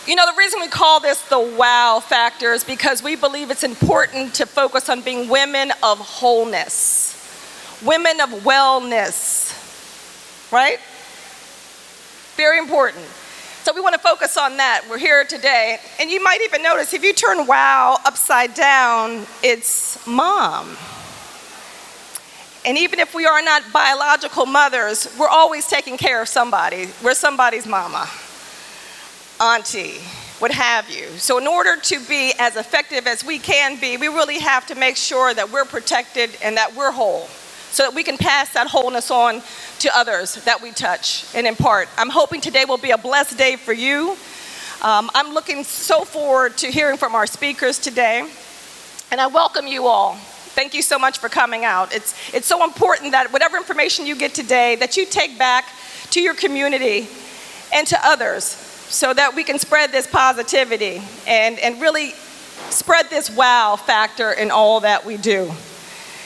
You know, the reason we call this the wow factor is because we believe it's important to focus on being women of wholeness, women of wellness, right? Very important. So we want to focus on that. We're here today. And you might even notice if you turn wow upside down, it's mom. And even if we are not biological mothers, we're always taking care of somebody. We're somebody's mama, auntie, what have you. So in order to be as effective as we can be, we really have to make sure that we're protected and that we're whole, so that we can pass that wholeness on to others that we touch and impart. I'm hoping today will be a blessed day for you. I'm looking so forward to hearing from our speakers today, and I welcome you all. Thank you so much for coming out. It's so important that whatever information you get today, that you take back to your community and to others, so that we can spread this positivity and really spread this wow factor in all that we do.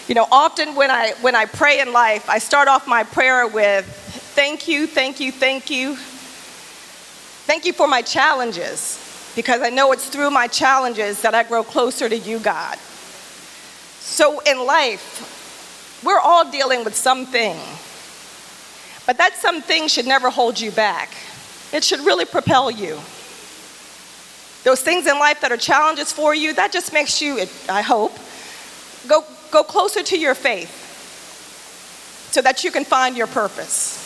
You know, often when I pray in life, I start off my prayer with, thank you, thank you, thank you. Thank you for my challenges, because I know it's through my challenges that I grow closer to you, God. So in life, we're all dealing with something, but that something should never hold you back. It should really propel you. Those things in life that are challenges for you, that just makes you, I hope, go closer to your faith, so that you can find your purpose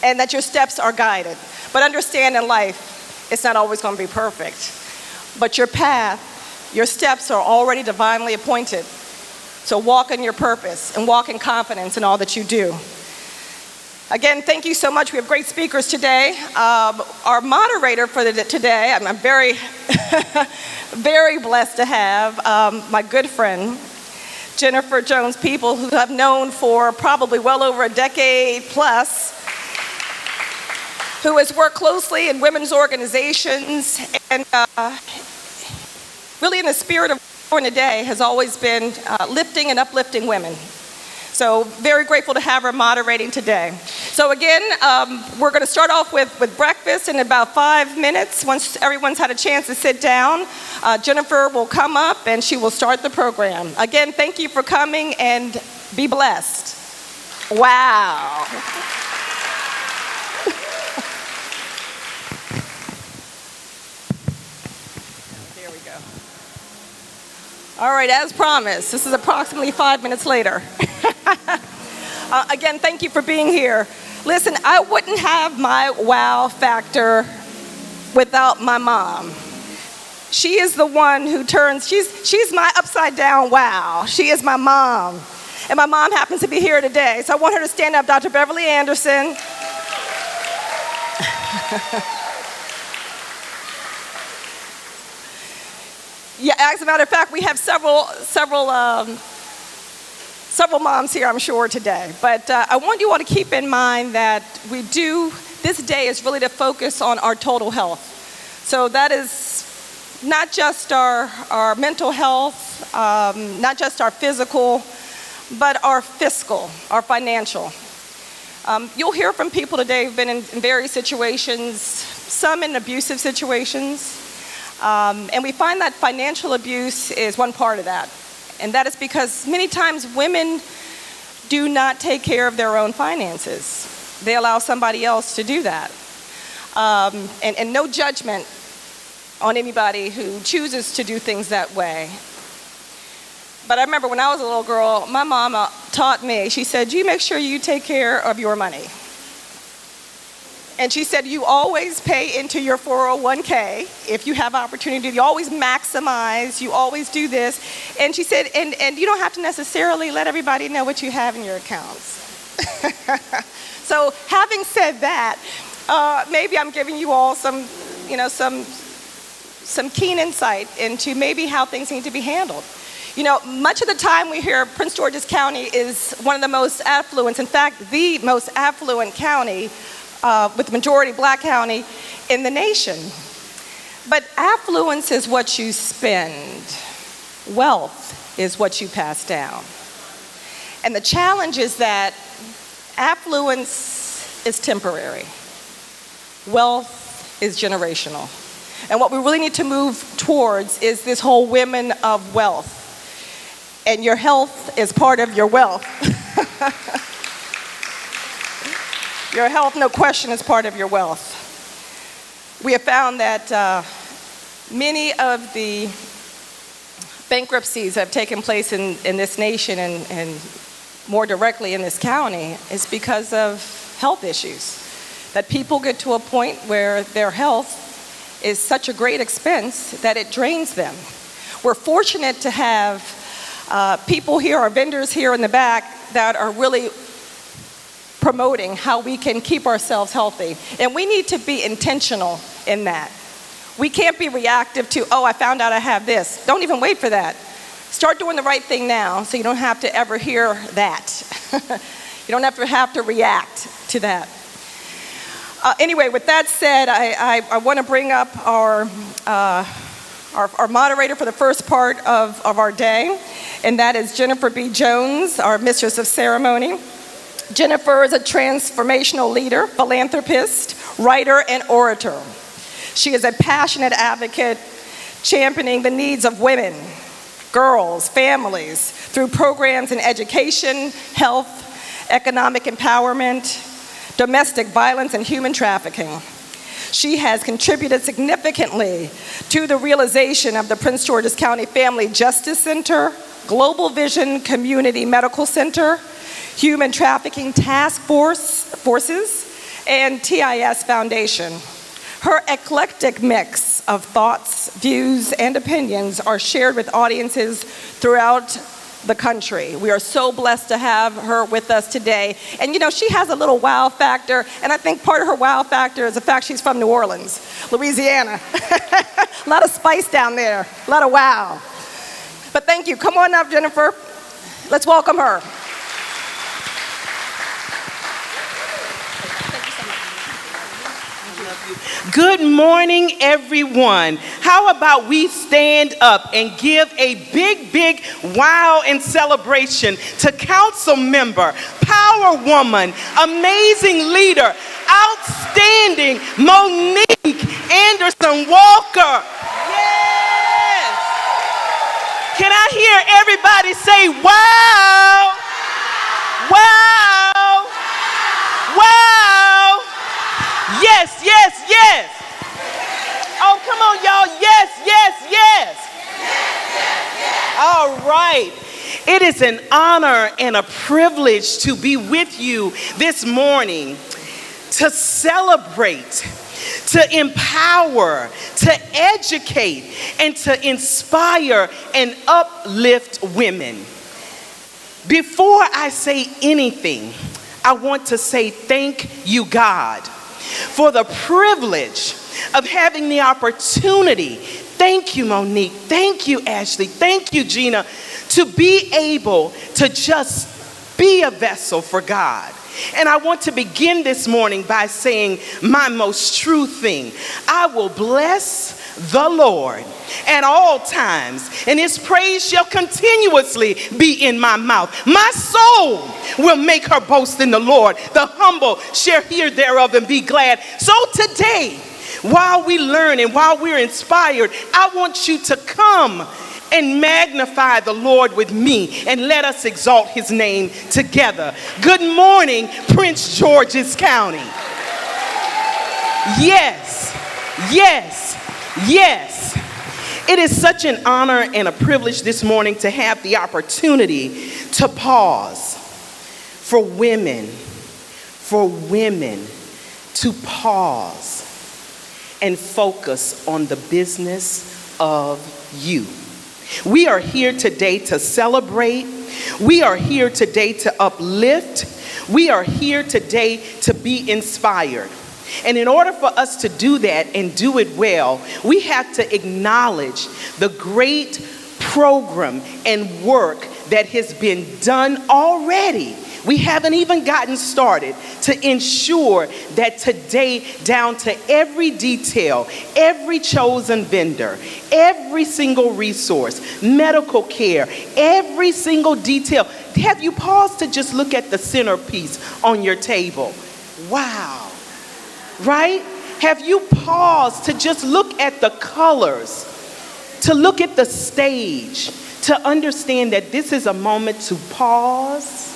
and that your steps are guided. But understand in life, it's not always going to be perfect. But your path, your steps are already divinely appointed. So walk in your purpose and walk in confidence in all that you do. Again, thank you so much. We have great speakers today. Our moderator for today, I'm very, very blessed to have my good friend, Jennifer Jones People, who I've known for probably well over a decade plus, who has worked closely in women's organizations and really in the spirit of today has always been lifting and uplifting women. So very grateful to have her moderating today. So again, we're going to start off with breakfast in about 5 minutes. Once everyone's had a chance to sit down, Jennifer will come up and she will start the program. Again, thank you for coming and be blessed. Wow. There we go. All right, as promised, this is approximately 5 minutes later. Again, thank you for being here. Listen, I wouldn't have my wow factor without my mom. She is the one who turns, she's my upside down wow. She is my mom. And my mom happens to be here today. So I want her to stand up, Dr. Beverly Anderson. Yeah, as a matter of fact, we have several moms here, I'm sure, today. But I want you all to keep in mind that this day is really to focus on our total health. So that is not just our mental health, not just our physical, but our fiscal, our financial. You'll hear from people today who've been in various situations, some in abusive situations. And we find that financial abuse is one part of that. And that is because many times women do not take care of their own finances. They allow somebody else to do that. And no judgment on anybody who chooses to do things that way. But I remember when I was a little girl, my mama taught me, she said, you make sure you take care of your money. And she said, you always pay into your 401k if you have opportunity. You always maximize. You always do this. And she said, and you don't have to necessarily let everybody know what you have in your accounts. So having said that, maybe I'm giving you all some keen insight into maybe how things need to be handled. You know, much of the time we hear Prince George's County is one of the most affluent, in fact, the most affluent county with the majority black county in the nation. But affluence is what you spend. Wealth is what you pass down. And the challenge is that affluence is temporary. Wealth is generational. And what we really need to move towards is this whole women of wealth. And your health is part of your wealth. Your health, no question, is part of your wealth. We have found that many of the bankruptcies that have taken place in this nation and more directly in this county is because of health issues. That people get to a point where their health is such a great expense that it drains them. We're fortunate to have people here, our vendors here in the back, that are really promoting how we can keep ourselves healthy. And we need to be intentional in that. We can't be reactive to, oh, I found out I have this. Don't even wait for that. Start doing the right thing now so you don't have to ever hear that. You don't have to react to that. Anyway, with that said, I want to bring up our moderator for the first part of our day, and that is Jennifer B. Jones, our mistress of ceremony. Jennifer is a transformational leader, philanthropist, writer, and orator. She is a passionate advocate championing the needs of women, girls, families through programs in education, health, economic empowerment, domestic violence, and human trafficking. She has contributed significantly to the realization of the Prince George's County Family Justice Center, Global Vision Community Medical Center, Human Trafficking Task Forces, and TIS Foundation. Her eclectic mix of thoughts, views, and opinions are shared with audiences throughout the country. We are so blessed to have her with us today. And you know, she has a little wow factor, and I think part of her wow factor is the fact she's from New Orleans, Louisiana. A lot of spice down there, a lot of wow. But thank you. Come on up, Jennifer. Let's welcome her. Good morning, everyone. How about we stand up and give a big wow and celebration to council member, power woman, amazing leader, outstanding Monique Anderson Walker. Yes! Can I hear everybody say wow? Wow! Wow! Yes, yes, yes. Oh, come on, y'all. Yes, yes, yes. All right. It is an honor and a privilege to be with you this morning to celebrate, to empower, to educate, and to inspire and uplift women. Before I say anything, I want to say thank you, God, for the privilege of having the opportunity. Thank you, Monique. Thank you, Ashley. Thank you, Gina, to be able to just be a vessel for God. And I want to begin this morning by saying my most true thing. I will bless the Lord at all times, and his praise shall continuously be in my mouth. My soul will make her boast in the Lord. The humble shall hear thereof and be glad. So today, while we learn and while we're inspired, I want you to come and magnify the Lord with me, and let us exalt his name together. Good morning, Prince George's County. Yes, yes, yes. It is such an honor and a privilege this morning to have the opportunity to pause for women to pause and focus on the business of you. We are here today to celebrate. We are here today to uplift. We are here today to be inspired. And in order for us to do that and do it well, we have to acknowledge the great program and work that has been done already. We haven't even gotten started to ensure that today, down to every detail, every chosen vendor, every single resource, medical care, every single detail. Have you paused to just look at the centerpiece on your table? Wow. Right? Have you paused to just look at the colors, to look at the stage, to understand that this is a moment to pause?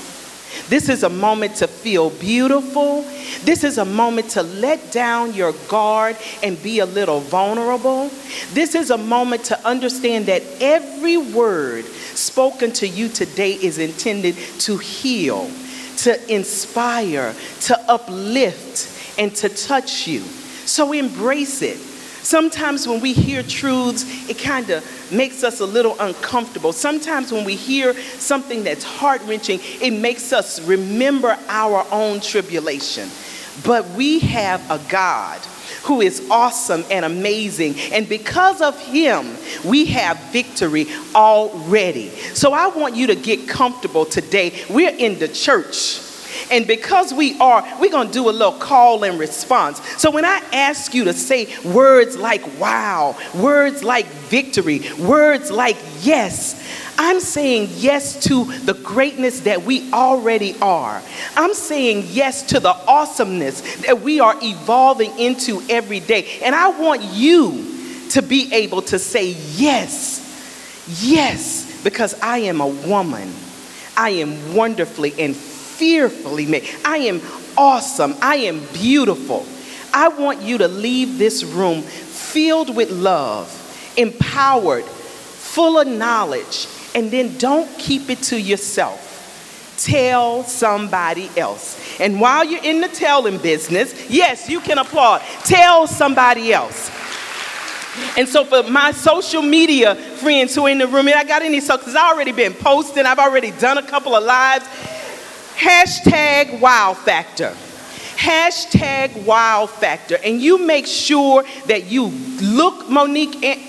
This is a moment to feel beautiful. This is a moment to let down your guard and be a little vulnerable. This is a moment to understand that every word spoken to you today is intended to heal, to inspire, to uplift, and to touch you. So embrace it. Sometimes when we hear truths, it kind of makes us a little uncomfortable. Sometimes when we hear something that's heart-wrenching, it makes us remember our own tribulation. But we have a God who is awesome and amazing, and because of him, we have victory already. So I want you to get comfortable today. We're in the church. And because we're going to do a little call and response. So when I ask you to say words like wow, words like victory, words like yes, I'm saying yes to the greatness that we already are. I'm saying yes to the awesomeness that we are evolving into every day. And I want you to be able to say yes, yes, because I am a woman. I am wonderfully and fearfully made. I am awesome. I am beautiful. I want you to leave this room filled with love, empowered, full of knowledge, and then don't keep it to yourself. Tell somebody else. And while you're in the telling business, yes, you can applaud. Tell somebody else. And so for my social media friends who are in the room, and I got any because I've already been posting, I've already done a couple of lives. Hashtag wow factor. Hashtag wow factor. And you make sure that you look Monique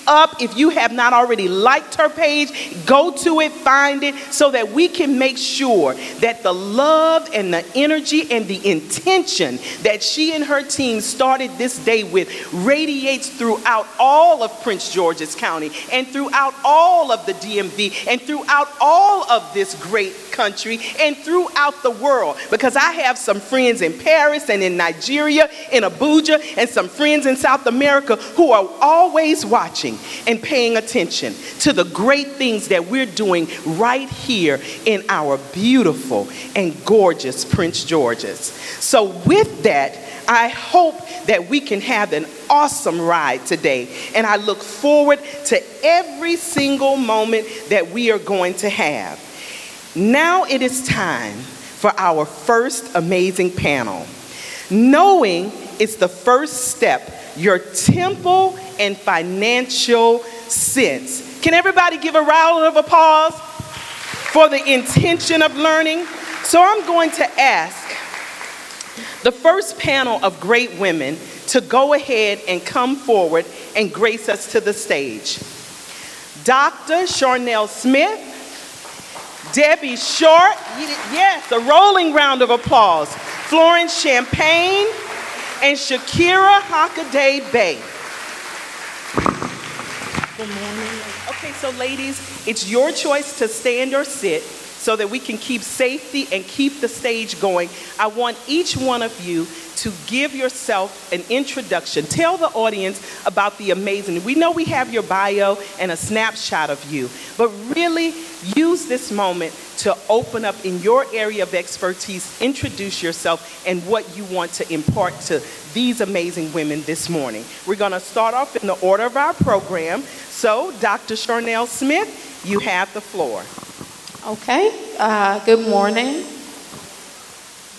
up. If you have not already liked her page, go to it, find it, so that we can make sure that the love and the energy and the intention that she and her team started this day with radiates throughout all of Prince George's County and throughout all of the DMV and throughout all of this great country and throughout the world. Because I have some friends in Paris and in Nigeria, in Abuja, and some friends in South America who are always watching and paying attention to the great things that we're doing right here in our beautiful and gorgeous Prince George's. So with that, I hope that we can have an awesome ride today. And I look forward to every single moment that we are going to have. Now it is time for our first amazing panel. Knowing is the first step, your temple and financial sense. Can everybody give a round of applause for the intention of learning? So I'm going to ask the first panel of great women to go ahead and come forward and grace us to the stage. Dr. Charnel Smith, Debbie Short, yes, a rolling round of applause. Florence Champagne, and Shakira Hockaday Bay. Good morning. Okay, so ladies, it's your choice to stand or sit so that we can keep safety and keep the stage going. I want each one of you to give yourself an introduction. Tell the audience about the amazing. We know we have your bio and a snapshot of you, but really use this moment to open up in your area of expertise, introduce yourself and what you want to impart to these amazing women this morning. We're going to start off in the order of our program. So, Dr. Charnel Smith, you have the floor. Okay, good morning.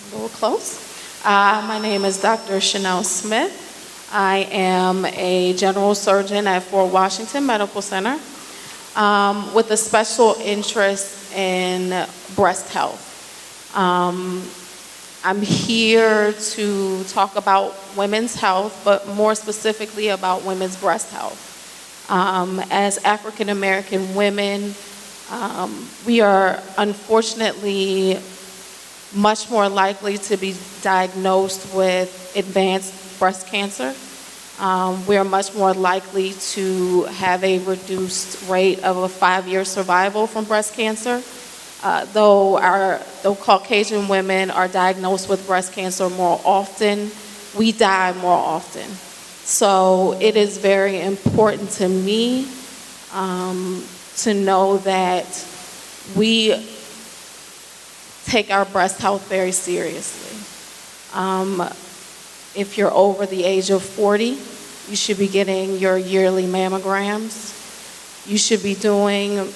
A little close. My name is Dr. Chanel Smith. I am a general surgeon at Fort Washington Medical Center with a special interest in breast health. I'm here to talk about women's health, but more specifically about women's breast health. As African American women, we are unfortunately much more likely to be diagnosed with advanced breast cancer. We are much more likely to have a reduced rate of a 5-year survival from breast cancer. Though Caucasian women are diagnosed with breast cancer more often, we die more often. So it is very important to me to know that we take our breast health very seriously. If you're over the age of 40, you should be getting your yearly mammograms. You should be doing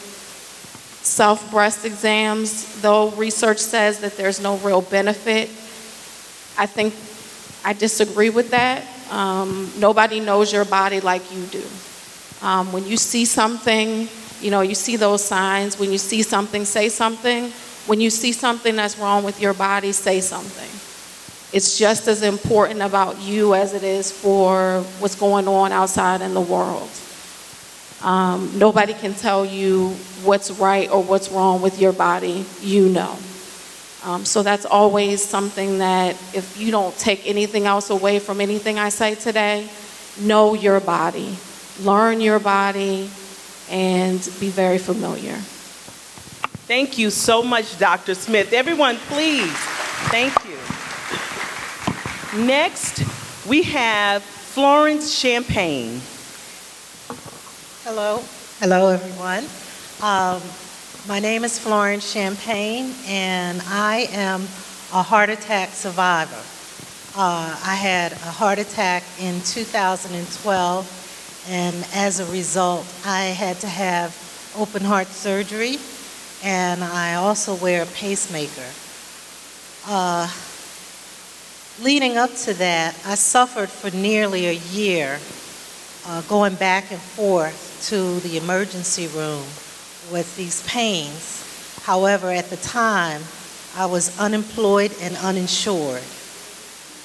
self-breast exams, though research says that there's no real benefit. I disagree with that. Nobody knows your body like you do. When you see something, you see those signs. When you see something, say something. When you see something that's wrong with your body, say something. It's just as important about you as it is for what's going on outside in the world. Nobody can tell you what's right or what's wrong with your body, you know. So that's always something that if you don't take anything else away from anything I say today, know your body, learn your body, and be very familiar. Thank you so much, Dr. Smith. Everyone, please. Thank you. Next, we have Florence Champagne. Hello. Hello, everyone. My name is Florence Champagne, and I am a heart attack survivor. I had a heart attack in 2012, and as a result, I had to have open heart surgery, and I also wear a pacemaker. Leading up to that, I suffered for nearly a year, going back and forth to the emergency room with these pains. However, at the time, I was unemployed and uninsured.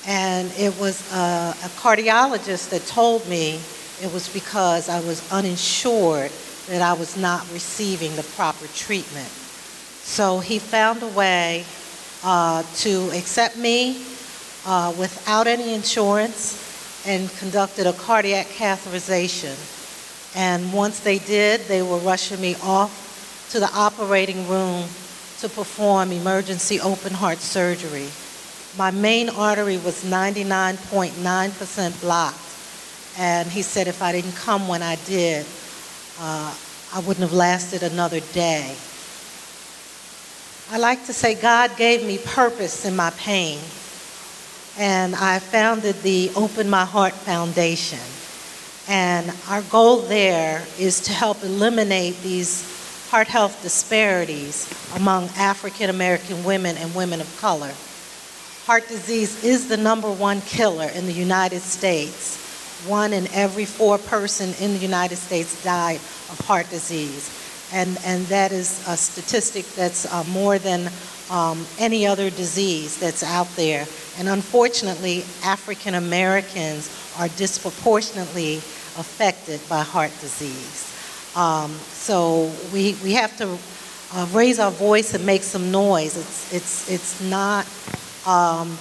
And it was a cardiologist that told me it was because I was uninsured that I was not receiving the proper treatment. So he found a way to accept me without any insurance and conducted a cardiac catheterization. And once they did, they were rushing me off to the operating room to perform emergency open heart surgery. My main artery was 99.9% blocked. And he said if I didn't come when I did, I wouldn't have lasted another day. I like to say God gave me purpose in my pain. And I founded the Open My Heart Foundation. And our goal there is to help eliminate these heart health disparities among African American women and women of color. Heart disease is the #1 killer in the United States. 1 in every 4 person in the United States died of heart disease. And that is a statistic that's more than any other disease that's out there. And unfortunately, African Americans are disproportionately affected by heart disease. So we have to raise our voice and make some noise. It's not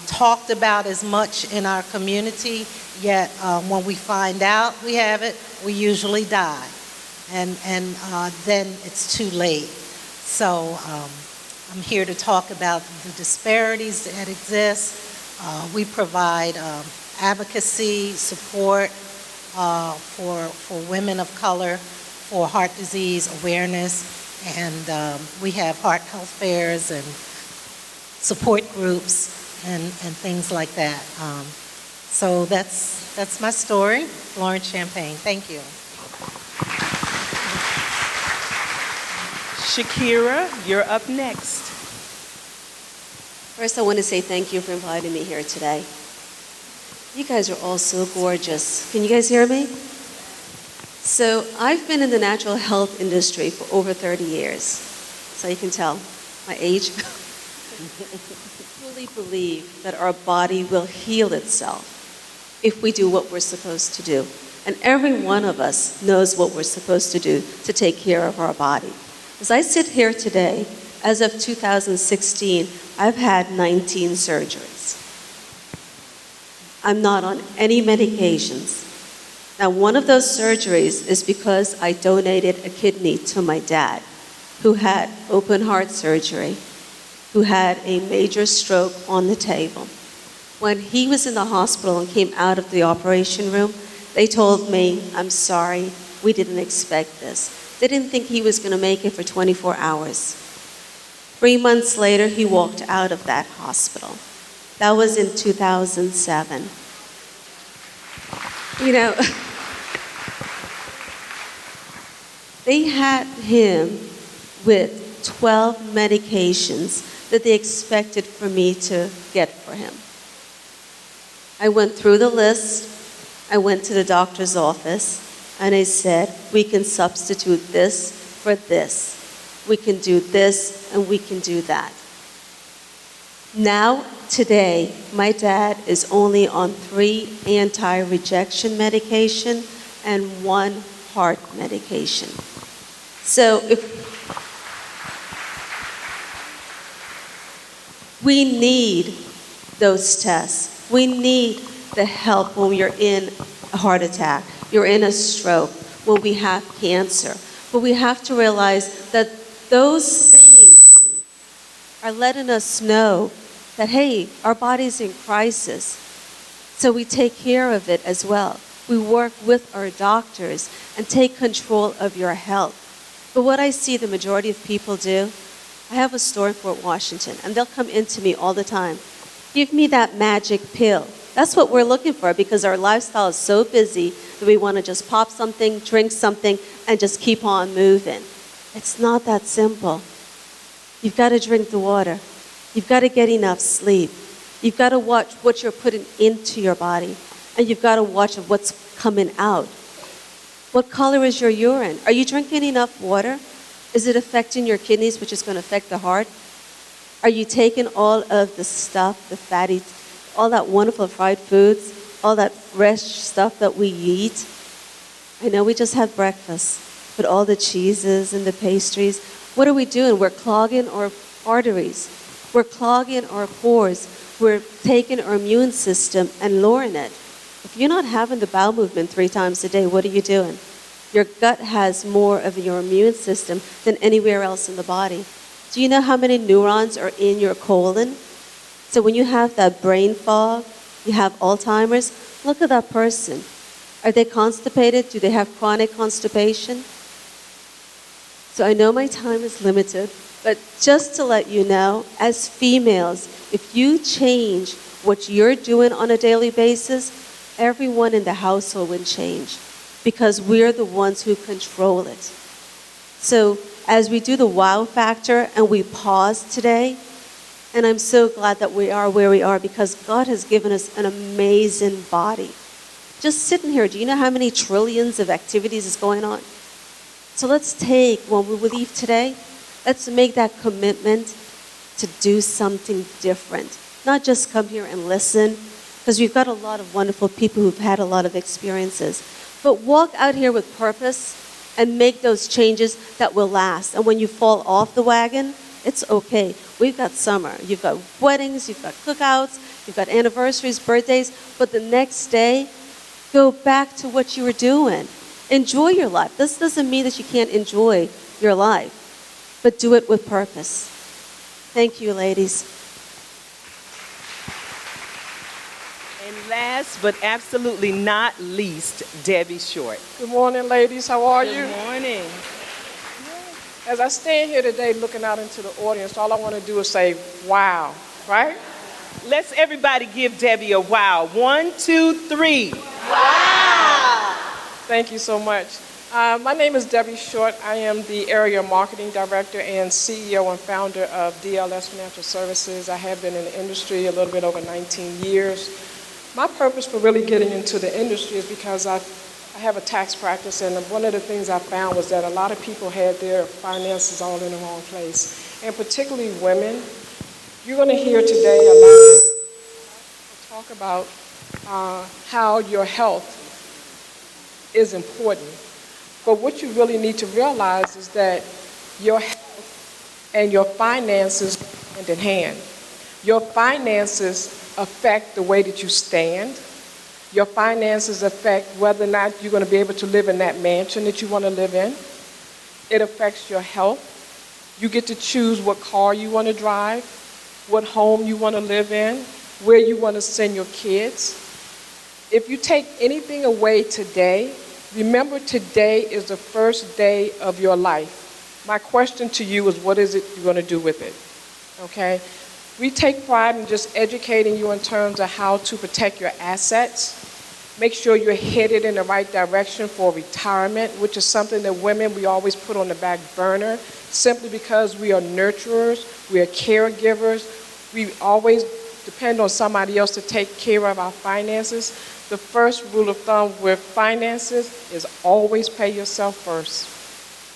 talked about as much in our community, yet when we find out we have it, we usually die. And then it's too late. So I'm here to talk about the disparities that exist. We provide advocacy, support for women of color, for heart disease awareness, and we have heart health fairs and support groups and things like that. So that's my story, Florence Champagne. Thank you. Shakira, you're up next. First, I want to say thank you for inviting me here today. You guys are all so gorgeous. Can you guys hear me? So I've been in the natural health industry for over 30 years. So you can tell my age. I truly believe that our body will heal itself if we do what we're supposed to do. And every one of us knows what we're supposed to do to take care of our body. As I sit here today, as of 2016, I've had 19 surgeries. I'm not on any medications. Now, one of those surgeries is because I donated a kidney to my dad, who had open heart surgery, who had a major stroke on the table. When he was in the hospital and came out of the operation room, they told me, "I'm sorry, we didn't expect this." They didn't think he was going to make it for 24 hours. 3 months later, he walked out of that hospital. That was in 2007. You know, they had him with 12 medications that they expected for me to get for him. I went through the list. I went to the doctor's office, and I said, "We can substitute this for this. We can do this, and we can do that." Now, today, my dad is only on 3 anti-rejection medication and 1 heart medication. So if we need those tests, we need the help when you're in a heart attack, you're in a stroke, when we have cancer. But we have to realize that those things are letting us know that, hey, our body's in crisis. So we take care of it as well. We work with our doctors and take control of your health. But what I see the majority of people do, I have a store in Fort Washington, and they'll come into me all the time. "Give me that magic pill." That's what we're looking for, because our lifestyle is so busy that we want to just pop something, drink something, and just keep on moving. It's not that simple. You've got to drink the water. You've got to get enough sleep. You've got to watch what you're putting into your body, and you've got to watch what's coming out. What color is your urine? Are you drinking enough water? Is it affecting your kidneys, which is going to affect the heart? Are you taking all of the stuff, the fatty, all that wonderful fried foods, all that fresh stuff that we eat? I know we just had breakfast, but all the cheeses and the pastries, what are we doing? We're clogging our arteries. We're clogging our pores. We're taking our immune system and lowering it. If you're not having the bowel movement 3 times a day, what are you doing? Your gut has more of your immune system than anywhere else in the body. Do you know how many neurons are in your colon? So when you have that brain fog, you have Alzheimer's, look at that person. Are they constipated? Do they have chronic constipation? So I know my time is limited, but just to let you know, as females, if you change what you're doing on a daily basis, everyone in the household will change, because we're the ones who control it. So as we do the wow factor and we pause today, and I'm so glad that we are where we are, because God has given us an amazing body. Just sitting here, do you know how many trillions of activities is going on? So let's take, when we leave today, let's make that commitment to do something different. Not just come here and listen, because we've got a lot of wonderful people who've had a lot of experiences. But walk out here with purpose and make those changes that will last. And when you fall off the wagon, it's okay. We've got summer. You've got weddings, you've got cookouts, you've got anniversaries, birthdays. But the next day, go back to what you were doing. Enjoy your life. This doesn't mean that you can't enjoy your life, but do it with purpose. Thank you, ladies. And last but absolutely not least, Debbie Short. Good morning, ladies. How are you? Good morning. As I stand here today looking out into the audience, all I want to do is say, wow, right? Let's everybody give Debbie a wow. 1, 2, 3. Thank you so much. My name is Debbie Short. I am the Area Marketing Director and CEO and founder of DLS Financial Services. I have been in the industry a little bit over 19 years. My purpose for really getting into the industry is because I have a tax practice, and one of the things I found was that a lot of people had their finances all in the wrong place, and particularly women. You're going to hear today a lot of talk about how your health is important. But what you really need to realize is that your health and your finances go hand in hand. Your finances affect the way that you stand. Your finances affect whether or not you're going to be able to live in that mansion that you want to live in. It affects your health. You get to choose what car you want to drive, what home you want to live in. where you want to send your kids. If you take anything away today, remember today is the first day of your life. My question to you is, what is it you're going to do with it? Okay? We take pride in just educating you in terms of how to protect your assets. Make sure you're headed in the right direction for retirement, which is something that women, we always put on the back burner, simply because we are nurturers, we are caregivers, we always depend on somebody else to take care of our finances. The first rule of thumb with finances is always pay yourself first.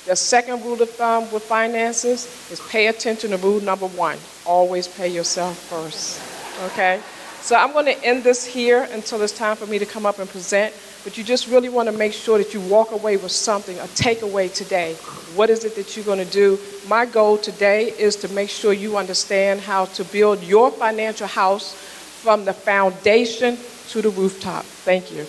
The second rule of thumb with finances is pay attention to rule number 1, always pay yourself first, okay? So I'm going to end this here until it's time for me to come up and present, but you just really want to make sure that you walk away with something, a takeaway today. What is it that you're going to do? My goal today is to make sure you understand how to build your financial house from the foundation to the rooftop. Thank you.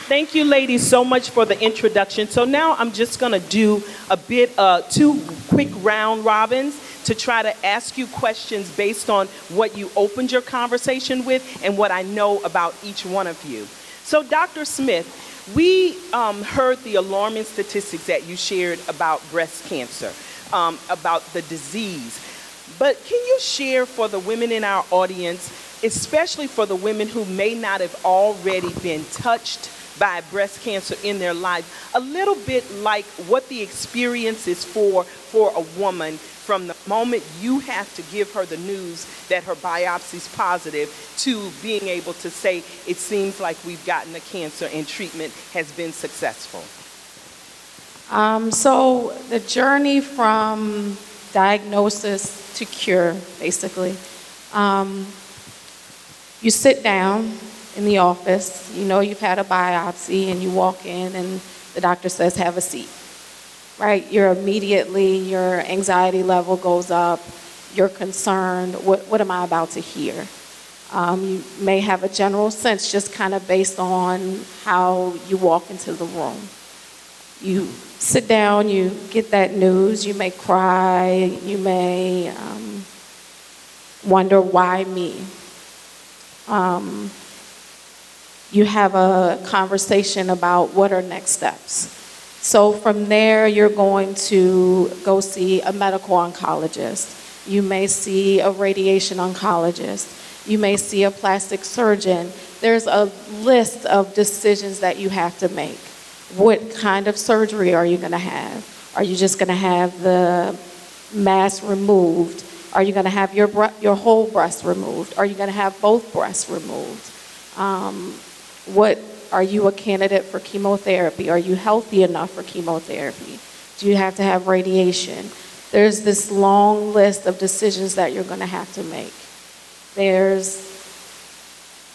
Thank you, ladies, so much for the introduction. So now I'm just going to do a bit, 2 quick round robins to try to ask you questions based on what you opened your conversation with and what I know about each one of you. So, Dr. Smith, we heard the alarming statistics that you shared about breast cancer, about the disease. But can you share for the women in our audience, especially for the women who may not have already been touched by breast cancer in their life, a little bit like what the experience is for a woman from the moment you have to give her the news that her biopsy's positive to being able to say, it seems like we've gotten the cancer and treatment has been successful? So the journey from diagnosis to cure, basically. You sit down in the office, you know you've had a biopsy, and you walk in and the doctor says, have a seat, right? Your anxiety level goes up, you're concerned, what am I about to hear? You may have a general sense just kind of based on how you walk into the room. You sit down, you get that news, you may cry, you may wonder, why me? You have a conversation about what are next steps. So from there, you're going to go see a medical oncologist. You may see a radiation oncologist. You may see a plastic surgeon. There's a list of decisions that you have to make. What kind of surgery are you going to have? Are you just going to have the mass removed? Are you going to have your whole breast removed? Are you going to have both breasts removed? Are you a candidate for chemotherapy? Are you healthy enough for chemotherapy? Do you have to have radiation? There's this long list of decisions that you're going to have to make. There's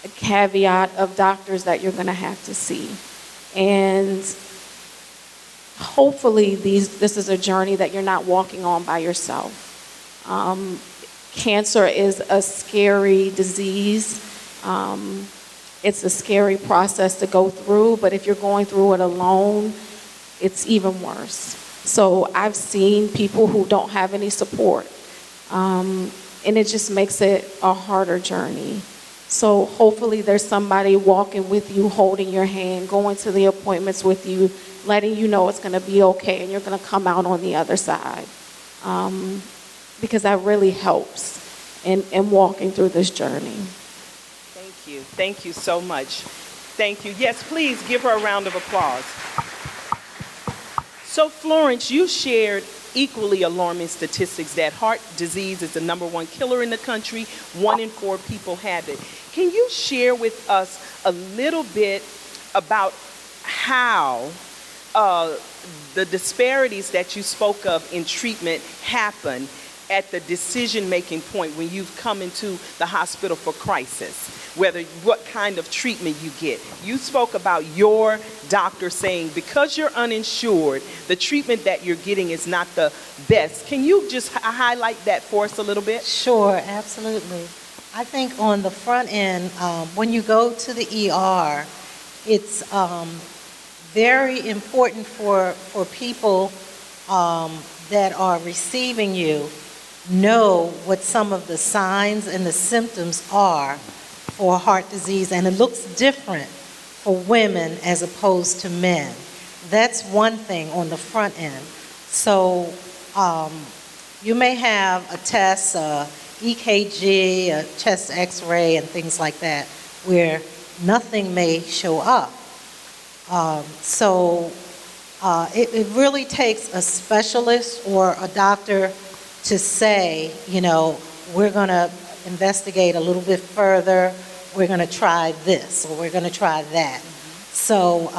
a caveat of doctors that you're going to have to see. And hopefully this is a journey that you're not walking on by yourself. Cancer is a scary disease. It's a scary process to go through, but if you're going through it alone, it's even worse. So I've seen people who don't have any support, and it just makes it a harder journey. So hopefully there's somebody walking with you, holding your hand, going to the appointments with you, letting you know it's going to be okay and you're going to come out on the other side. Because that really helps in walking through this journey. Thank you. Thank you so much. Thank you. Yes, please give her a round of applause. So Florence, you shared equally alarming statistics that heart disease is the #1 killer in the country. 1 in 4 people have it. Can you share with us a little bit about how the disparities that you spoke of in treatment happen at the decision-making point when you've come into the hospital for crisis, what kind of treatment you get? You spoke about your doctor saying because you're uninsured, the treatment that you're getting is not the best. Can you just highlight that for us a little bit? Sure, absolutely. I think on the front end, when you go to the ER, it's very important for people that are receiving you know what some of the signs and the symptoms are for heart disease, and it looks different for women as opposed to men. That's one thing on the front end. So you may have a test, EKG, a chest x-ray, and things like that, where nothing may show up. It really takes a specialist or a doctor to say, you know, we're going to investigate a little bit further, we're going to try this, or we're going to try that. So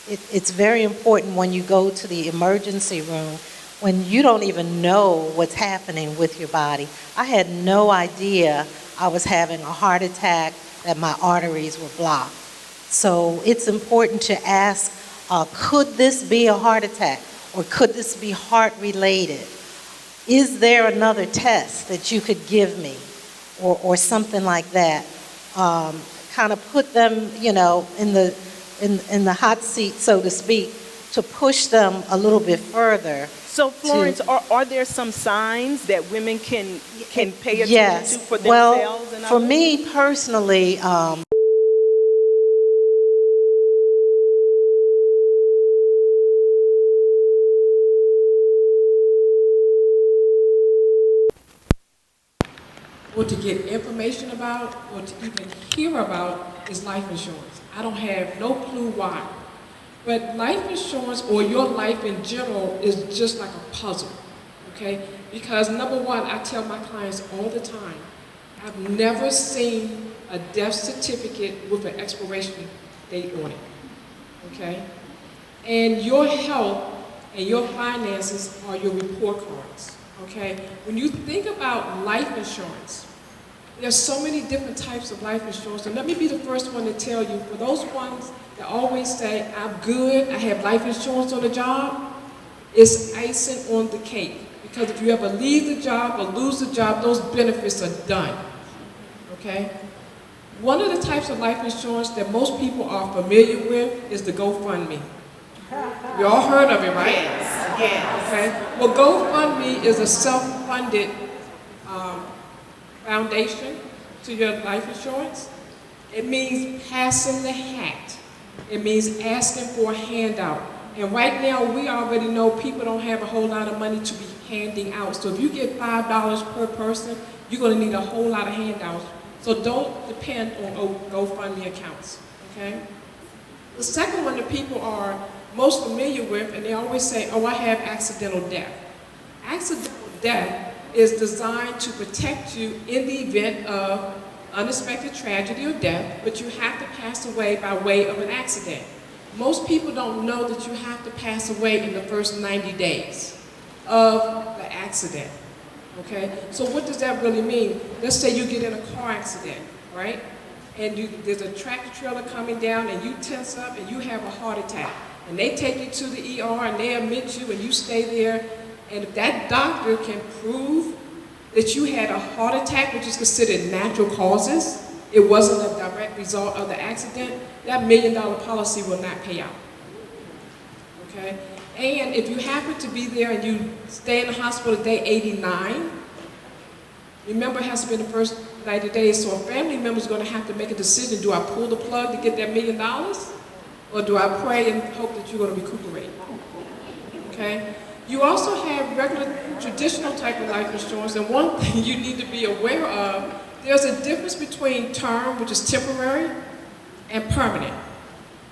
it's very important when you go to the emergency room, when you don't even know what's happening with your body. I had no idea I was having a heart attack, that my arteries were blocked. So it's important to ask, could this be a heart attack, or could this be heart related? Is there another test that you could give me, or something like that? Kind of put them, you know, in the hot seat, so to speak, to push them a little bit further. So, Florence, are there some signs that women can pay attention Yes. to for themselves? Well, and for others? me personally, or to get information about, or to even hear about, is life insurance. I don't have no clue why. But life insurance, or your life in general, is just like a puzzle, okay? Because number one, I tell my clients all the time, I've never seen a death certificate with an expiration date on it, okay? And your health and your finances are your report cards, okay? When you think about life insurance, there's so many different types of life insurance. And let me be the first one to tell you, for those ones that always say, I'm good, I have life insurance on the job, it's icing on the cake. Because if you ever leave the job or lose the job, those benefits are done, okay? One of the types of life insurance that most people are familiar with is the GoFundMe. You all heard of it, right? Yes. Okay. Well, GoFundMe is a self-funded foundation to your life insurance. It means passing the hat. It means asking for a handout. And right now, we already know people don't have a whole lot of money to be handing out. So if you get $5 per person, you're going to need a whole lot of handouts. So don't depend on GoFundMe accounts, okay? The second one that people are most familiar with, and they always say, oh, I have accidental death. Accidental death is designed to protect you in the event of unexpected tragedy or death, but you have to pass away by way of an accident. Most people don't know that you have to pass away in the first 90 days of the accident, okay? So what does that really mean? Let's say you get in a car accident, right? And there's a tractor trailer coming down and you tense up and you have a heart attack. And they take you to the ER and they admit you and you stay there. And if that doctor can prove that you had a heart attack, which is considered natural causes, it wasn't a direct result of the accident, that $1 million policy will not pay out, okay? And if you happen to be there and you stay in the hospital day 89, remember it has to be the first 90 days, so a family member is going to have to make a decision. Do I pull the plug to get that $1 million? Or do I pray and hope that you're going to recuperate? Okay? You also have regular, traditional type of life insurance, and one thing you need to be aware of, there's a difference between term, which is temporary, and permanent.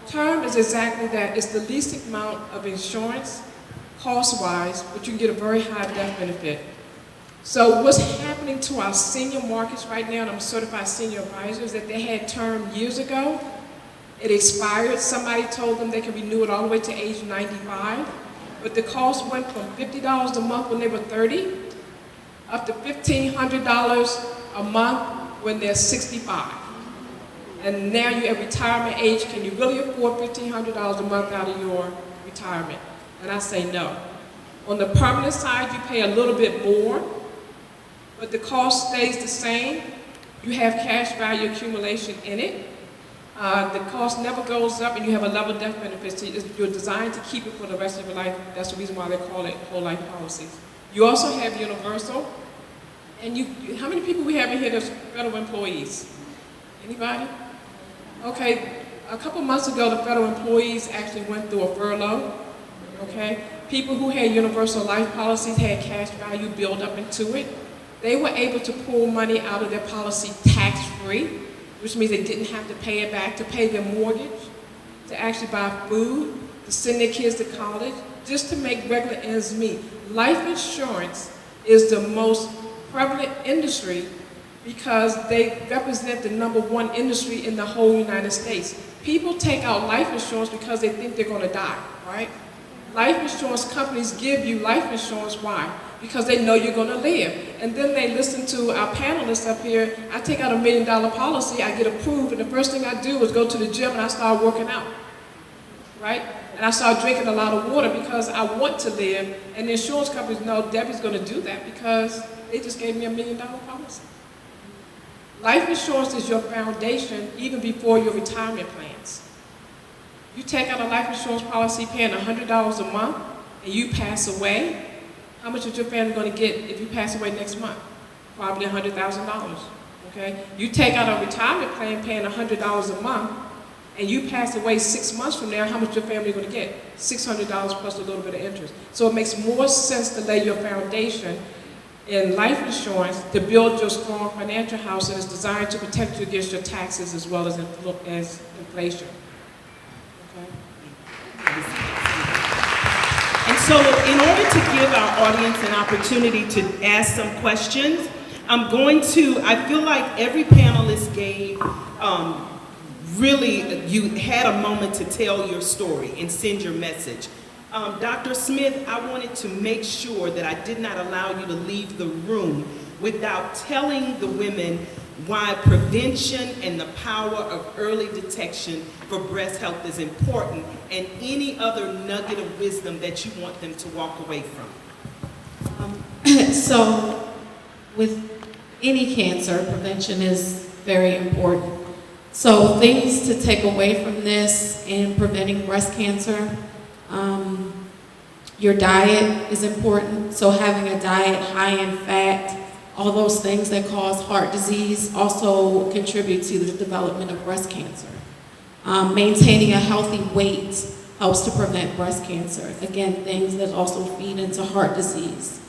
Term is exactly that. It's the least amount of insurance, cost-wise, but you can get a very high death benefit. So what's happening to our senior markets right now, and I'm a certified senior advisor, is that they had term years ago. It expired. Somebody told them they can renew it all the way to age 95. But the cost went from $50 a month when they were 30 up to $1,500 a month when they're 65. And now you're at retirement age. Can you really afford $1,500 a month out of your retirement? And I say no. On the permanent side, you pay a little bit more, but the cost stays the same. You have cash value accumulation in it. The cost never goes up, and you have a level death benefit. So you're designed to keep it for the rest of your life. That's the reason why they call it whole life policies. You also have universal, And how many people we have in here that's federal employees? Anybody? Okay, a couple months ago, the federal employees actually went through a furlough, okay? People who had universal life policies had cash value built up into it. They were able to pull money out of their policy tax-free, which means they didn't have to pay it back, to pay their mortgage, to actually buy food, to send their kids to college, just to make regular ends meet. Life insurance is the most prevalent industry because they represent the #1 industry in the whole United States. People take out life insurance because they think they're going to die, right? Life insurance companies give you life insurance, why? Because they know you're going to live. And then they listen to our panelists up here. I take out $1 million policy, I get approved, and the first thing I do is go to the gym and I start working out, right? And I start drinking a lot of water because I want to live. And the insurance companies know Debbie's going to do that because they just gave me $1 million policy. Life insurance is your foundation even before your retirement plans. You take out a life insurance policy paying $100 a month and you pass away, how much is your family going to get if you pass away next month? Probably $100,000, okay? You take out a retirement plan paying $100 a month and you pass away 6 months from now, how much your family going to get? $600 plus a little bit of interest. So it makes more sense to lay your foundation in life insurance to build your strong financial house, and it's designed to protect you against your taxes as well as inflation. And so in order to give our audience an opportunity to ask some questions, I feel like every panelist gave, really, you had a moment to tell your story and send your message. Dr. Smith, I wanted to make sure that I did not allow you to leave the room without telling the women why prevention and the power of early detection for breast health is important, and any other nugget of wisdom that you want them to walk away from. So with any cancer, prevention is very important. So things to take away from this in preventing breast cancer, your diet is important. So having a diet high in fat, all those things that cause heart disease also contribute to the development of breast cancer. Maintaining a healthy weight helps to prevent breast cancer. Again, things that also feed into heart disease.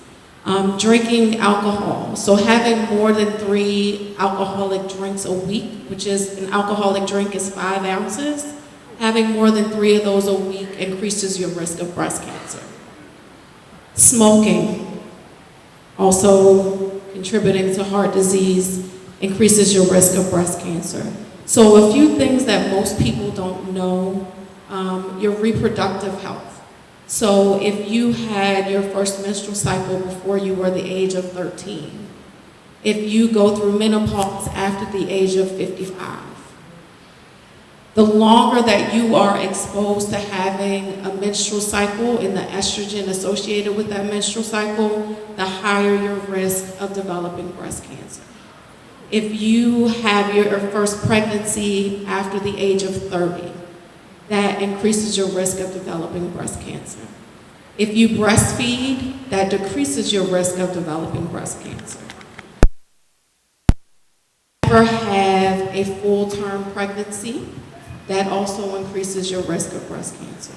Drinking alcohol. So having more than 3 alcoholic drinks a week, which is an alcoholic drink is 5 ounces. Having more than 3 of those a week increases your risk of breast cancer. Smoking, also contributing to heart disease, increases your risk of breast cancer. So a few things that most people don't know, your reproductive health. So if you had your first menstrual cycle before you were the age of 13, if you go through menopause after the age of 55, the longer that you are exposed to having a menstrual cycle and the estrogen associated with that menstrual cycle, the higher your risk of developing breast cancer. If you have your first pregnancy after the age of 30, that increases your risk of developing breast cancer. If you breastfeed, that decreases your risk of developing breast cancer. Never have a full-term pregnancy, that also increases your risk of breast cancer.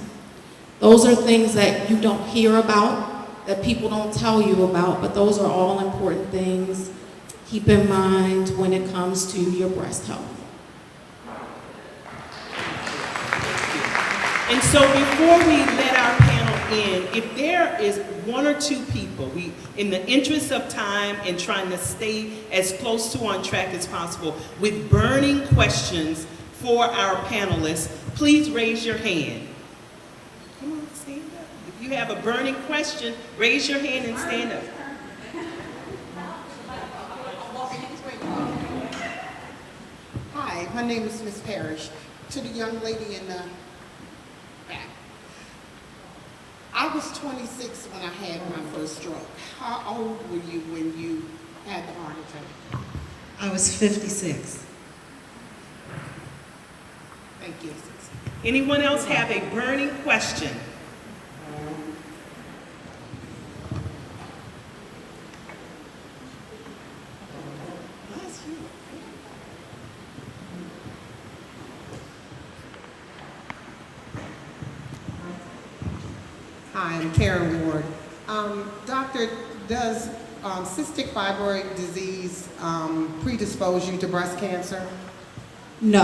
Those are things that you don't hear about, that people don't tell you about, but those are all important things. Keep in mind when it comes to your breast health. And so before we let our panel in, if there is 1 or 2 people, in the interest of time and trying to stay as close to on track as possible, with burning questions for our panelists, please raise your hand. Come on, stand up. If you have a burning question, raise your hand and stand up. Hi, my name is Miss Parrish. To the young lady in the back. I was 26 when I had my first stroke. How old were you when you had the heart attack? I was 56. Thank you. Anyone else have a burning question? Hi, I'm Karen Ward. Doctor, does cystic fibroid disease predispose you to breast cancer? No.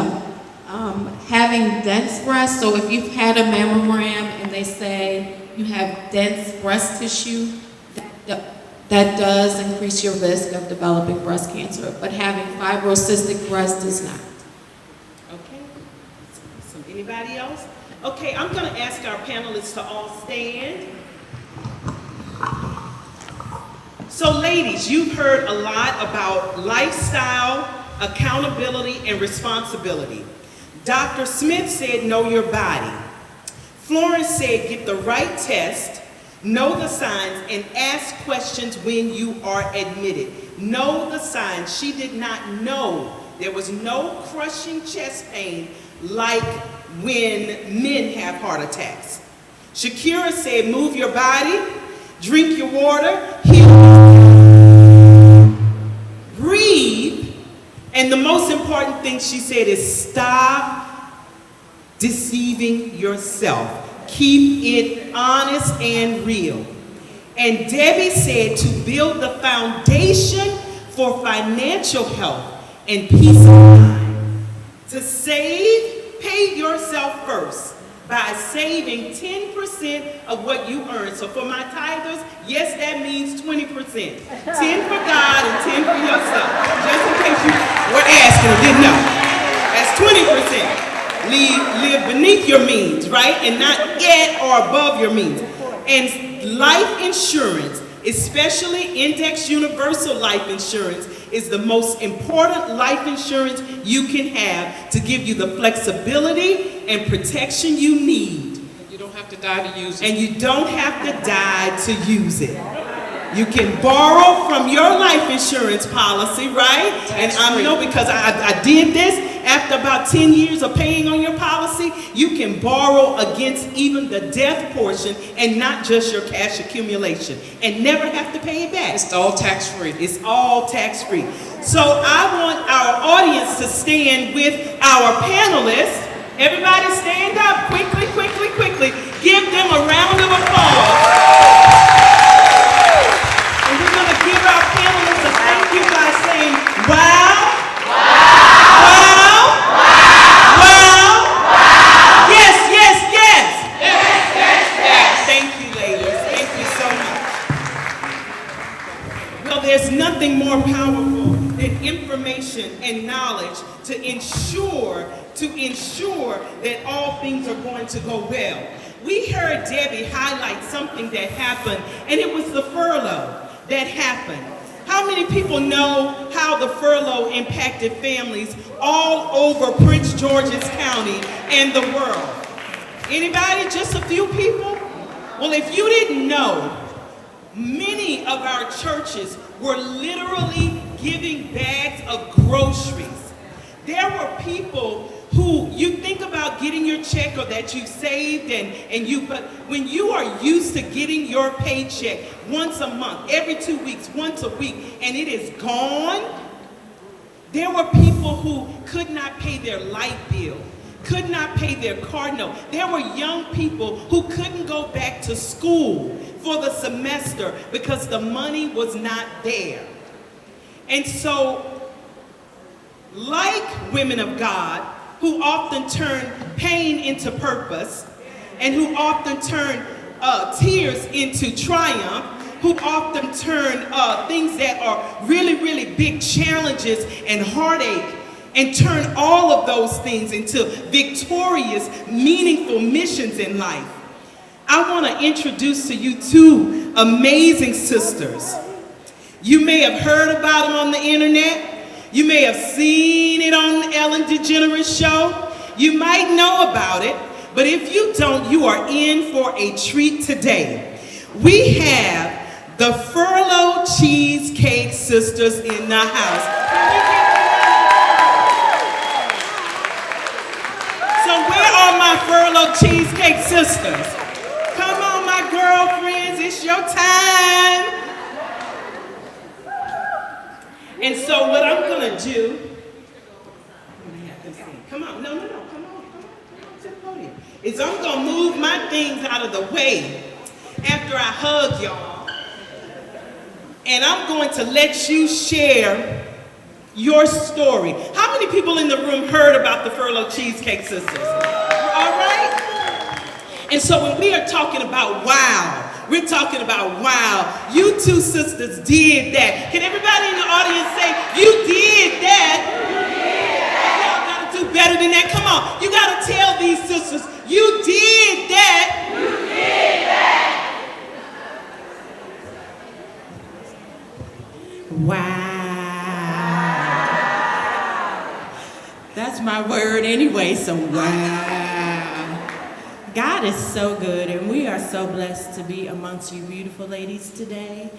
Having dense breasts, so if you've had a mammogram and they say you have dense breast tissue, that does increase your risk of developing breast cancer, but having fibrocystic breast does not. Okay. So anybody else? Okay, I'm going to ask our panelists to all stand. So ladies, you've heard a lot about lifestyle, accountability, and responsibility. Dr. Smith said, know your body. Florence said, get the right test, know the signs, and ask questions when you are admitted. Know the signs. She did not know. There was no crushing chest pain like when men have heart attacks. Shakira said, move your body, drink your water, heal, breathe, and the most important thing she said is stop deceiving yourself. Keep it honest and real. And Debbie said to build the foundation for financial health and peace of mind. To save, pay yourself first by saving 10% of what you earn. So for my tithers, yes, that means 20%. 10 for God and 10 for yourself. Just in case you were asking or didn't know. That's 20%. Live beneath your means, right? And not at or above your means. And life insurance, especially index universal life insurance, is the most important life insurance you can have to give you the flexibility and protection you need. You don't have to die to use it. And you don't have to die to use it. You can borrow from your life insurance policy, right? And I know because I did this. After about 10 years of paying on your policy, you can borrow against even the death portion and not just your cash accumulation and never have to pay it back. It's all tax-free. It's all tax-free. So I want our audience to stand with our panelists. Everybody stand up quickly, quickly, quickly. Give them a round of applause. And we're going to give our panelists a thank you by saying, wow. There's nothing more powerful than information and knowledge to ensure that all things are going to go well. We heard Debbie highlight something that happened, and it was the furlough that happened. How many people know how the furlough impacted families all over Prince George's County and the world? Anybody? Just a few people? Well, if you didn't know, many of our churches were literally giving bags of groceries. There were people who, you think about getting your check or that you saved but when you are used to getting your paycheck once a month, every 2 weeks, once a week, and it is gone, there were people who could not pay their light bill, could not pay their car note. There were young people who couldn't go back to school for the semester because the money was not there. And so, like women of God, who often turn pain into purpose, and who often turn tears into triumph, who often turn things that are really, really big challenges and heartache, and turn all of those things into victorious, meaningful missions in life. I want to introduce to you two amazing sisters. You may have heard about them on the internet. You may have seen it on the Ellen DeGeneres show. You might know about it, but if you don't, you are in for a treat today. We have the Furlough Cheesecake sisters in the house. So where are my Furlough Cheesecake sisters? Come on, my girlfriends, it's your time. And so what I'm gonna do, I'm gonna have them sing. Come on, no, come on to the podium. Is I'm gonna move my things out of the way. after I hug y'all. And I'm going to let you share your story. How many people in the room heard about the Furlough Cheesecake Sisters? All right? And so when we are talking about wow, we're talking about wow. You two sisters did that. Can everybody in the audience say, you did that? Y'all gotta do better than that. Come on. You gotta tell these sisters, you did that. You did that. Wow. That's my word anyway, so wow. God is so good, and we are so blessed to be amongst you beautiful ladies today.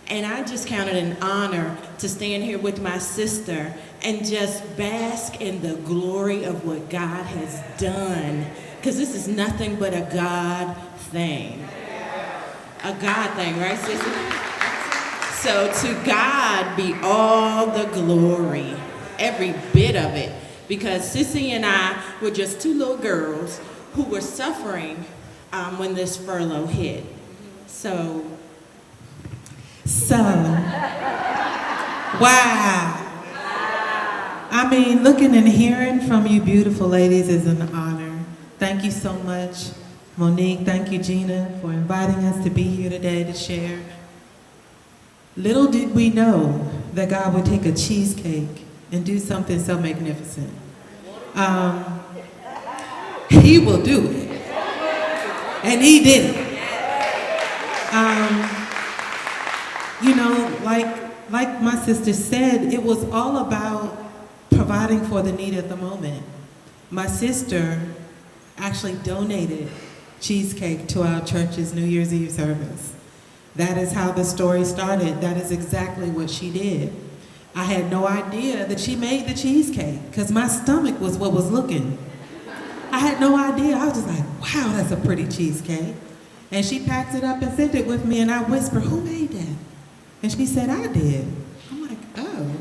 And I just count it an honor to stand here with my sister and just bask in the glory of what God has done. Because this is nothing but a God thing. A God thing, right, sister? So to God be all the glory, every bit of it. Because Sissy and I were just two little girls who were suffering when this furlough hit. So, wow. I mean, looking and hearing from you beautiful ladies is an honor. Thank you so much, Monique. Thank you, Gina, for inviting us to be here today to share. Little did we know that God would take a cheesecake and do something so magnificent. He will do it. And he did it. You know, like my sister said, it was all about providing for the need at the moment. My sister actually donated cheesecake to our church's New Year's Eve service. That is how the story started. That is exactly what she did. I had no idea that she made the cheesecake because my stomach was what was looking. I had no idea. I was just like, wow, that's a pretty cheesecake. And she packed it up and sent it with me, and I whispered, who made that? And she said, I did. I'm like, oh.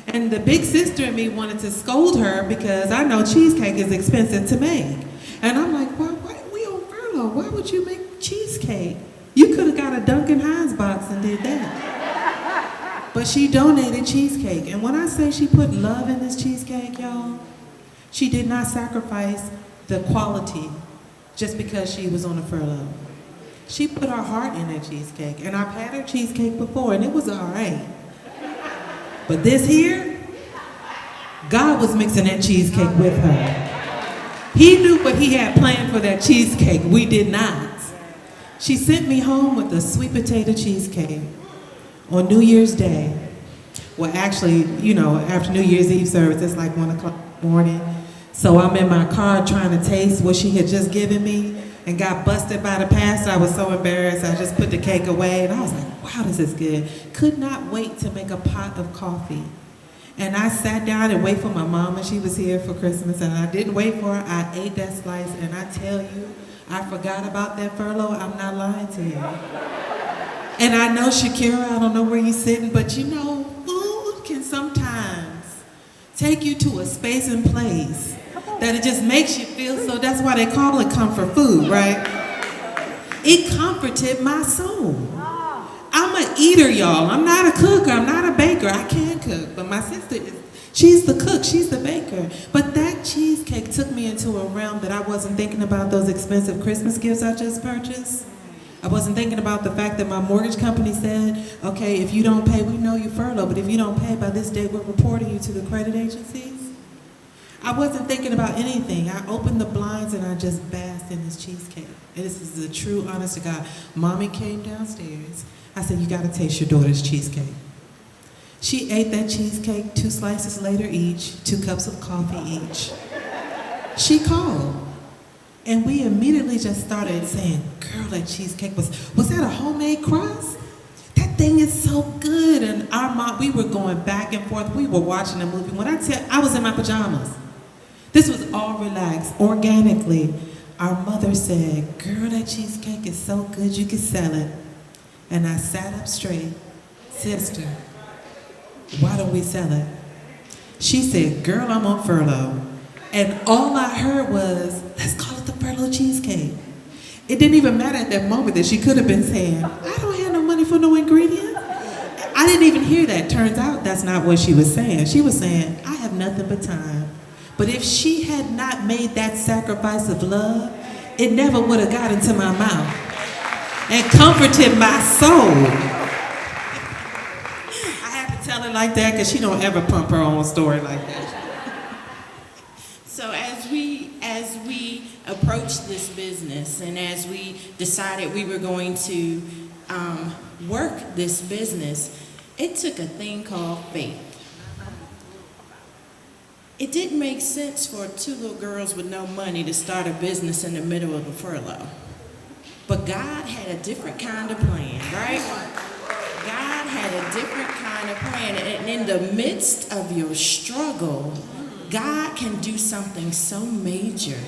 And the big sister in me wanted to scold her because I know cheesecake is expensive to make. And I'm like, well, we on furlough. Why would you make cheesecake? You could have got a Duncan Hines box and did that. But she donated cheesecake. And when I say she put love in this cheesecake, y'all, she did not sacrifice the quality just because she was on a furlough. She put her heart in that cheesecake. And I've had her cheesecake before, and it was all right. But this here, God was mixing that cheesecake with her. He knew what he had planned for that cheesecake. We did not. She sent me home with a sweet potato cheesecake on New Year's Day. Well, actually, you know, after New Year's Eve service, it's like 1 o'clock in the morning. So I'm in my car trying to taste what she had just given me and got busted by the pastor. I was so embarrassed. I just put the cake away and I was like, wow, this is good. Could not wait to make a pot of coffee. And I sat down and waited for my mom, and she was here for Christmas, and I didn't wait for her. I ate that slice, and I tell you, I forgot about that furlough. I'm not lying to you. And I know, Shakira, I don't know where you're sitting, but you know, food can sometimes take you to a space and place that it just makes you feel so. That's why they call it comfort food, right? It comforted my soul. I'm an eater, y'all. I'm not a cooker. I'm not a baker. I can cook, but my sister is. She's the cook, she's the baker. But that cheesecake took me into a realm that I wasn't thinking about those expensive Christmas gifts I just purchased. I wasn't thinking about the fact that my mortgage company said, okay, if you don't pay, we know you furlough, but if you don't pay by this date, we're reporting you to the credit agencies. I wasn't thinking about anything. I opened the blinds and I just basked in this cheesecake. And this is the true, honest to God. Mommy came downstairs. I said, you gotta taste your daughter's cheesecake. She ate that cheesecake 2 slices later each, 2 cups of coffee each. She called. And we immediately just started saying, girl, that cheesecake was that a homemade crust? That thing is so good. And our mom, we were going back and forth. We were watching a movie. When I was in my pajamas. This was all relaxed, organically. Our mother said, girl, that cheesecake is so good you could sell it. And I sat up straight. Sister, why don't we sell it? She said, girl, I'm on furlough. And all I heard was, let's call it the furlough cheesecake. It didn't even matter at that moment that she could have been saying, I don't have no money for no ingredients. I didn't even hear that. Turns out that's not what she was saying. She was saying, I have nothing but time. But if she had not made that sacrifice of love, it never would have got into my mouth and comforted my soul. I have to tell her like that because she don't ever pump her own story like that. So as we approached this business and as we decided we were going to work this business, it took a thing called faith. It didn't make sense for 2 little girls with no money to start a business in the middle of a furlough. But God had a different kind of plan, right? God had a different kind of plan. And in the midst of your struggle, God can do something so major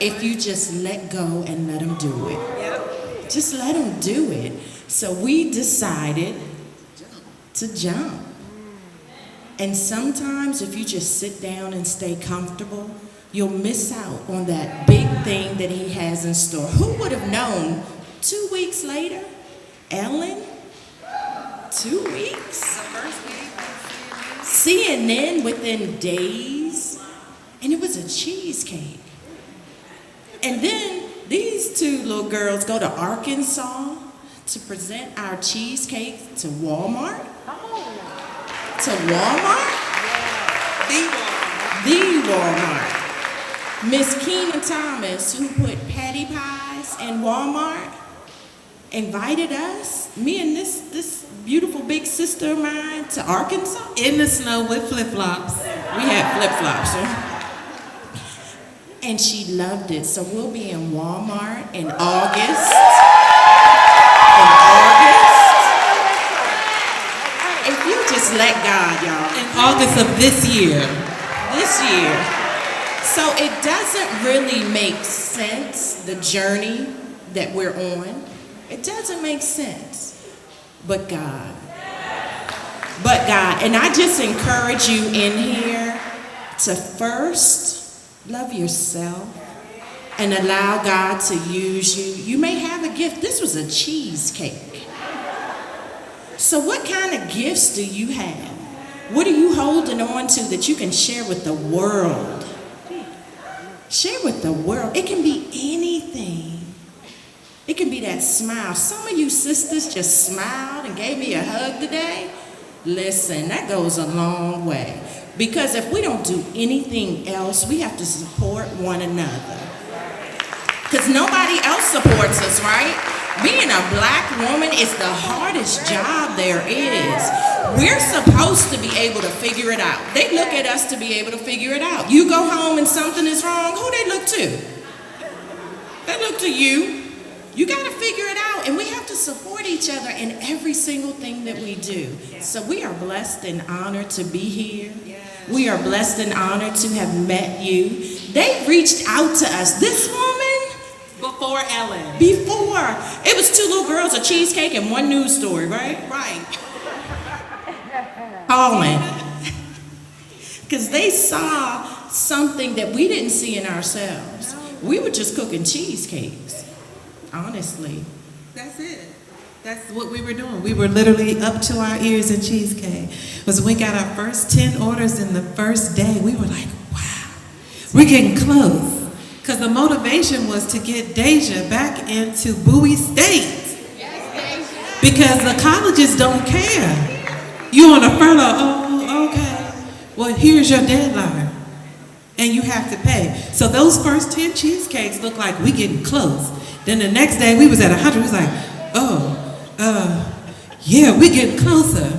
if you just let go and let him do it. Just let him do it. So we decided to jump. And sometimes if you just sit down and stay comfortable, you'll miss out on that big thing that he has in store. Who would have known 2 weeks later, Ellen, 2 weeks? CNN within days, and it was a cheesecake. And then these 2 little girls go to Arkansas to present our cheesecake to Walmart. To Walmart? The Walmart. Miss Keena Thomas, who put patty pies in Walmart, invited us, me and this beautiful big sister of mine, to Arkansas. In the snow with flip-flops. We had flip-flops, and she loved it. So we'll be in Walmart in August. If you just let God, y'all. In August of this year. So it doesn't really make sense, the journey that we're on. It doesn't make sense. But God. And I just encourage you in here to first love yourself and allow God to use you. You may have a gift. This was a cheesecake. So what kind of gifts do you have? What are you holding on to that you can share with the world? Share with the world. It can be anything. It can be that smile. Some of you sisters just smiled and gave me a hug today. Listen, that goes a long way. Because if we don't do anything else, we have to support one another. Because nobody else supports us, right? Being a black woman is the hardest job there is. We're supposed to be able to figure it out. They look at us to be able to figure it out. You go home and something is wrong, who they look to? They look to you. You got to figure it out, and we have to support each other in every single thing that we do. So we are blessed and honored to be here. We are blessed and honored to have met you. They reached out to us. This woman, Before Ellen. before, it was 2 little girls, a cheesecake, and 1 news story, right? Right. Calling. Because they saw something that we didn't see in ourselves. We were just cooking cheesecakes, honestly. That's it. That's what we were doing. We were literally up to our ears in cheesecake. Was when we got our first 10 orders in the first day, we were like, wow, we're getting close. Because the motivation was to get Deja back into Bowie State. Because the colleges don't care. You on a furlough, oh, okay. Well, here's your deadline. And you have to pay. So those first 10 cheesecakes looked like we getting close. Then the next day we was at 100. We was like, yeah, we getting closer.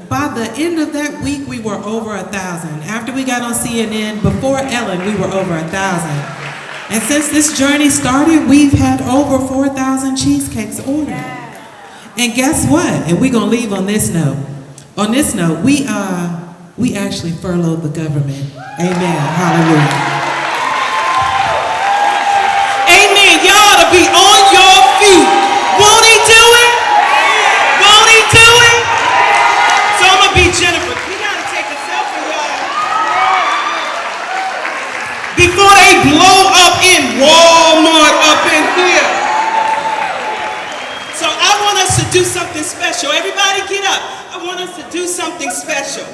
By the end of that week, we were over 1,000. After we got on CNN, before Ellen, we were over 1,000. And since this journey started, we've had over 4,000 cheesecakes ordered. And guess what? And we're going to leave on this note. On this note, we actually furloughed the government. Amen. Hallelujah. Amen. Y'all ought to be on your feet. Won't he do it? Won't he do it? So I'm going to be Jennifer. We got to take a selfie, y'all. Before they blow up in Walmart up in here. do something special. Everybody get up. I want us to do something special.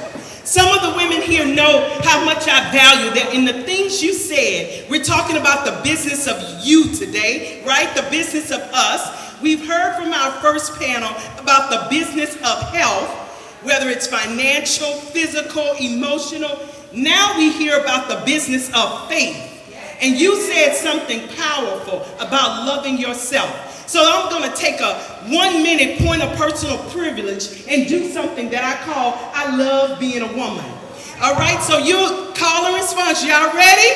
Some of the women here know how much I value that in the things you said. We're talking about the business of you today, right? The business of us. We've heard from our first panel about the business of health, whether it's financial, physical, emotional. Now we hear about the business of faith. And you said something powerful about loving yourself. So I'm going to take a 1 minute point of personal privilege and do something that I call I love being a woman. All right, so you call and response. Y'all ready?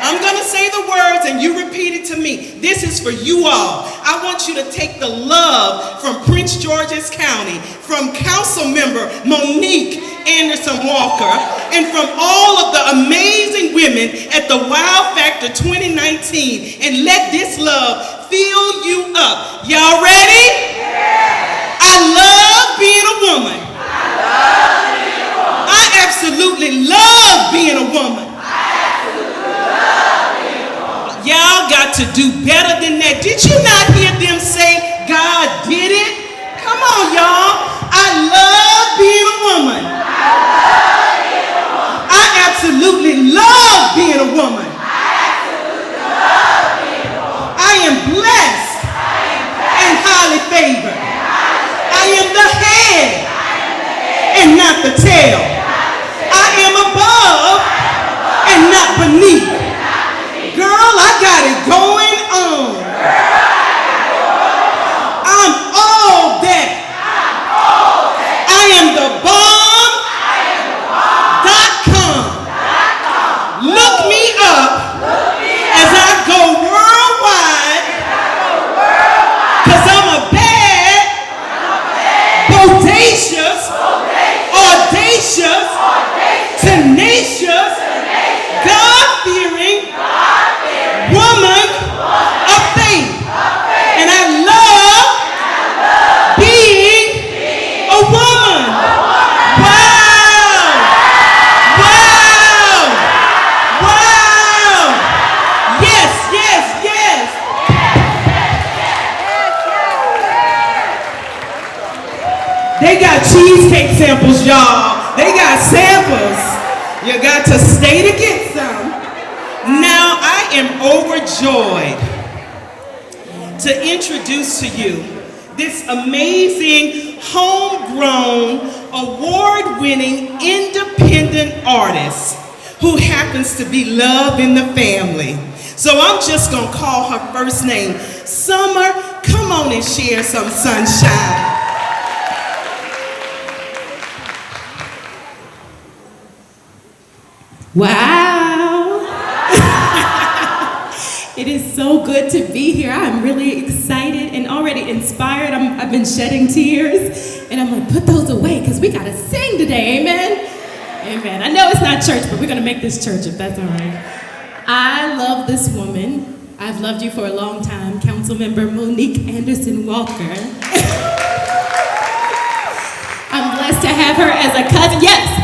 I'm going to say the words and you repeat it to me. This is for you all. I want you to take the love from Prince George's County, from Councilmember Monique Anderson Walker, and from all of the amazing women at the Wow Factor 2019, and let this love fill you up. Y'all ready? I love being a woman. I absolutely love being a woman. Y'all got to do better than that. Did you not hear them say, God did it? Come on, y'all. I love being a woman. I absolutely love being a woman. I am blessed and highly favored. I am the head and not the tail. I am above and not beneath. Girl, I got it going on. I'm all that. I am the bomb.com. Look me up as I go worldwide, because I'm a bad, bodacious, audacious, tenacious, God-fearing woman of faith. And I love being a woman. Wow! Wow! Wow! Yes, yes, yes. They got cheesecake samples, y'all. They got samples. You got to stay to get some. Now I am overjoyed to introduce to you this amazing, homegrown, award-winning, independent artist who happens to be love in the family. So I'm just gonna call her first name. Summer, come on and share some sunshine. Wow. It is so good to be here. I'm really excited and already inspired. I've been shedding tears, and I'm gonna put those away because we gotta sing today, amen? Amen. I know it's not church, but we're gonna make this church if that's all right. I love this woman. I've loved you for a long time, Councilmember Monique Anderson Walker. I'm blessed to have her as a cousin. Yes.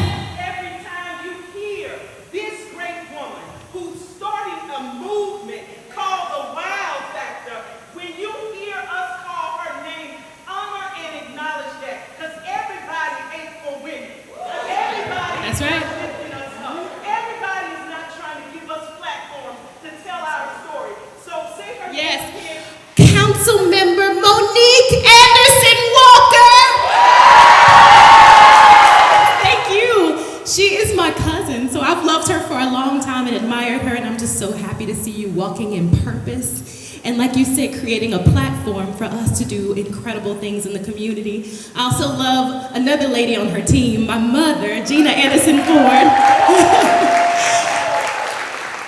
Councilmember Monique Anderson Walker. Thank you. She is my cousin, so I've loved her for a long time and admired her, and I'm just so happy to see you walking in purpose. And like you said, creating a platform for us to do incredible things in the community. I also love another lady on her team, my mother, Gina Anderson Ford.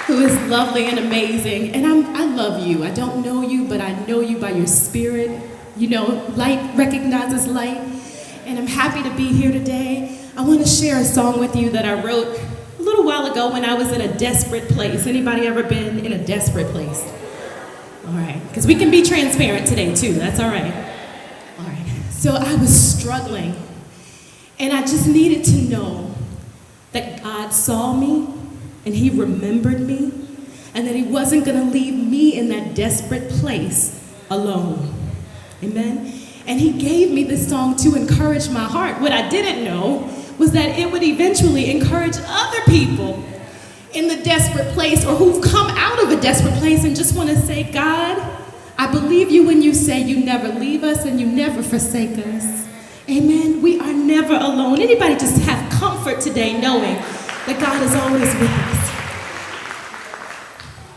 Who is lovely and amazing, and I love you. I don't know you, but I know you by your spirit. You know, light recognizes light, and I'm happy to be here today. I want to share a song with you that I wrote a little while ago when I was in a desperate place. Anybody ever been in a desperate place? All right, because we can be transparent today too, that's all right. All right, so I was struggling, and I just needed to know that God saw me, and he remembered me, and that he wasn't gonna leave me in that desperate place alone. Amen? And he gave me this song to encourage my heart. What I didn't know was that it would eventually encourage other people in the desperate place or who've come out of a desperate place and just want to say, God, I believe you when you say you never leave us and you never forsake us. Amen. We are never alone. Anybody just have comfort today knowing that God is always with us.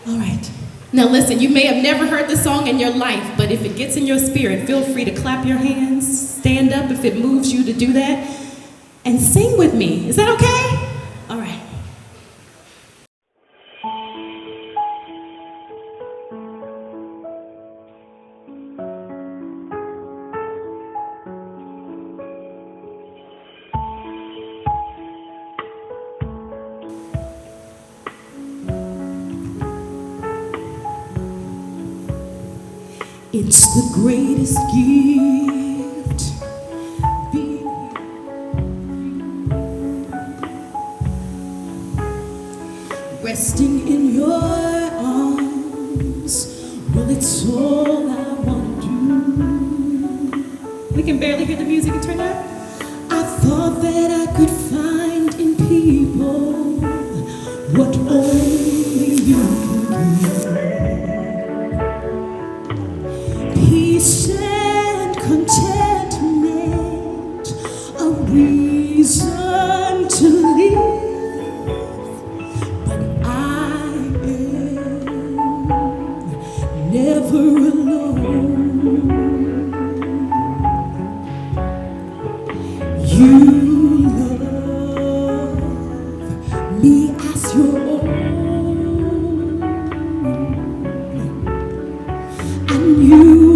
All right. Now listen, you may have never heard the song in your life, but if it gets in your spirit, feel free to clap your hands, stand up if it moves you to do that, and sing with me. Is that okay? All right. It's the greatest gift, being here, resting in your arms. Well, it's all I want to do. We can barely hear the music, it turned up. I thought that I could find in people what only you can give. Peace and contentment, a reason to live, but I am never alone. You love me as your own, and you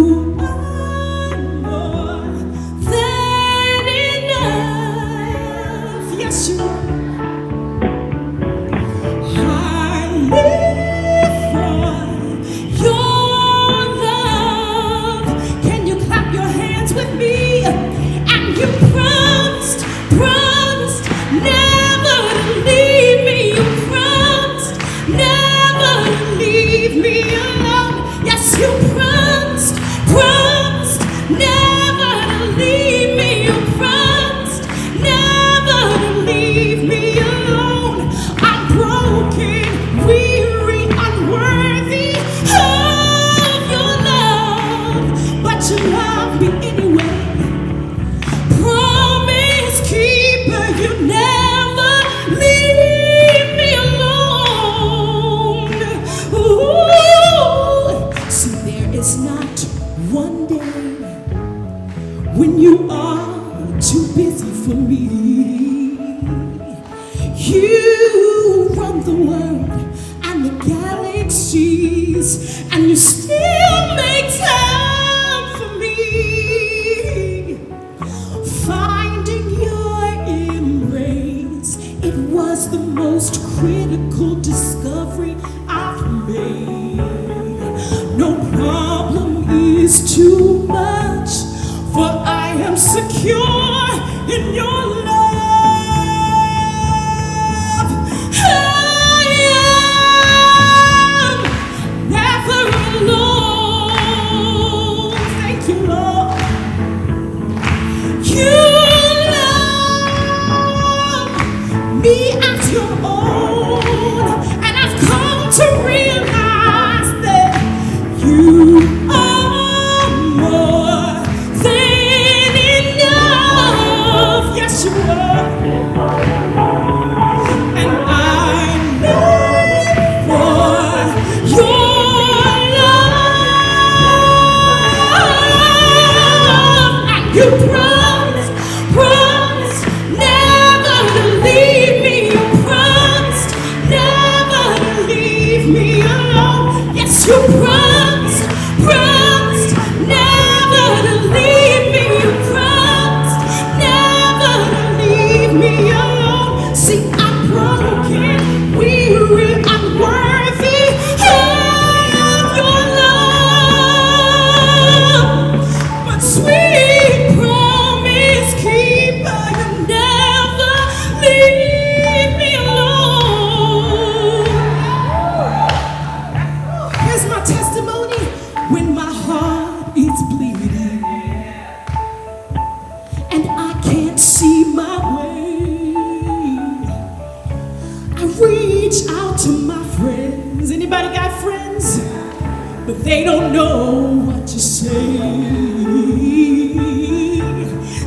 they don't know what to say.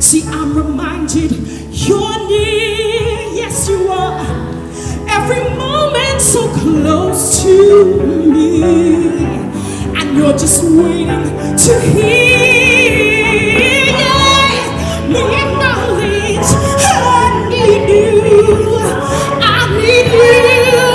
See, I'm reminded you're near, yes you are, every moment so close to me, and you're just waiting to hear me acknowledge I need you, I need you,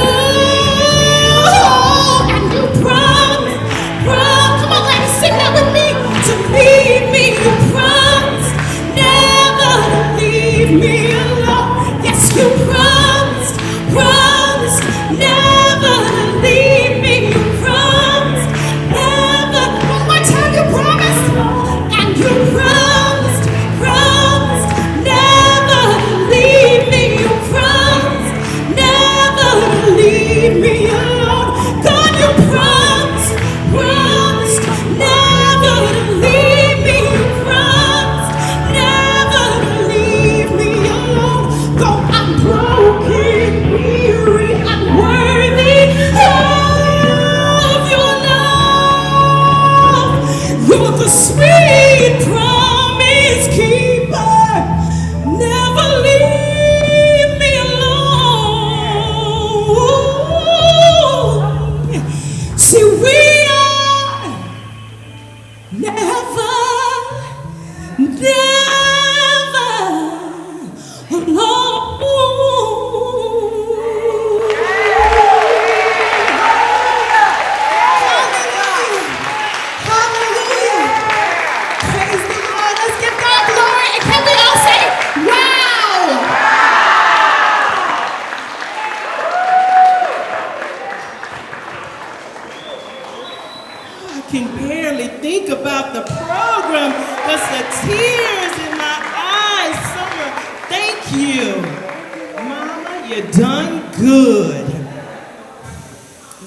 and you promise, come on ladies, sing that with me, to leave me, you promise never to leave me alone, yes you promised never to leave me, you promised never, one more time you promised, and you promised never to leave me, you promised never to leave me alone, God you promised never to leave me, you promised never to leave me alone, though I'm broken, weary, unworthy of your love. You're the sweet promise keeper. Never leave me alone. See, we are never alone. Hallelujah. Praise the Lord. Let's give God glory. And can we all say, wow? I can barely think about the program. That's the tears in my eyes. Summer, thank you. Mama, you done good.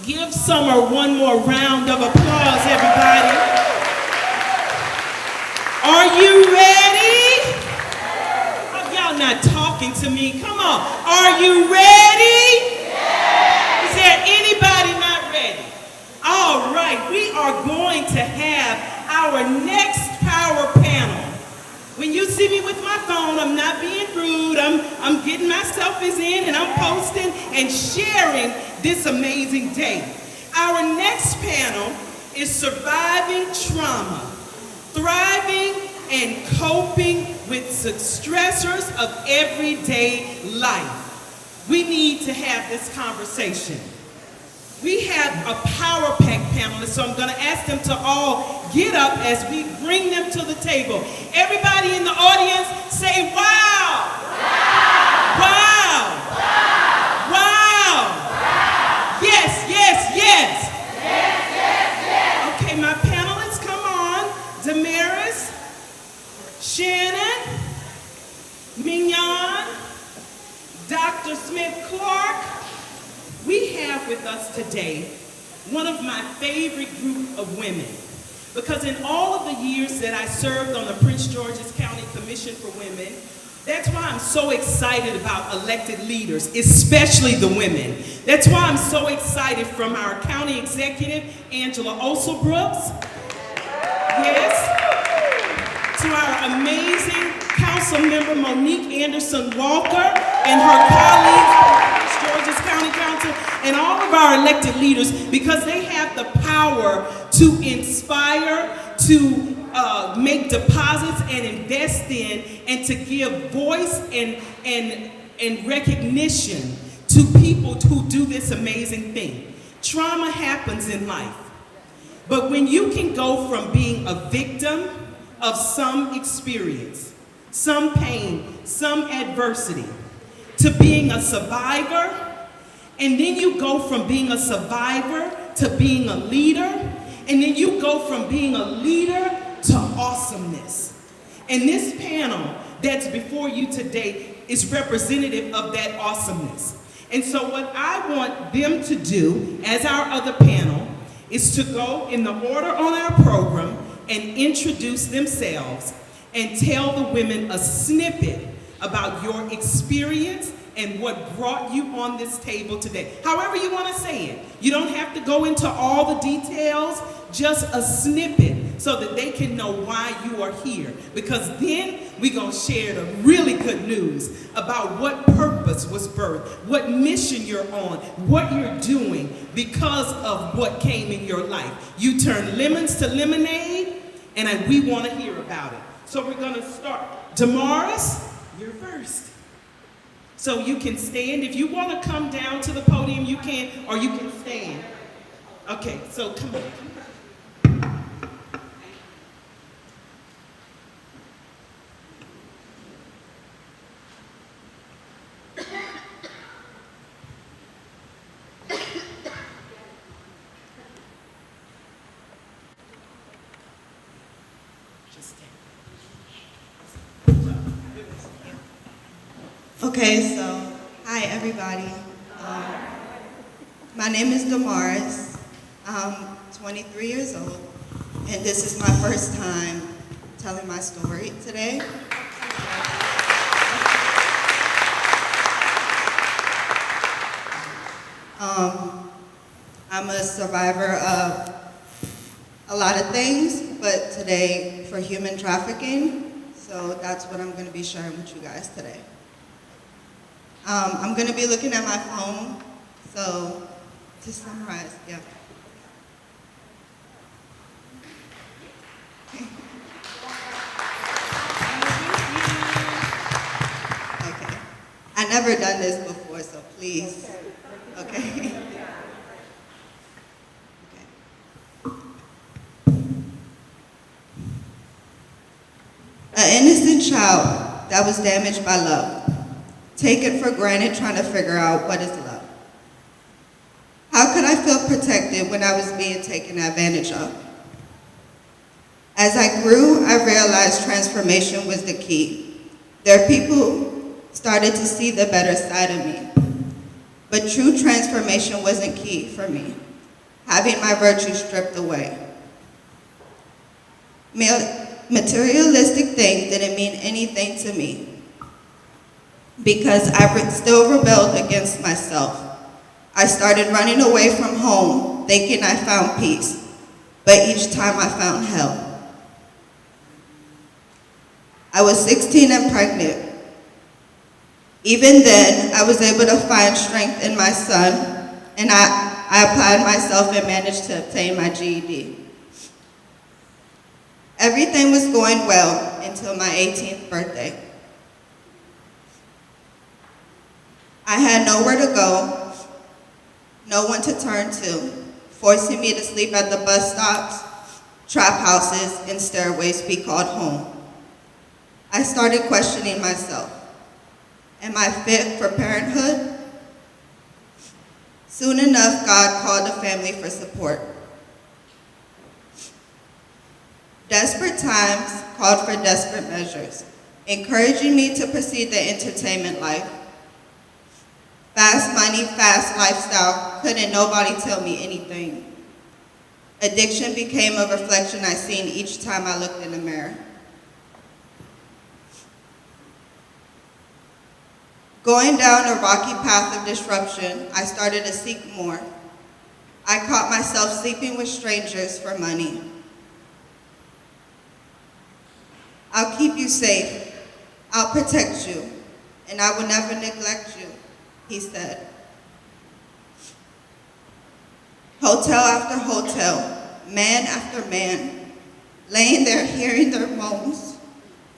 Give Summer one more round of applause, everybody. Are you ready? Oh, y'all not talking to me. Come on. Are you ready? Is there anybody not ready? All right, we are going to have our next power panel. When you see me with my phone, I'm not being rude. I'm getting my selfies in and I'm posting and sharing this amazing day. Our next panel is surviving trauma, thriving and coping with the stressors of everyday life. We need to have this conversation. We have a power pack panelist, so I'm going to ask them to all get up as we bring them to the table. Everybody in the audience say wow. Wow. Wow. Wow. Wow. Yes, yes, yes. Yes, yes, yes. Okay, my panelists, come on. Damaris, Shannon, Mignon, Dr. Smith-Clark. We have with us today one of my favorite group of women, because in all of the years that I served on the Prince George's County Commission for Women, that's why I'm so excited about elected leaders, especially the women. That's why I'm so excited from our county executive, Angela Osselbrooks. Yes. To our amazing council member, Monique Anderson Walker, and her colleagues, George's County Council, and all of our elected leaders, because they have the power to inspire, to make deposits and invest in, and to give voice and recognition to people who do this amazing thing. Trauma happens in life, but when you can go from being a victim of some experience, some pain, some adversity, to being a survivor, and then you go from being a survivor to being a leader, and then you go from being a leader to awesomeness. And this panel that's before you today is representative of that awesomeness. And so what I want them to do, as our other panel, is to go in the order on our program and introduce themselves and tell the women a snippet about your experience and what brought you on this table today. However you want to say it. You don't have to go into all the details, just a snippet so that they can know why you are here. Because then we're going to share the really good news about what purpose was birthed, what mission you're on, what you're doing because of what came in your life. You turn lemons to lemonade, and we want to hear about it. So we're going to start. Damaris, you're first. So you can stand. If you want to come down to the podium, you can, or you can stand. Okay, so come on. Okay, so hi everybody. My name is Damaris. I'm 23 years old, and this is my first time telling my story today. I'm a survivor of a lot of things, but today for human trafficking, so that's what I'm going to be sharing with you guys today. I'm going to be looking at my phone, so to summarize, yeah. Okay. I've never done this before, so please. Okay. An innocent child that was damaged by love. Taken for granted, trying to figure out what is love. How could I feel protected when I was being taken advantage of? As I grew, I realized transformation was the key. There are people who started to see the better side of me. But true transformation wasn't key for me, having my virtues stripped away. Materialistic things didn't mean anything to me, because I still rebelled against myself. I started running away from home, thinking I found peace, but each time I found hell. I was 16 and pregnant. Even then, I was able to find strength in my son, and I applied myself and managed to obtain my GED. Everything was going well until my 18th birthday. I had nowhere to go, no one to turn to, forcing me to sleep at the bus stops, trap houses, and stairways we called home. I started questioning myself. Am I fit for parenthood? Soon enough, God called the family for support. Desperate times called for desperate measures, encouraging me to pursue the entertainment life. Fast money, fast lifestyle, couldn't nobody tell me anything. Addiction became a reflection I seen each time I looked in the mirror. Going down a rocky path of disruption, I started to seek more. I caught myself sleeping with strangers for money. I'll keep you safe, I'll protect you, and I will never neglect you, he said. Hotel after hotel, man after man, laying there hearing their moans,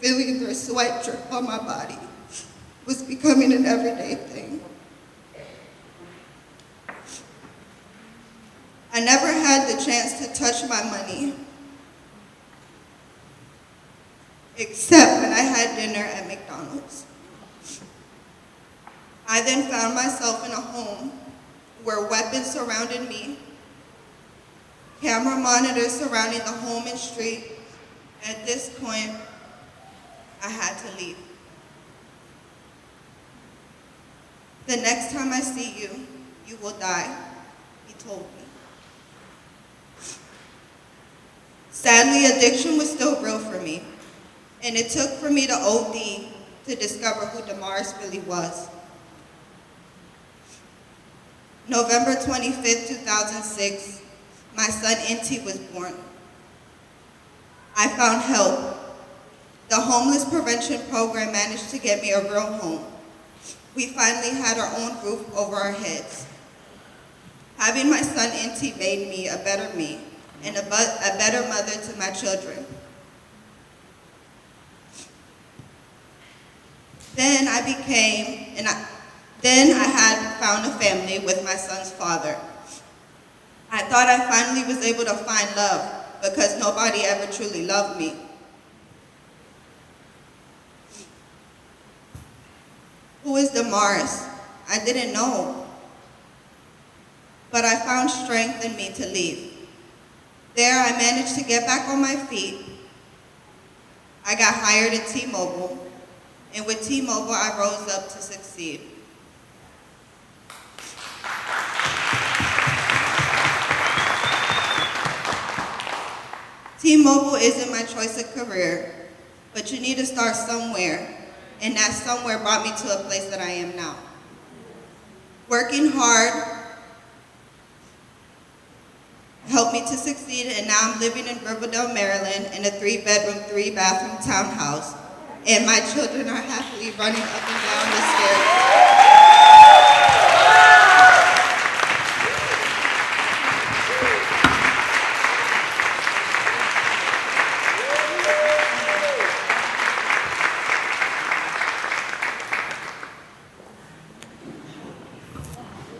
feeling their sweat drip on my body, was becoming an everyday thing. I never had the chance to touch my money, except when I had dinner at McDonald's. I then found myself in a home where weapons surrounded me, camera monitors surrounding the home and street. At this point, I had to leave. The next time I see you, you will die, he told me. Sadly, addiction was still real for me, and it took for me to OD to discover who Damaris really was. November 25th, 2006, my son Inti was born. I found help. The homeless prevention program managed to get me a real home. We finally had our own roof over our heads. Having my son Inti made me a better me and a better mother to my children. Then I had found a family with my son's father. I thought I finally was able to find love because nobody ever truly loved me. Who is Damaris? I didn't know. But I found strength in me to leave. There I managed to get back on my feet. I got hired at T-Mobile, and with T-Mobile I rose up to succeed. T-Mobile isn't my choice of career, but you need to start somewhere, and that somewhere brought me to a place that I am now. Working hard helped me to succeed, and now I'm living in Riverdale, Maryland, in a 3-bedroom, 3-bathroom townhouse, and my children are happily running up and down the stairs.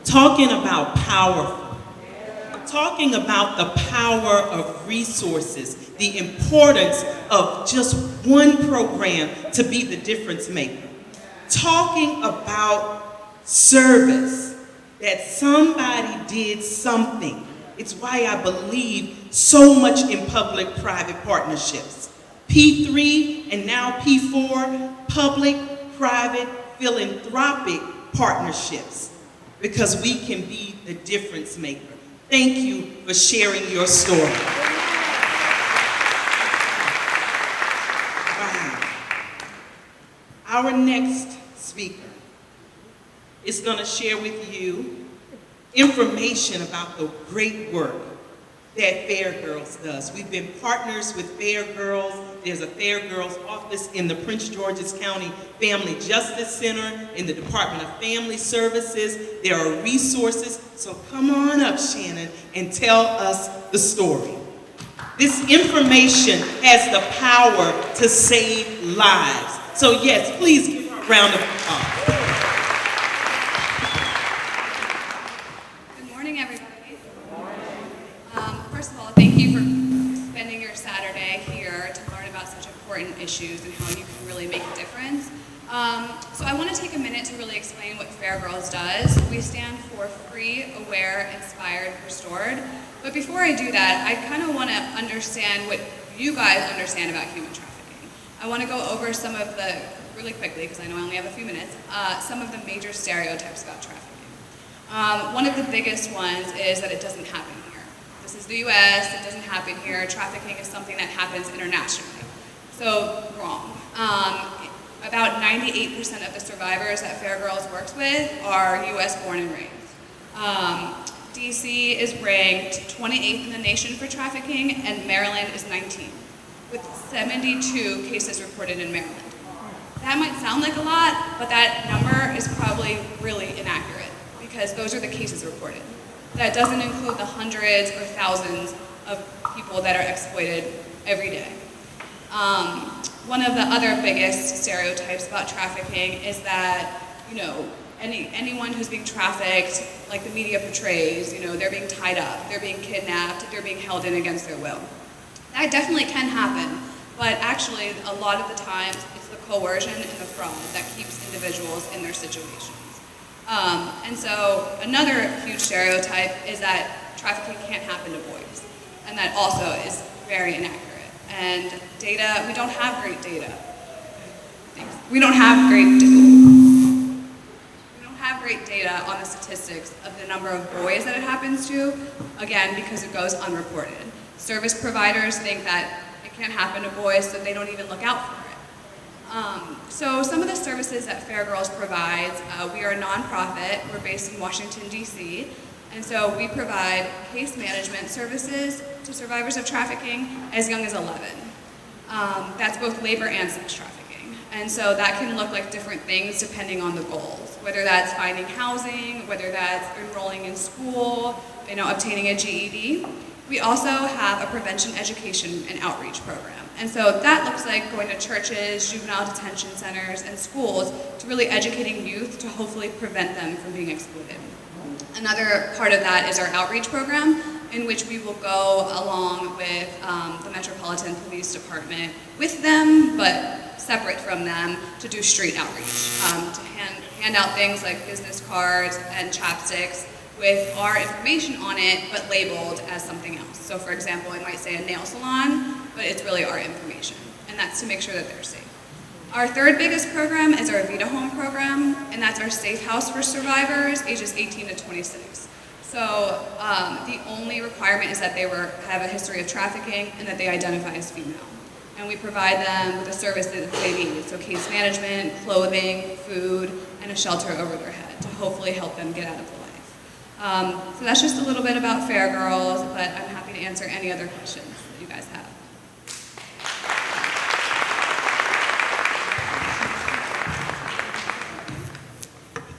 Talking about powerful, talking about the power of resources, the importance of just one program to be the difference maker. Talking about service, that somebody did something. It's why I believe so much in public-private partnerships. P3 and now P4, public-private philanthropic partnerships, because we can be the difference maker. Thank you for sharing your story. Wow. Our next speaker is going to share with you information about the great work that Fair Girls does. We've been partners with Fair Girls. There's a Fair Girls office in the Prince George's County Family Justice Center, in the Department of Family Services. There are resources, so come on up, Shannon, and tell us the story. This information has the power to save lives. So yes, please give her a round of applause. Good morning, everybody. First of all, thank you for spending your Saturday here to learn about such important issues and how you can really make a difference. So I want to take a minute to really explain what Fair Girls does. We stand for Free, Aware, Inspired, Restored. But before I do that, I kind of want to understand what you guys understand about human trafficking. I want to go over some of the, really quickly, because I know I only have a few minutes, some of the major stereotypes about trafficking. One of the biggest ones is that it doesn't happen here. This is the US, it doesn't happen here. Trafficking is something that happens internationally. So, wrong. About 98% of the survivors that Fair Girls works with are US born and raised. DC is ranked 28th in the nation for trafficking, and Maryland is 19th, with 72 cases reported in Maryland. That might sound like a lot, but that number is probably really inaccurate, because those are the cases reported. That doesn't include the hundreds or thousands of people that are exploited every day. One of the other biggest stereotypes about trafficking is that, anyone who's being trafficked, like the media portrays, they're being tied up, they're being kidnapped, they're being held in against their will. That definitely can happen, but actually a lot of the times it's the coercion and the fraud that keeps individuals in their situations. And so another huge stereotype is that trafficking can't happen to boys, and that also is very inaccurate. And data, we don't have great data. We don't have great data on the statistics of the number of boys that it happens to, again, because it goes unreported. Service providers think that it can't happen to boys, so they don't even look out for it. So some of the services that Fair Girls provides, we are a nonprofit. We're based in Washington, D.C. And so we provide case management services to survivors of trafficking as young as 11. That's both labor and sex trafficking. And so that can look like different things depending on the goals, whether that's finding housing, whether that's enrolling in school, obtaining a GED. We also have a prevention education and outreach program. And so that looks like going to churches, juvenile detention centers, and schools to really educating youth to hopefully prevent them from being exploited. Another part of that is our outreach program, in which we will go along with the Metropolitan Police Department with them, but separate from them, to do street outreach, to hand out things like business cards and chapsticks with our information on it, but labeled as something else. So for example, it might say a nail salon, but it's really our information, and that's to make sure that they're safe. Our third biggest program is our Vita Home program, and that's our safe house for survivors ages 18 to 26. So the only requirement is that they have a history of trafficking and that they identify as female. And we provide them with the services that they need, so case management, clothing, food, and a shelter over their head to hopefully help them get out of the life. So that's just a little bit about Fair Girls, but I'm happy to answer any other questions that you guys have.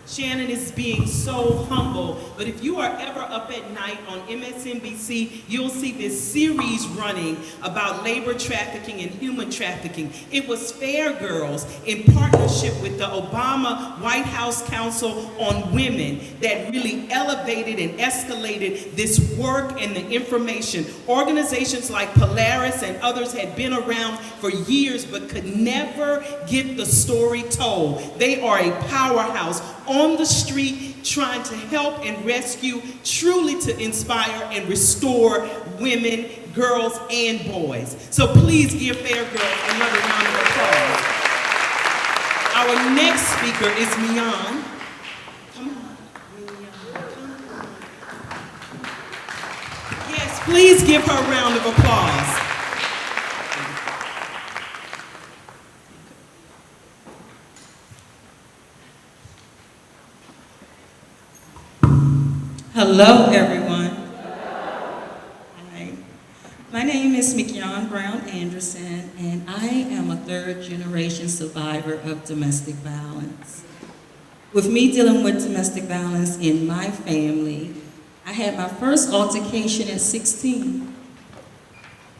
Shannon is being so humble, but if you are ever up at night on MSNBC, you'll see this series running about labor trafficking and human trafficking. It was Fair Girls in partnership with the Obama White House Council on Women that really elevated and escalated this work and the information. Organizations like Polaris and others had been around for years but could never get the story told. They are a powerhouse on the street trying to help and rescue, truly to inspire and restore women, girls, and boys. So please give Fair Girls another round of applause. Our next speaker is Mian. Come on, Mian, come on. Yes, please give her a round of applause. Hello, everyone. Hi. My name is McYon Brown Anderson, and I am a third-generation survivor of domestic violence. With me dealing with domestic violence in my family, I had my first altercation at 16.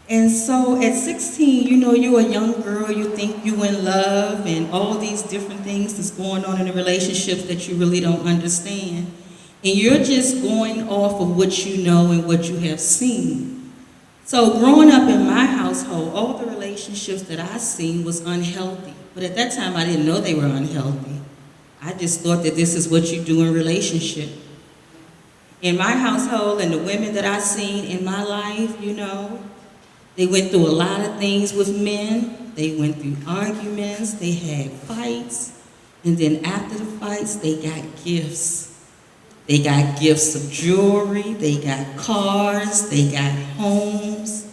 And so at 16, you're a young girl, you think you're in love, and all these different things that's going on in a relationship that you really don't understand. And you're just going off of what you know and what you have seen. So growing up in my household, all the relationships that I seen was unhealthy. But at that time, I didn't know they were unhealthy. I just thought that this is what you do in relationship. In my household and the women that I seen in my life, they went through a lot of things with men. They went through arguments, they had fights, and then after the fights, they got gifts. They got gifts of jewelry, they got cars, they got homes.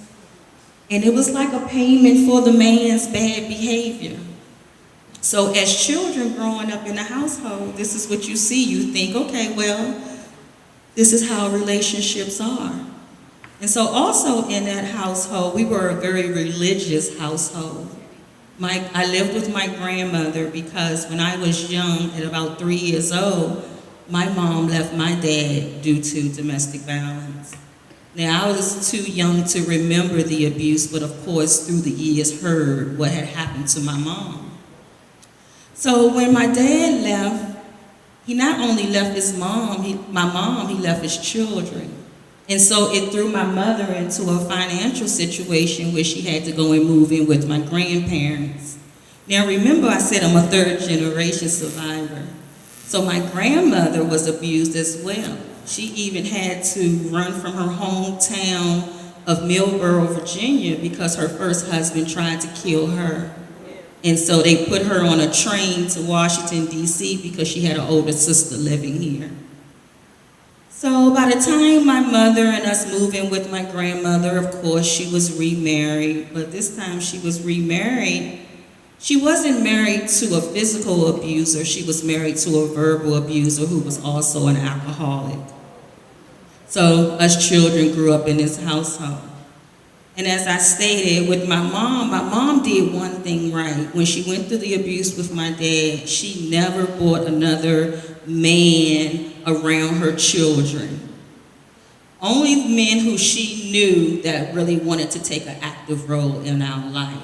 And it was like a payment for the man's bad behavior. So as children growing up in the household, this is what you see. You think, okay, well, this is how relationships are. And so also in that household, we were a very religious household. I lived with my grandmother because when I was young, at about 3 years old, my mom left my dad due to domestic violence. Now, I was too young to remember the abuse, but of course, through the years, heard what had happened to my mom. So when my dad left, he not only left his my mom, he left his children. And so it threw my mother into a financial situation where she had to go and move in with my grandparents. Now, remember I said I'm a third-generation survivor. So my grandmother was abused as well. She even had to run from her hometown of Millboro, Virginia, because her first husband tried to kill her. And so they put her on a train to Washington, D.C. because she had an older sister living here. So by the time my mother and us moved in with my grandmother, of course, she was remarried. But this time she was remarried She wasn't married to a physical abuser, she was married to a verbal abuser who was also an alcoholic. So us children grew up in this household. And as I stated, with my mom did one thing right. When she went through the abuse with my dad, she never brought another man around her children. Only men who she knew that really wanted to take an active role in our life.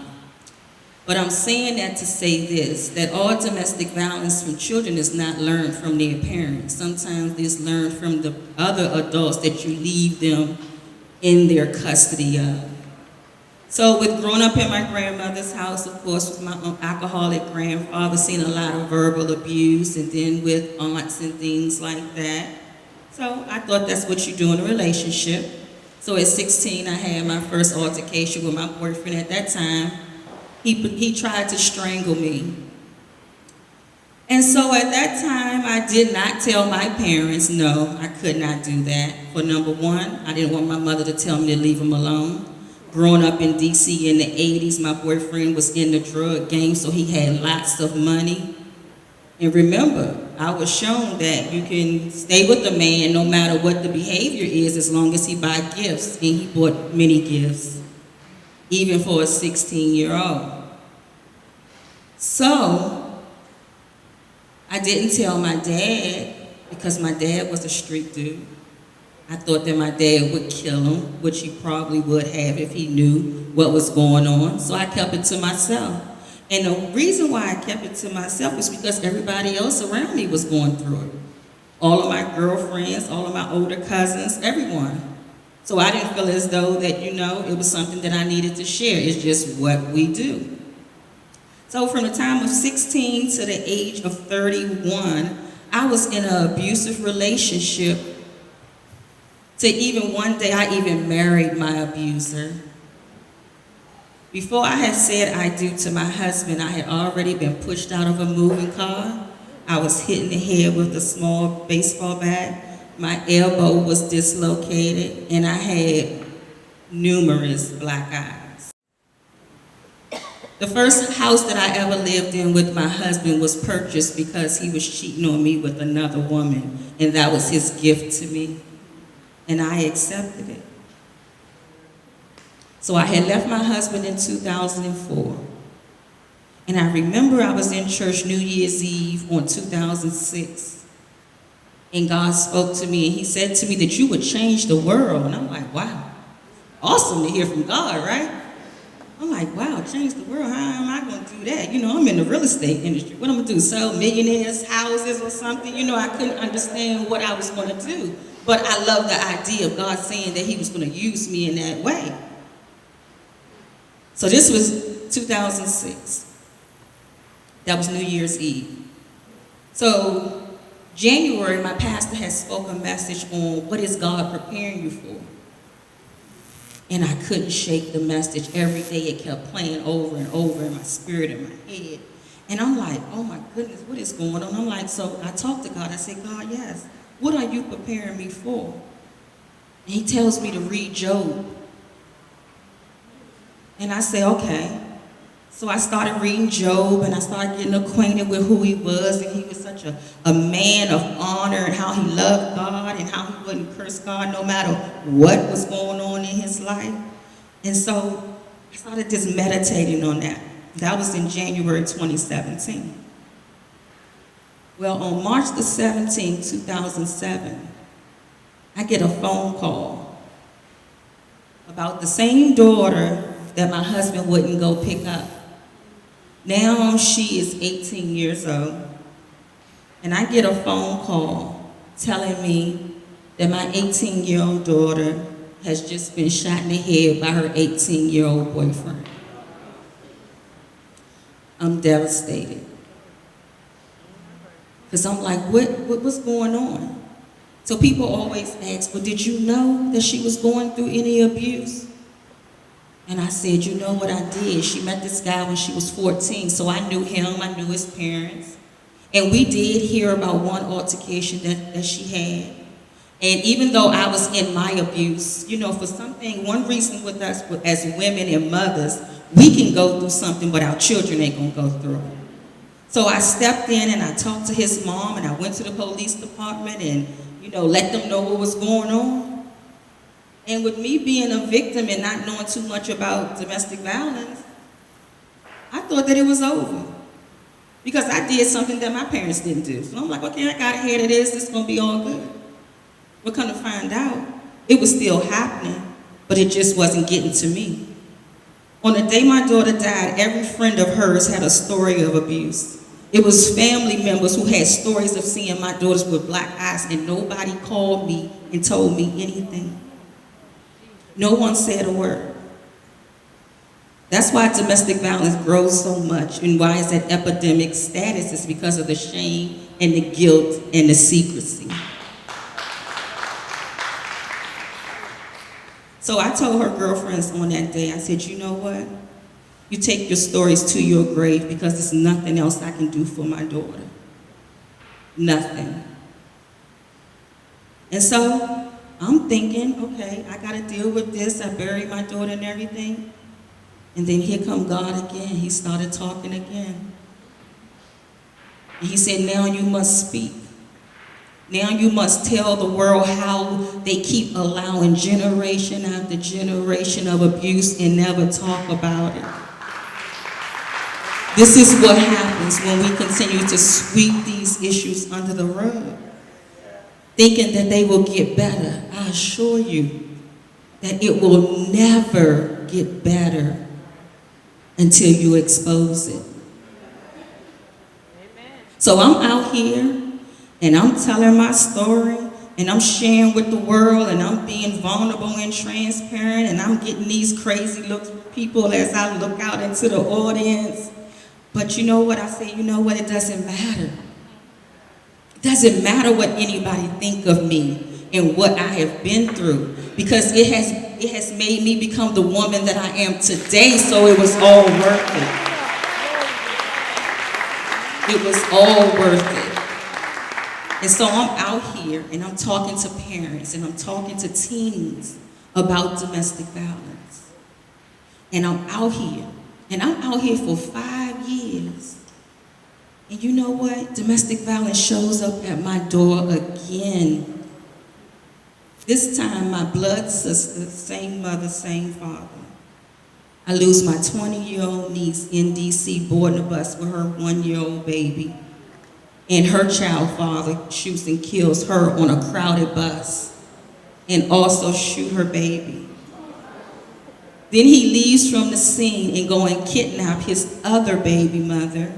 But I'm saying that to say this, that all domestic violence from children is not learned from their parents. Sometimes it's learned from the other adults that you leave them in their custody of. So with growing up in my grandmother's house, of course, with my alcoholic grandfather, seen a lot of verbal abuse, and then with aunts and things like that. So I thought that's what you do in a relationship. So at 16, I had my first altercation with my boyfriend at that time. He tried to strangle me. And so at that time, I did not tell my parents, no, I could not do that. For number one, I didn't want my mother to tell me to leave him alone. Growing up in DC in the 80s, my boyfriend was in the drug game, so he had lots of money. And remember, I was shown that you can stay with a man no matter what the behavior is as long as he buys gifts, and he bought many gifts, even for a 16-year-old. So, I didn't tell my dad because my dad was a street dude. I thought that my dad would kill him, which he probably would have if he knew what was going on. So I kept it to myself. And the reason why I kept it to myself is because everybody else around me was going through it. All of my girlfriends, all of my older cousins, everyone. So I didn't feel as though that, it was something that I needed to share. It's just what we do. So from the time of 16 to the age of 31, I was in an abusive relationship. To even one day, I even married my abuser. Before I had said I do to my husband, I had already been pushed out of a moving car. I was hit in the head with a small baseball bat. My elbow was dislocated, and I had numerous black eyes. The first house that I ever lived in with my husband was purchased because he was cheating on me with another woman, and that was his gift to me. And I accepted it. So I had left my husband in 2004. And I remember I was in church New Year's Eve on 2006. And God spoke to me and he said to me that you would change the world. And I'm like, wow, awesome to hear from God, right? I'm like, wow, change the world, how am I gonna do that? I'm in the real estate industry. What am I gonna do, sell millionaires' houses or something? I couldn't understand what I was gonna do. But I love the idea of God saying that he was going to use me in that way. So this was 2006. That was New Year's Eve. So January, my pastor had spoken a message on what is God preparing you for. And I couldn't shake the message. Every day it kept playing over and over in my spirit and my head. And I'm like, oh my goodness, what is going on? I'm like, so I talked to God. I said, God, yes. What are you preparing me for? And he tells me to read Job. And I say, okay. So I started reading Job and I started getting acquainted with who he was, and he was such a man of honor and how he loved God and how he wouldn't curse God no matter what was going on in his life. And so I started just meditating on that. That was in January 2017. Well, on March the 17th, 2007, I get a phone call about the same daughter that my husband wouldn't go pick up. Now she is 18 years old, and I get a phone call telling me that my 18-year-old daughter has just been shot in the head by her 18-year-old boyfriend. I'm devastated. Because I'm like, what's going on? So people always ask, well, did you know that she was going through any abuse? And I said, you know what I did? She met this guy when she was 14, so I knew him, I knew his parents. And we did hear about one altercation that she had. And even though I was in my abuse, for something, one reason with us as women and mothers, we can go through something, but our children ain't gonna go through it. So I stepped in and I talked to his mom, and I went to the police department and, let them know what was going on. And with me being a victim and not knowing too much about domestic violence, I thought that it was over. Because I did something that my parents didn't do. So I'm like, okay, I got ahead of this, it's gonna be all good. We're gonna find out it was still happening, but it just wasn't getting to me. On the day my daughter died, every friend of hers had a story of abuse. It was family members who had stories of seeing my daughters with black eyes, and nobody called me and told me anything. No one said a word. That's why domestic violence grows so much, and why it's at epidemic status is because of the shame and the guilt and the secrecy. So I told her girlfriends on that day, I said, you know what? You take your stories to your grave, because there's nothing else I can do for my daughter. Nothing. And so I'm thinking, okay, I gotta deal with this. I buried my daughter and everything. And then here come God again. He started talking again. And he said, now you must speak. Now you must tell the world how they keep allowing generation after generation of abuse and never talk about it. This is what happens when we continue to sweep these issues under the rug, thinking that they will get better. I assure you that it will never get better until you expose it. So I'm out here and I'm telling my story and I'm sharing with the world and I'm being vulnerable and transparent, and I'm getting these crazy looks from people as I look out into the audience. But you know what? I say, you know what? It doesn't matter. It doesn't matter what anybody think of me and what I have been through, because it has made me become the woman that I am today, so it was all worth it. It was all worth it. And so I'm out here and I'm talking to parents and I'm talking to teens about domestic violence. And I'm out here. And I'm out here for 5 years. And you know what? Domestic violence shows up at my door again. This time, my blood sister, same mother, same father. I lose my 20-year-old niece in D.C. boarding a bus with her 1-year-old baby. And her child father shoots and kills her on a crowded bus and also shoot her baby. Then he leaves from the scene and go and kidnap his other baby mother,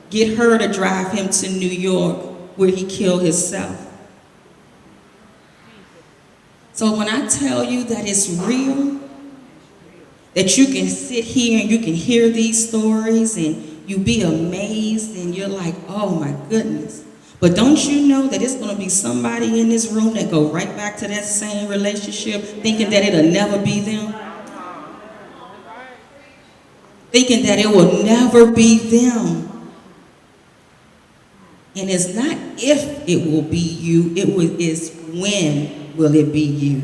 get her to drive him to New York where he killed himself. So when I tell you that it's real, that you can sit here and you can hear these stories and you be amazed and you're like, oh my goodness. But don't you know that it's gonna be somebody in this room that go right back to that same relationship thinking that it'll never be them? Thinking that it will never be them. And it's not if it will be you, it's when will it be you.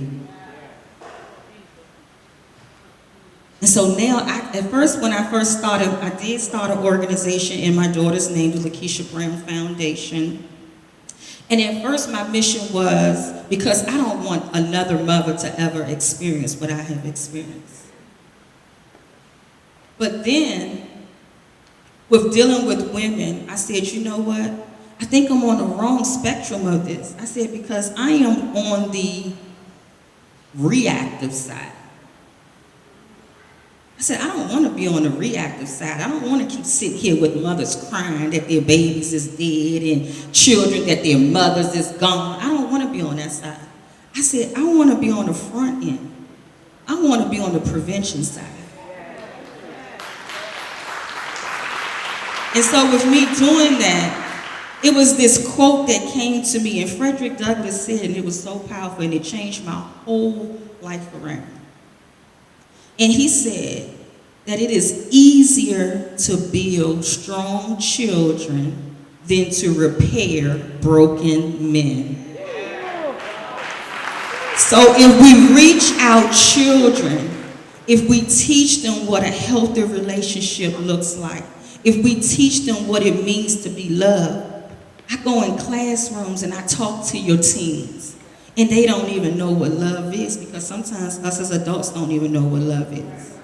And so now, at first, when I first started, I did start an organization in my daughter's name, the Lakeisha Brown Foundation. And at first, my mission was, because I don't want another mother to ever experience what I have experienced. But then, with dealing with women, I said, you know what? I think I'm on the wrong spectrum of this. I said, because I am on the reactive side. I said, I don't want to be on the reactive side. I don't want to keep sitting here with mothers crying that their babies is dead and children that their mothers is gone. I don't want to be on that side. I said, I want to be on the front end. I want to be on the prevention side. And so with me doing that, it was this quote that came to me, and Frederick Douglass said, and it was so powerful, and it changed my whole life around. And he said that it is easier to build strong children than to repair broken men. So if we reach our children, if we teach them what a healthy relationship looks like, if we teach them what it means to be loved. I go in classrooms and I talk to your teens, and they don't even know what love is, because sometimes us as adults don't even know what love is.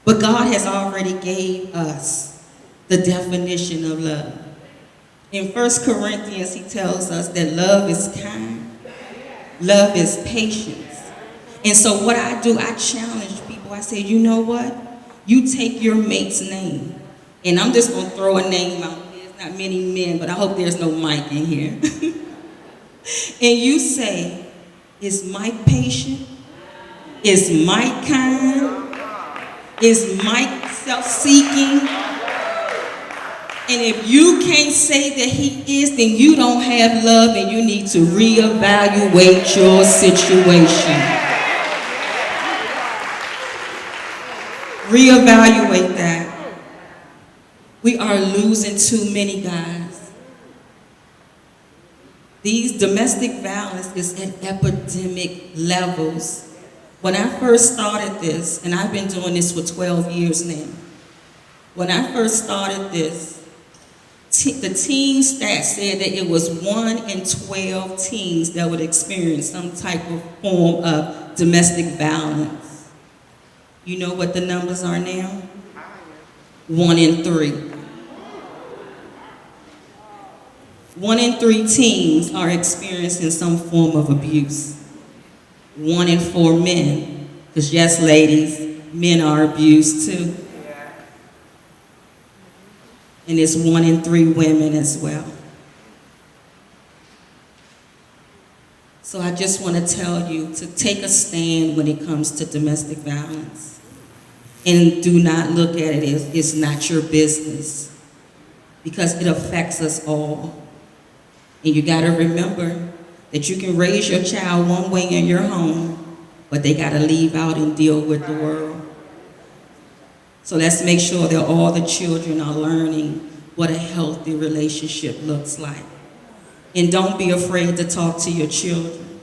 But God has already gave us the definition of love. In 1 Corinthians, he tells us that love is kind, love is patience. And so what I do, I challenge people. I say, you know what? You take your mate's name, and I'm just going to throw a name out. There's not many men, but I hope there's no Mike in here. And you say, is Mike patient? Is Mike kind? Is Mike self-seeking? And if you can't say that he is, then you don't have love, and you need to reevaluate your situation. Reevaluate that. We are losing too many guys. These domestic violence is at epidemic levels. When I first started this, and I've been doing this for 12 years now. When I first started this, the teen stats said that it was 1 in 12 teens that would experience some type of form of domestic violence. You know what the numbers are now? 1 in 3. 1 in 3 teens are experiencing some form of abuse. 1 in 4 men, because yes, ladies, men are abused too. And it's 1 in 3 women as well. So I just want to tell you to take a stand when it comes to domestic violence. And do not look at it as it's not your business, because it affects us all. And you got to remember that you can raise your child one way in your home, but they got to leave out and deal with the world. So let's make sure that all the children are learning what a healthy relationship looks like. And don't be afraid to talk to your children.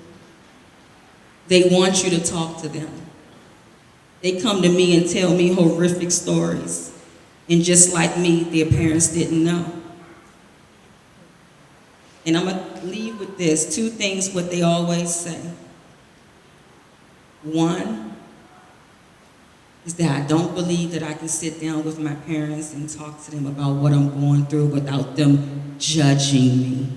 They want you to talk to them. They come to me and tell me horrific stories. And just like me, their parents didn't know. And I'm going to leave with this, 2 things what they always say. 1 is that I don't believe that I can sit down with my parents and talk to them about what I'm going through without them judging me.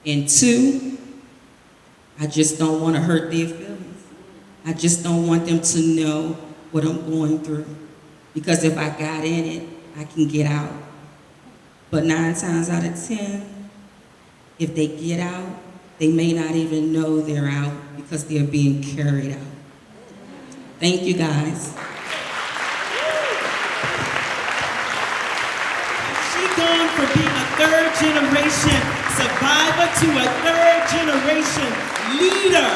And 2, I just don't want to hurt their feelings. I just don't want them to know what I'm going through. Because if I got in it, I can get out. But 9 times out of 10, if they get out, they may not even know they're out because they're being carried out. Thank you, guys. She's gone from being a 3rd generation survivor to a 3rd generation leader.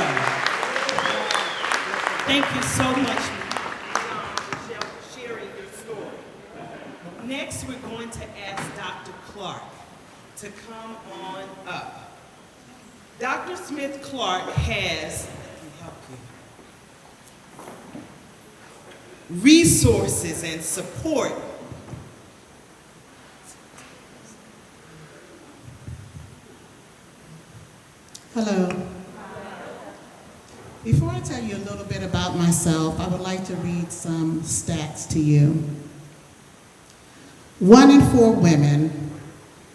Thank you so much, sharing your story. Next, we're going to ask Dr. Clark to come on up. Dr. Smith Clark has, resources and support. Hello. Before I tell you a little bit about myself, I would like to read some stats to you. 1 in 4 women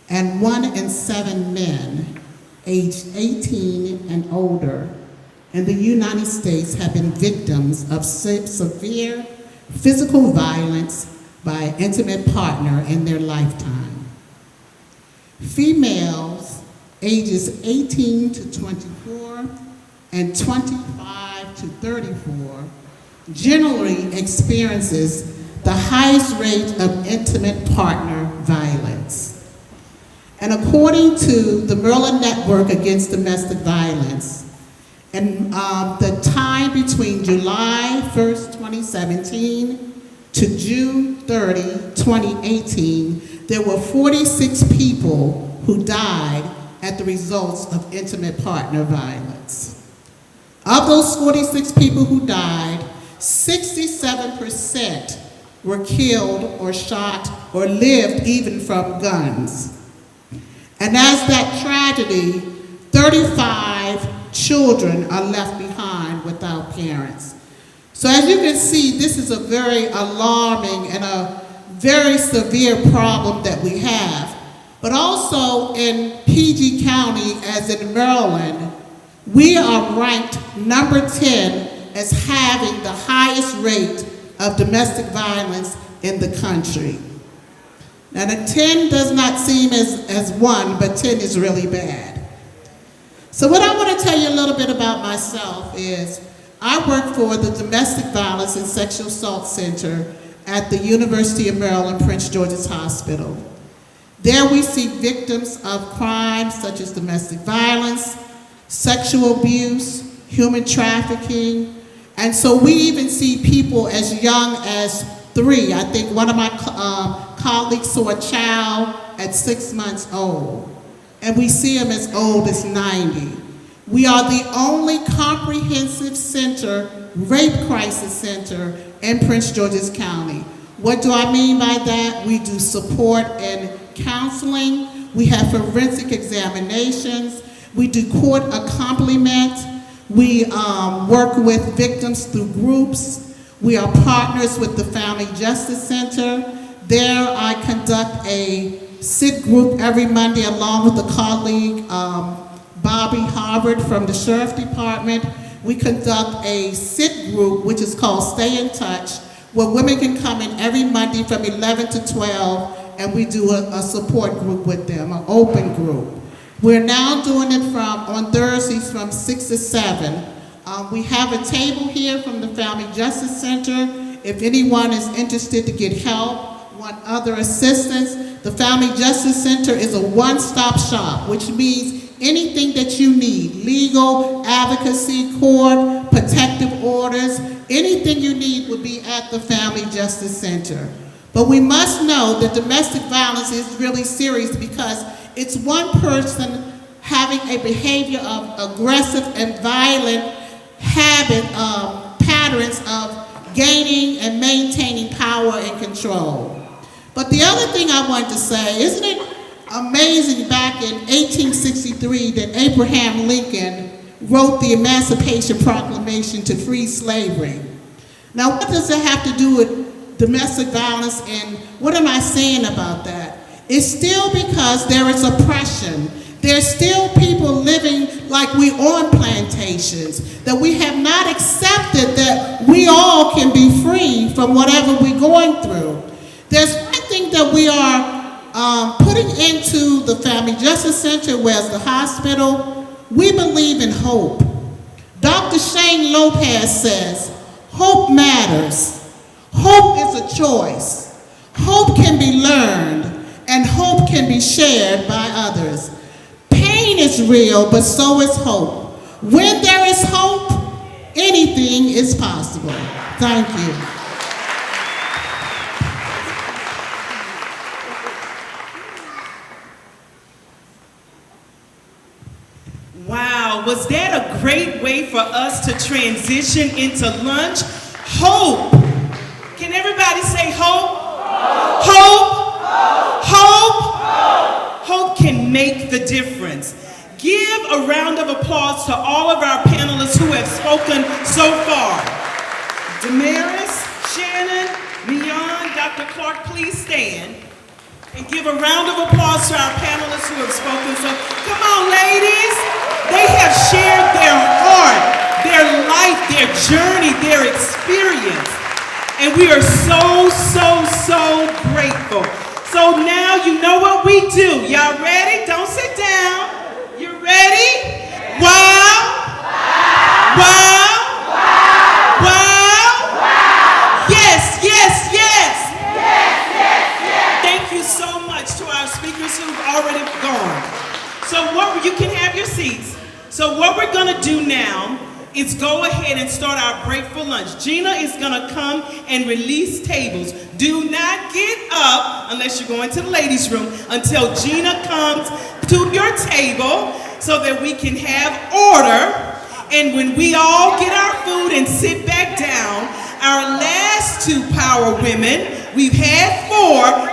and 1 in 7 men aged 18 and older in the United States have been victims of severe physical violence by an intimate partner in their lifetime. Females ages 18 to 24 and 25 to 34 generally experiences the highest rate of intimate partner violence. And according to the Maryland Network Against Domestic Violence, in the time between July 1st, 2017 to June 30, 2018, there were 46 people who died at the results of intimate partner violence. Of those 46 people who died, 67% were killed or shot or lived even from guns. And as that tragedy, 35 children are left behind without parents. So as you can see, this is a very alarming and a very severe problem that we have. But also in PG County, as in Maryland, we are ranked number 10 as having the highest rate of domestic violence in the country. Now the 10 does not seem as 1, but 10 is really bad. So what I want to tell you a little bit about myself is I work for the Domestic Violence and Sexual Assault Center at the University of Maryland, Prince George's Hospital. There we see victims of crimes such as domestic violence, sexual abuse, human trafficking, and so we even see people as young as 3. I think one of my colleagues saw a child at 6 months old, and we see them as old as 90. We are the only comprehensive center, rape crisis center in Prince George's County. What do I mean by that? We do support and counseling. We have forensic examinations. We do court accompaniment. We work with victims through groups. We are partners with the Family Justice Center. There I conduct a sit group every Monday along with a colleague, Bobby Harvard from the Sheriff Department. We conduct a sit group, which is called Stay in Touch, where women can come in every Monday from 11 to 12, and we do a support group with them, an open group. We're now doing it on Thursdays from 6 to 7. We have a table here from the Family Justice Center. If anyone is interested to get help, want other assistance, the Family Justice Center is a one-stop shop, which means anything that you need, legal, advocacy, court, protective orders, anything you need would be at the Family Justice Center. But we must know that domestic violence is really serious because it's one person having a behavior of aggressive and violent patterns of gaining and maintaining power and control. But the other thing I want to say, isn't it amazing back in 1863 that Abraham Lincoln wrote the Emancipation Proclamation to free slavery? Now what does that have to do with domestic violence, and what am I saying about that? It's still because there is oppression. There's still people living like we on plantations, that we have not accepted that we all can be free from whatever we're going through. There's one thing that we are putting into the Family Justice Center, whereas the hospital, we believe in hope. Dr. Shane Lopez says, hope matters. Hope is a choice. Hope can be learned, and hope can be shared by others. Pain is real, but so is hope. When there is hope, anything is possible. Thank you. Wow, was that a great way for us to transition into lunch? Hope. Can everybody say hope? Hope. Hope. Hope can make the difference. Give a round of applause to all of our panelists who have spoken so far. Damaris, Shannon, Mion, Dr. Clark, please stand and give a round of applause to our panelists who have spoken so. Come on, ladies. They have shared their heart, their life, their journey, their experience. And we are so, so, so grateful. So now you know what we do. Y'all ready? Don't sit down. You ready? Wow. Wow. Wow. Yes, yes, yes. Thank you so much to our speakers who've already gone. So you can have your seats. So what we're gonna do now is go ahead and start our break for lunch. Gina is gonna come and release tables. Do not get up, unless you're going to the ladies' room, until Gina comes to your table so that we can have order And when we all get our food and sit back down, our last two power women, we've had 4,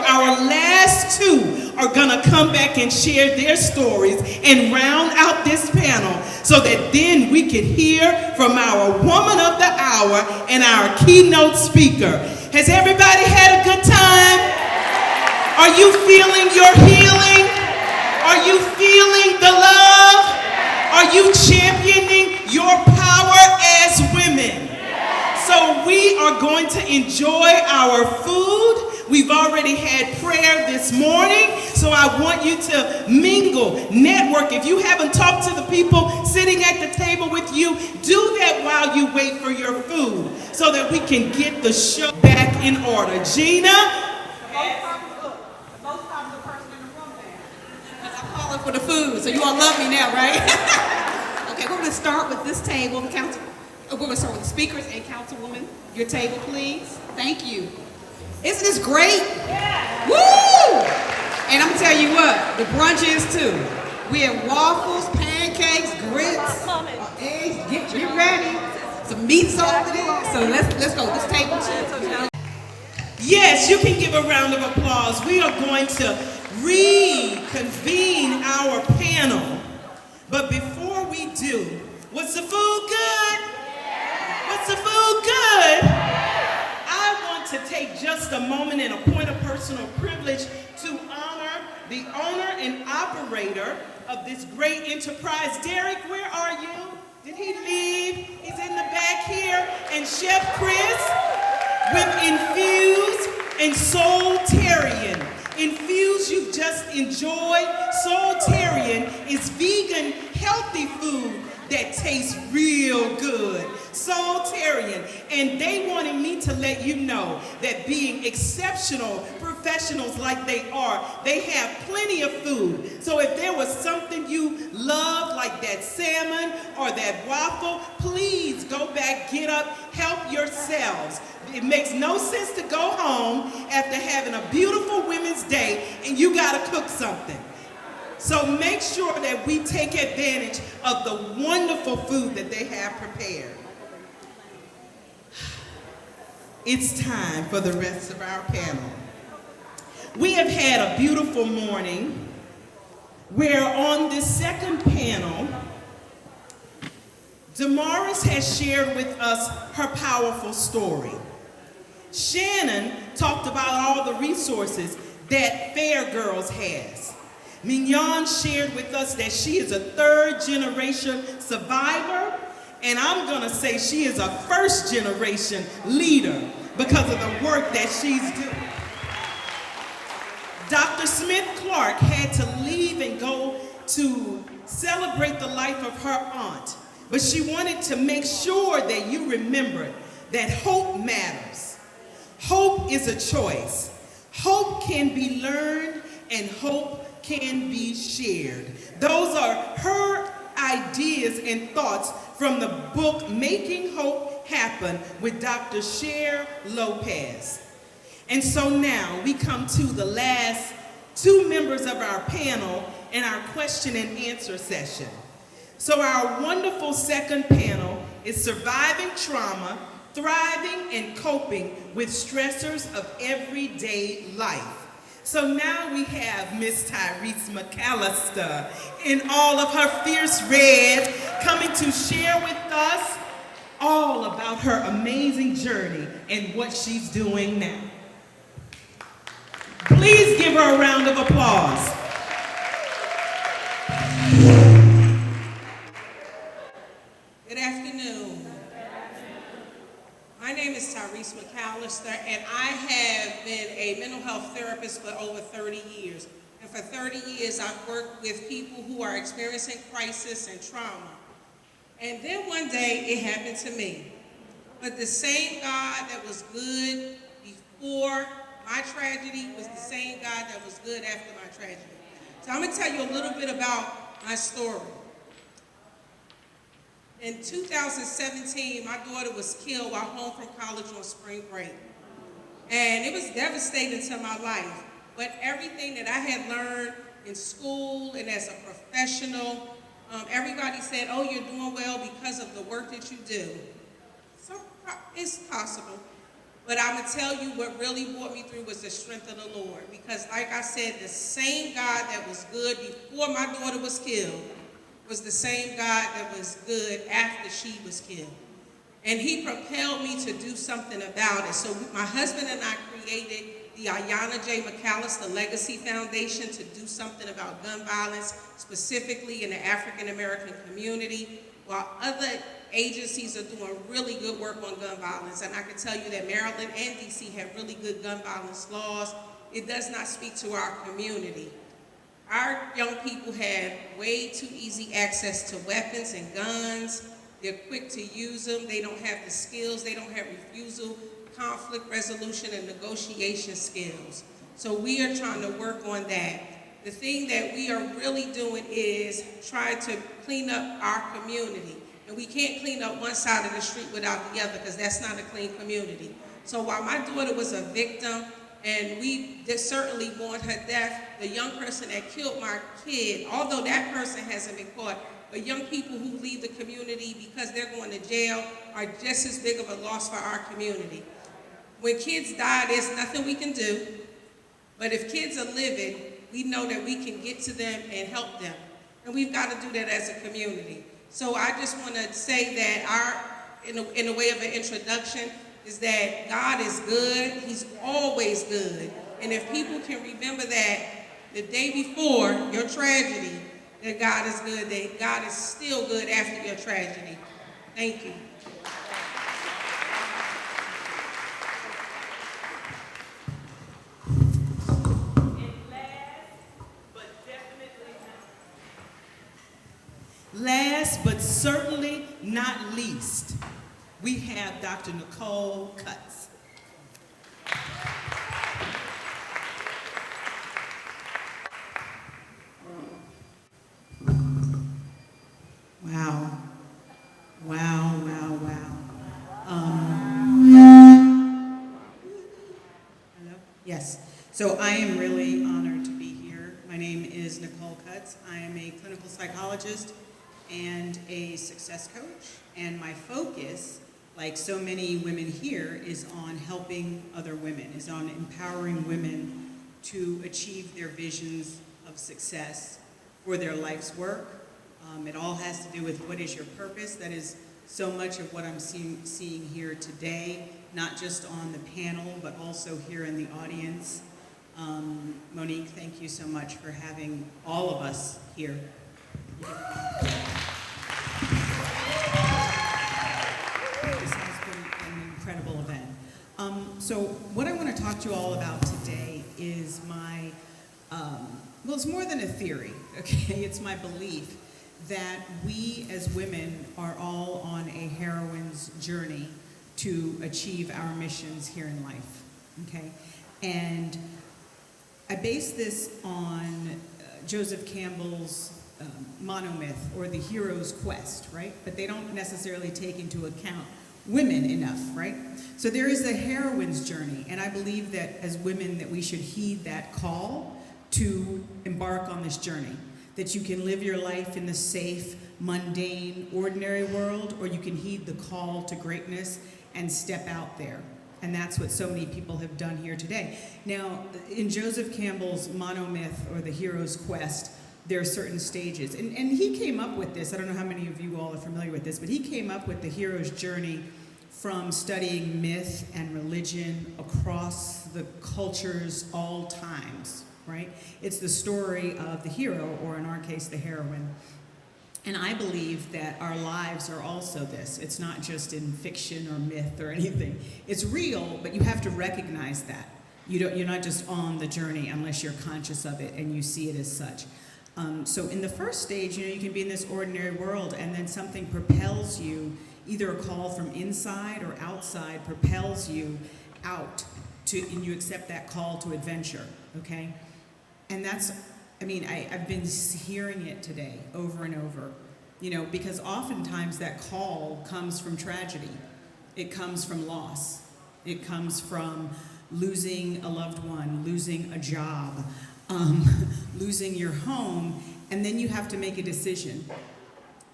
our last 2 are gonna come back and share their stories and round out this panel so that then we can hear from our woman of the hour and our keynote speaker. Has everybody had a good time? Are you feeling your healing? Are you feeling the love? Are you championing your power as women? So we are going to enjoy our food. We've already had prayer this morning, so I want you to mingle, network. If you haven't talked to the people sitting at the table with you, do that while you wait for your food so that we can get the show back in order. Gina? Calling for the food, so you all love me now, right? Okay, we're going to start with this table. We're going to start with the speakers and Councilwoman. Your table, please. Thank you. Isn't this great? Yeah. Woo! And I'm going to tell you what, the brunch is too. We have waffles, pancakes, grits, eggs. Get ready. Some meats over there. So let's go. This table too. Yes, you can give a round of applause. We are going to reconvene our panel. But before we do, was the food good? Was the food good? I want to take just a moment and a point of personal privilege to honor the owner and operator of this great enterprise. Derek, where are you? Did he leave? He's in the back here. And Chef Chris with Infuse and Soultarian. Infuse, you just enjoyed. Soultarian is vegan, healthy food that tastes real good. Soultarian. And they wanted me to let you know that being exceptional professionals like they are, they have plenty of food. So if there was something you loved, like that salmon or that waffle, please go back, get up, help yourselves. It makes no sense to go home after having a beautiful Women's Day and you gotta cook something. So make sure that we take advantage of the wonderful food that they have prepared. It's time for the rest of our panel. We have had a beautiful morning where on this second panel, Damaris has shared with us her powerful story. Shannon talked about all the resources that Fair Girls has. Mignon shared with us that she is a 3rd-generation survivor, and I'm gonna say she is a 1st-generation leader because of the work that she's doing. Dr. Smith-Clark had to leave and go to celebrate the life of her aunt, but she wanted to make sure that you remember that hope matters. Hope is a choice. Hope can be learned and hope can be shared. Those are her ideas and thoughts from the book Making Hope Happen with Dr. Cher Lopez. And so now we come to the last 2 members of our panel in our question and answer session. So our wonderful second panel is Surviving Trauma, Thriving and Coping with Stressors of Everyday Life. So now we have Miss Tyrese McAllister in all of her fierce red coming to share with us all about her amazing journey and what she's doing now. Please give her a round of applause. Good afternoon. My name is Tyrese McAllister, and I have been a mental health therapist for over 30 years. And for 30 years, I've worked with people who are experiencing crisis and trauma. And then one day, it happened to me. But the same God that was good before my tragedy was the same God that was good after my tragedy. So I'm going to tell you a little bit about my story. In 2017, my daughter was killed while home from college on spring break. And it was devastating to my life. But everything that I had learned in school and as a professional Everybody said, oh, you're doing well because of the work that you do. So it's possible. But I'm going to tell you what really brought me through was the strength of the Lord. Because like I said, the same God that was good before my daughter was killed was the same God that was good after she was killed. And he propelled me to do something about it. So my husband and I created the Ayanna J. McAllister Legacy Foundation to do something about gun violence, specifically in the African American community, while other agencies are doing really good work on gun violence. And I can tell you that Maryland and DC have really good gun violence laws. It does not speak to our community. Our young people have way too easy access to weapons and guns. They're quick to use them. They don't have the skills. They don't have refusal, conflict resolution, and negotiation skills. So we are trying to work on that. The thing that we are really doing is trying to clean up our community. And we can't clean up one side of the street without the other because that's not a clean community. So while my daughter was a victim and we certainly mourned her death, the young person that killed my kid, although that person hasn't been caught, but young people who leave the community because they're going to jail are just as big of a loss for our community. When kids die, there's nothing we can do. But if kids are living, we know that we can get to them and help them. And we've got to do that as a community. So I just want to say that in a way of an introduction, is that God is good. He's always good. And if people can remember that the day before your tragedy, that God is good, that God is still good after your tragedy. Thank you. Last but certainly not least, we have Dr. Nicole Cutts. Wow. Wow, wow, wow. Hello? Yes. So I am really honored to be here. My name is Nicole Cutts. I am a clinical psychologist and a success coach. And my focus, like so many women here, is on helping other women, is on empowering women to achieve their visions of success for their life's work. It all has to do with what is your purpose. That is so much of what I'm seeing here today, not just on the panel, but also here in the audience. Monique, thank you so much for having all of us here. This has been an incredible event. So what I want to talk to you all about today is my, well, it's more than a theory, okay? It's my belief that we as women are all on a heroine's journey to achieve our missions here in life, okay? And I base this on Joseph Campbell's monomyth, or the hero's quest, right? But they don't necessarily take into account women enough, right? So there is a heroine's journey, and I believe that as women that we should heed that call to embark on this journey. That you can live your life in the safe, mundane, ordinary world, or you can heed the call to greatness and step out there. And that's what so many people have done here today. Now, in Joseph Campbell's monomyth, or the hero's quest, there are certain stages. And he came up with this, I don't know how many of you all are familiar with this, but he came up with the hero's journey from studying myth and religion across the cultures, all times. Right? It's the story of the hero, or in our case, the heroine. And I believe that our lives are also this. It's not just in fiction or myth or anything. It's real, but you have to recognize that. You're not just on the journey unless you're conscious of it and you see it as such. So in the first stage, you can be in this ordinary world, and then something propels you, either a call from inside or outside propels you out and you accept that call to adventure, okay? And that's, I've been hearing it today over and over, because oftentimes that call comes from tragedy. It comes from loss. It comes from losing a loved one, losing a job, losing your home, and then you have to make a decision.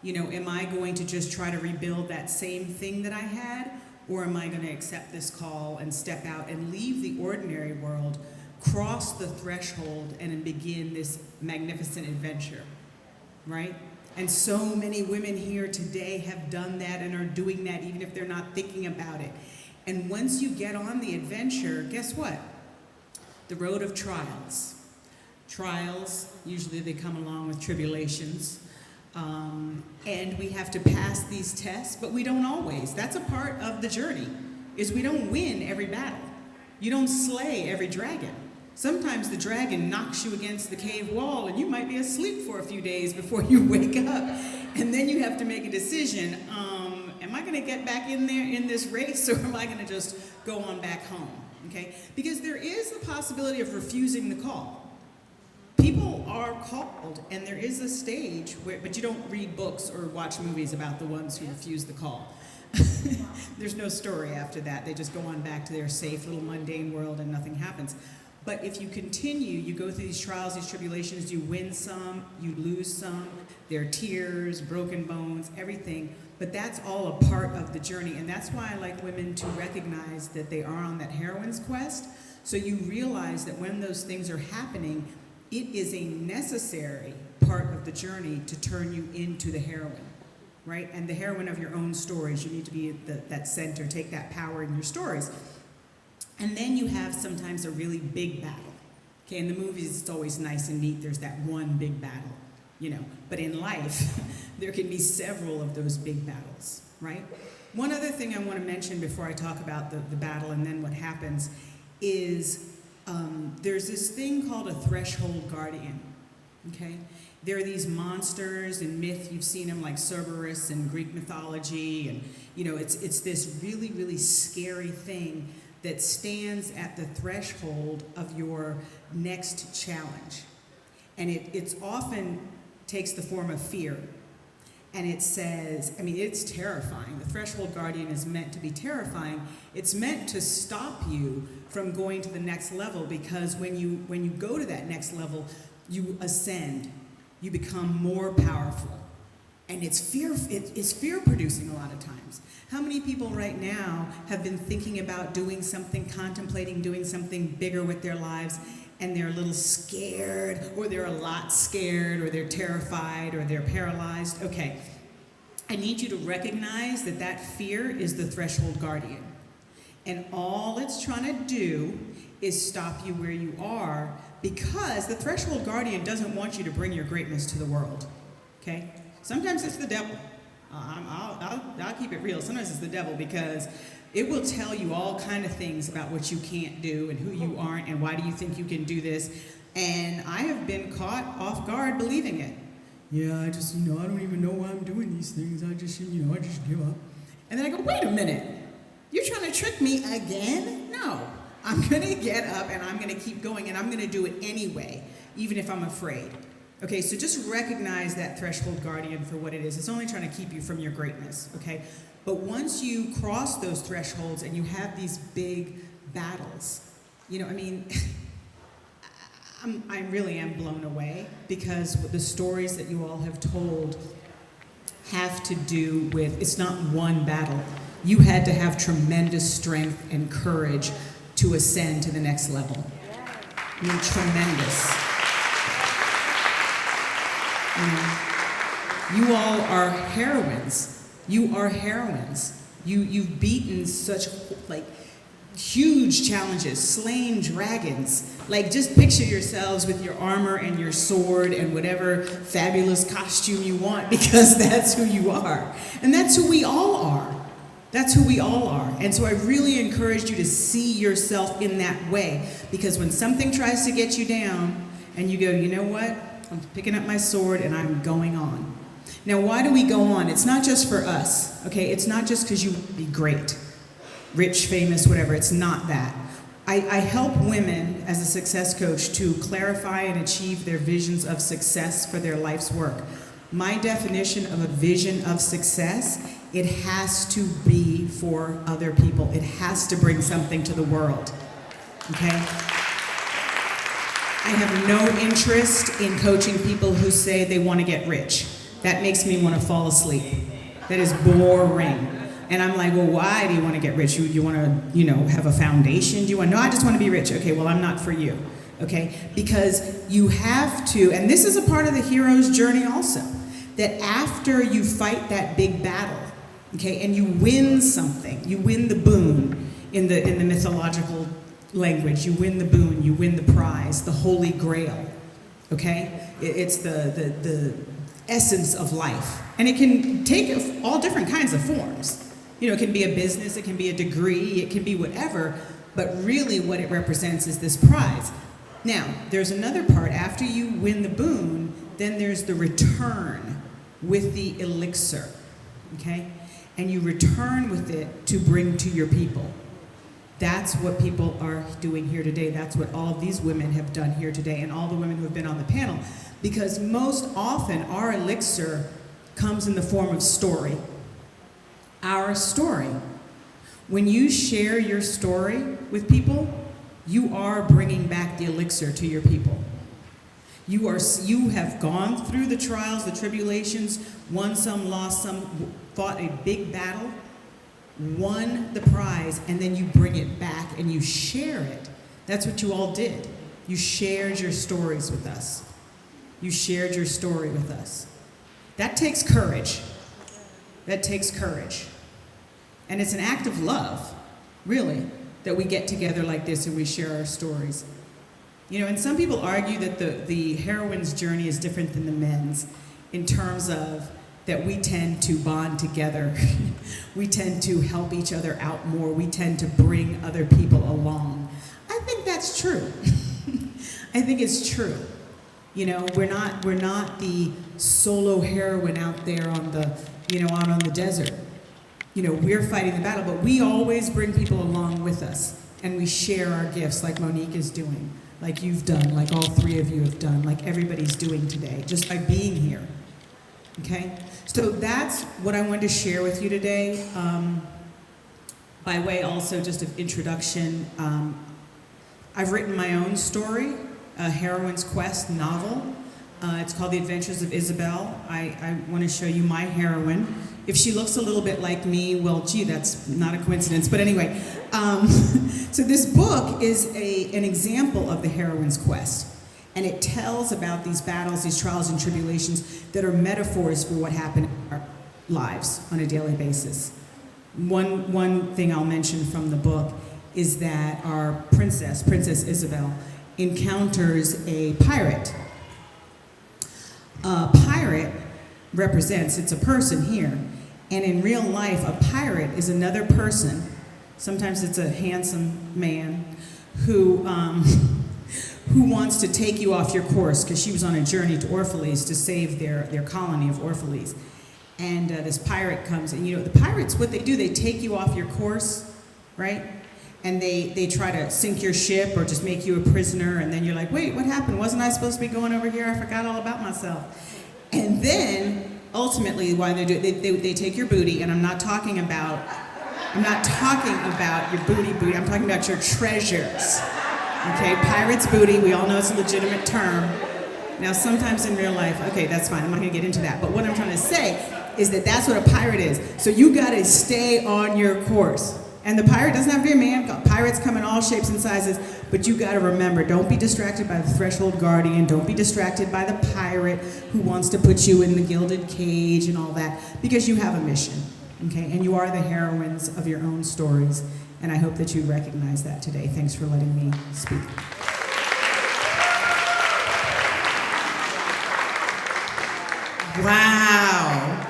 You know, am I going to just try to rebuild that same thing that I had, or am I going to accept this call and step out and leave the ordinary world, cross the threshold, and then begin this magnificent adventure, right? And so many women here today have done that and are doing that even if they're not thinking about it. And once you get on the adventure, guess what? The road of trials. Trials, usually they come along with tribulations. And we have to pass these tests, but we don't always. That's a part of the journey, is we don't win every battle. You don't slay every dragon. Sometimes the dragon knocks you against the cave wall and you might be asleep for a few days before you wake up. And then you have to make a decision, am I gonna get back in there in this race, or am I gonna just go on back home, okay? Because there is the possibility of refusing the call. People are called, and there is a stage where, but you don't read books or watch movies about the ones who refuse the call. There's no story after that. They just go on back to their safe little mundane world and nothing happens. But if you continue, you go through these trials, these tribulations, you win some, you lose some, there are tears, broken bones, everything. But that's all a part of the journey. And that's why I like women to recognize that they are on that heroine's quest. So you realize that when those things are happening, it is a necessary part of the journey to turn you into the heroine, right? And the heroine of your own stories. You need to be at that center, take that power in your stories. And then you have sometimes a really big battle. Okay, in the movies, it's always nice and neat. There's that one big battle, you know. But in life, there can be several of those big battles, right? One other thing I want to mention before I talk about the battle and then what happens is there's this thing called a threshold guardian, okay? There are these monsters in myth. You've seen them like Cerberus in Greek mythology. And, you know, it's this really, really scary thing that stands at the threshold of your next challenge. And it's often takes the form of fear. And it says, I mean, it's terrifying. The threshold guardian is meant to be terrifying. It's meant to stop you from going to the next level, because when you go to that next level, you ascend, you become more powerful. And it's fear producing a lot of times. How many people right now have been thinking about doing something, contemplating doing something bigger with their lives, and they're a little scared, or they're a lot scared, or they're terrified, or they're paralyzed? Okay, I need you to recognize that that fear is the threshold guardian. And all it's trying to do is stop you where you are, because the threshold guardian doesn't want you to bring your greatness to the world, okay? Sometimes it's the devil. I'll keep it real. Sometimes it's the devil, because it will tell you all kind of things about what you can't do and who you aren't and why do you think you can do this. And I have been caught off guard believing it. Yeah, I just, I don't even know why I'm doing these things. I just give up. And then I go, wait a minute. You're trying to trick me again? No. I'm going to get up and I'm going to keep going, and I'm going to do it anyway, even if I'm afraid. Okay, so just recognize that threshold guardian for what it is. It's only trying to keep you from your greatness, okay? But once you cross those thresholds and you have these big battles, I really am blown away, because the stories that you all have told have to do with, it's not one battle. You had to have tremendous strength and courage to ascend to the next level. I mean, tremendous. You all are heroines. You are heroines. You've beaten such huge challenges, slain dragons. Just picture yourselves with your armor and your sword and whatever fabulous costume you want, because that's who you are. And that's who we all are. That's who we all are. And so I really encourage you to see yourself in that way, because when something tries to get you down and you go, you know what? I'm picking up my sword and I'm going on. Now, why do we go on? It's not just for us, okay? It's not just because you want to be great, rich, famous, whatever. It's not that. I help women as a success coach to clarify and achieve their visions of success for their life's work. My definition of a vision of success, it has to be for other people. It has to bring something to the world, okay? I have no interest in coaching people who say they want to get rich. That makes me want to fall asleep. That is boring. And I'm like, well, why do you want to get rich? You want to, have a foundation? Do you want, no, I just want to be rich. Okay, well, I'm not for you. Okay? Because you have to, and this is a part of the hero's journey also, that after you fight that big battle, okay, and you win something, you win the boon in the mythological language, you win the boon, you win the prize, the holy grail, okay? It's the essence of life. And it can take all different kinds of forms. It can be a business, it can be a degree, it can be whatever, but really what it represents is this prize. Now, there's another part. After you win the boon, then there's the return with the elixir, okay? And you return with it to bring to your people. That's what people are doing here today. That's what all of these women have done here today, and all the women who have been on the panel. Because most often, our elixir comes in the form of story. Our story. When you share your story with people, you are bringing back the elixir to your people. You have gone through the trials, the tribulations, won some, lost some, fought a big battle, won the prize, and then you bring it back and you share it. That's what you all did. You shared your stories with us. You shared your story with us. That takes courage. That takes courage. And it's an act of love, really, that we get together like this and we share our stories. And some people argue that the heroine's journey is different than the men's in terms of that we tend to bond together. We tend to help each other out more. We tend to bring other people along. I think that's true. I think it's true. We're not the solo heroine out there on the, out on the desert. We're fighting the battle, but we always bring people along with us, and we share our gifts like Monique is doing, like you've done, like all three of you have done, like everybody's doing today, just by being here, okay? So that's what I wanted to share with you today. By way also just of introduction, I've written my own story, a heroine's quest novel. It's called The Adventures of Isabel. I want to show you my heroine. If she looks a little bit like me, well, gee, that's not a coincidence. But anyway, so this book is an example of the heroine's quest. And it tells about these battles, these trials and tribulations that are metaphors for what happened in our lives on a daily basis. One thing I'll mention from the book is that our Princess Isabel, encounters a pirate. A pirate represents, it's a person here, and in real life, a pirate is another person, sometimes it's a handsome man, who wants to take you off your course, because she was on a journey to Orphalese to save their colony of Orphalese. And this pirate comes, and the pirates, what they do, they take you off your course, right? And they try to sink your ship or just make you a prisoner, and then you're like, wait, what happened? Wasn't I supposed to be going over here? I forgot all about myself. And then, ultimately, why they do it, they take your booty, and I'm not talking about your booty, I'm talking about your treasures. Okay, pirate's booty, we all know it's a legitimate term. Now, sometimes in real life, okay, that's fine, I'm not gonna get into that, but what I'm trying to say is that that's what a pirate is. So you gotta stay on your course. And the pirate doesn't have to be a man. Pirates come in all shapes and sizes, but you gotta remember, don't be distracted by the threshold guardian, don't be distracted by the pirate who wants to put you in the gilded cage and all that, because you have a mission, okay? And you are the heroines of your own stories, and I hope that you recognize that today. Thanks for letting me speak. Wow.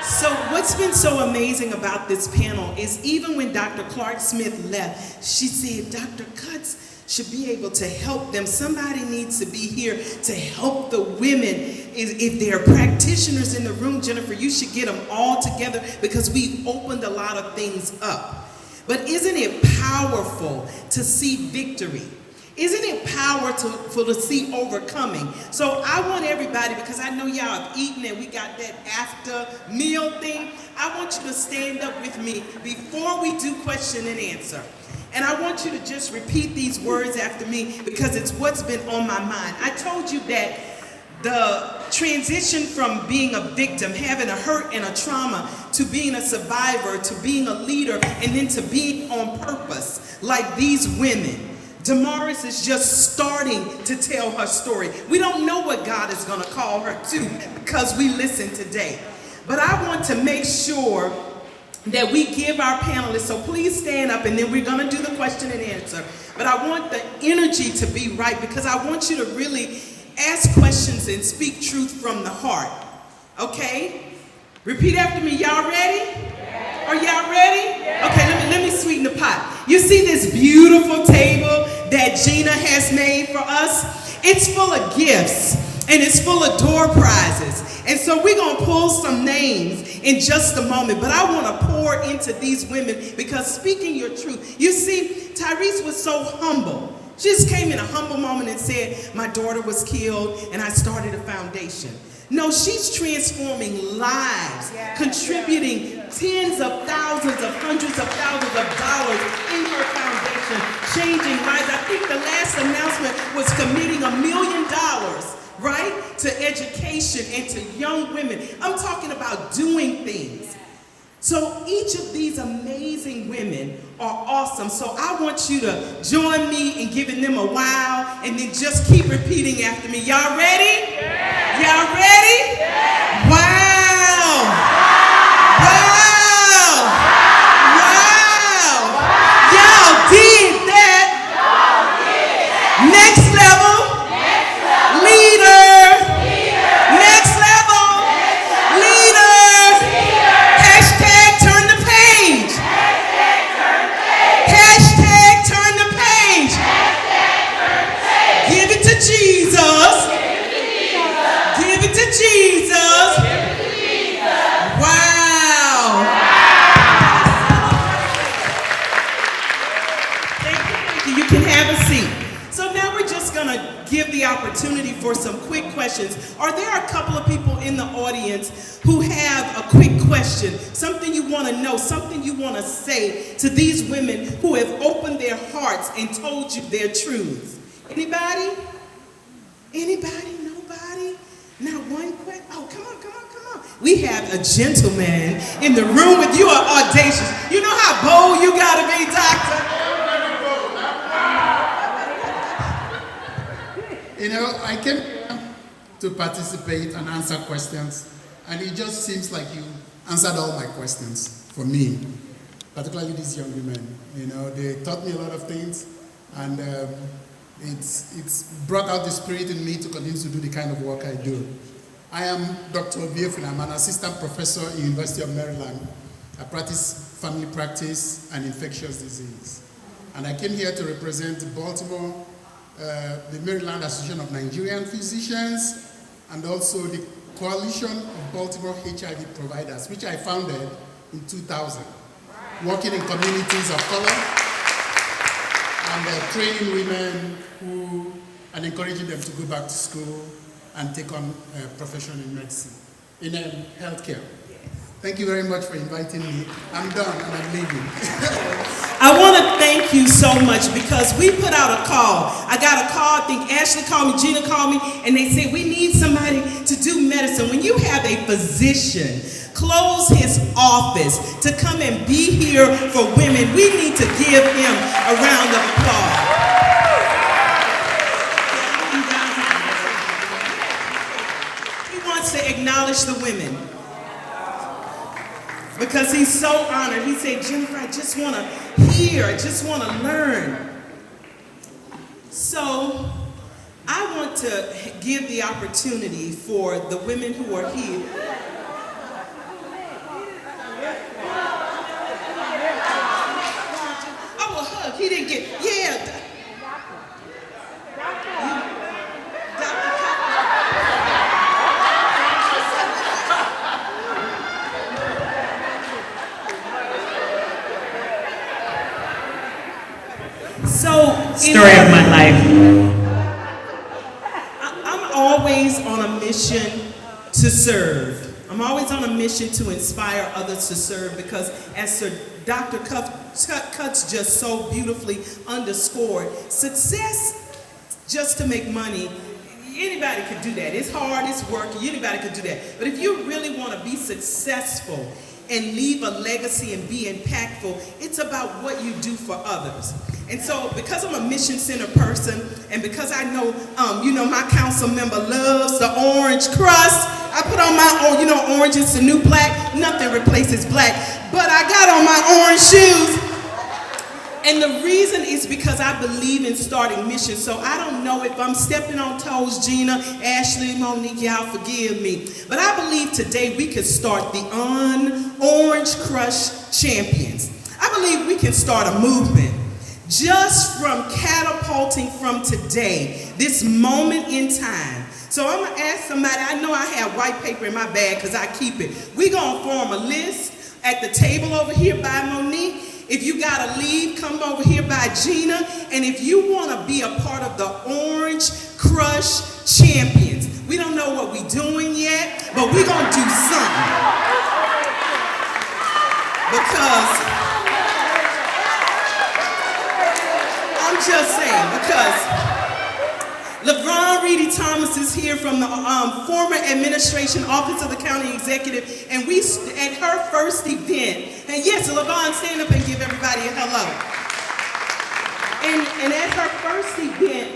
So what's been so amazing about this panel is even when Dr. Clark Smith left, she said, Dr. Cutts should be able to help them. Somebody needs to be here to help the women. If there are practitioners in the room, Jennifer, you should get them all together because we've opened a lot of things up. But isn't it powerful to see victory? Isn't it powerful to see overcoming? So I want everybody, because I know y'all have eaten and we got that after meal thing, I want you to stand up with me before we do question and answer. And I want you to just repeat these words after me because it's what's been on my mind. I told you that the transition from being a victim, having a hurt and a trauma, to being a survivor, to being a leader, and then to being on purpose, like these women. Damaris is just starting to tell her story. We don't know what God is going to call her to because we listen today. But I want to make sure that we give our panelists, so please stand up and then we're going to do the question and answer. But I want the energy to be right because I want you to really ask questions and speak truth from the heart. Okay? Repeat after me. Y'all ready? Are y'all ready? Okay, let me sweeten the pot. You see this beautiful table that Gina has made for us? It's full of gifts and it's full of door prizes. And so we're going to pull some names in just a moment, but I want to pour into these women because speaking your truth. You see, Tyrese was so humble. She just came in a humble moment and said, my daughter was killed and I started a foundation. No, she's transforming lives, contributing tens of thousands of hundreds of thousands of dollars in her foundation, changing lives. I think the last announcement was committing $1 million, right, to education and to young women. I'm talking about doing things. So each of these amazing women are awesome. So I want you to join me in giving them a wow and then just keep repeating after me. Y'all ready? Yeah. Y'all ready? Yeah. Wow. Wow. Wow. Y'all did that. Next level. Leader. Next level. Leader. Hashtag turn the page. Hashtag turn the page. Give it to Jesus. Give it to Jesus. Wow. Thank you. You can have a seat. So now we're just going to give the opportunity for some quick questions. Are there a couple of people in the audience who have a quick question, something you want to know, something you want to say to these women who have opened their hearts and told you their truths? Anybody? Anybody? Nobody? Not one question? Oh, come on, come on, come on. We have a gentleman in the room with you. Are audacious. You know how bold you got to be, doctor? You know, I came here to participate and answer questions, and it just seems like you answered all my questions for me, particularly these young women. You know, they taught me a lot of things, and it's brought out the spirit in me to continue to do the kind of work I do. I am Dr. W.O.W. I'm an assistant professor in University of Maryland. I practice family practice and infectious disease. And I came here to represent Baltimore, the Maryland Association of Nigerian Physicians, and also the Coalition of Baltimore HIV Providers, which I founded in 2000, working in communities of color and training women and encouraging them to go back to school and take on a profession in medicine, in healthcare. Thank you very much for inviting me. I'm done and I'm leaving. I want to thank you so much because we put out a call. I got a call, I think Ashley called me, Gina called me, and they said, we need somebody to do medicine. When you have a physician close his office to come and be here for women, we need to give him a round of applause. He wants to acknowledge the women, because he's so honored. He said, Jennifer, I just want to hear, I just want to learn. So I want to give the opportunity for the women who are here. Oh, a hug. He didn't get, yeah. Story of my life. I'm always on a mission to serve. I'm always on a mission to inspire others to serve because as Sir Dr. Cuts just so beautifully underscored, success just to make money, anybody could do that. It's hard, it's work, anybody could do that. But if you really want to be successful and leave a legacy and be impactful, it's about what you do for others. And so because I'm a mission-centered person, and because I know, my council member loves the orange crust, I put on my own, orange is the new black, nothing replaces black, but I got on my orange shoes. And the reason is because I believe in starting missions. So I don't know if I'm stepping on toes, Gina, Ashley, Monique, y'all forgive me. But I believe today we could start the Orange Crush Champions. I believe we can start a movement just from catapulting from today, this moment in time. So I'm gonna ask somebody, I know I have white paper in my bag because I keep it. We're gonna form a list at the table over here by Monique. If you gotta leave, come over here by Gina. And if you wanna be a part of the Orange Crush Champions, we don't know what we're doing yet, but we're gonna do something. Because, I'm just saying, because LeVron Reedy Thomas is here from the former administration office of the county executive, and we at her first event, and yes, LeVron, stand up and give everybody a hello. And at her first event,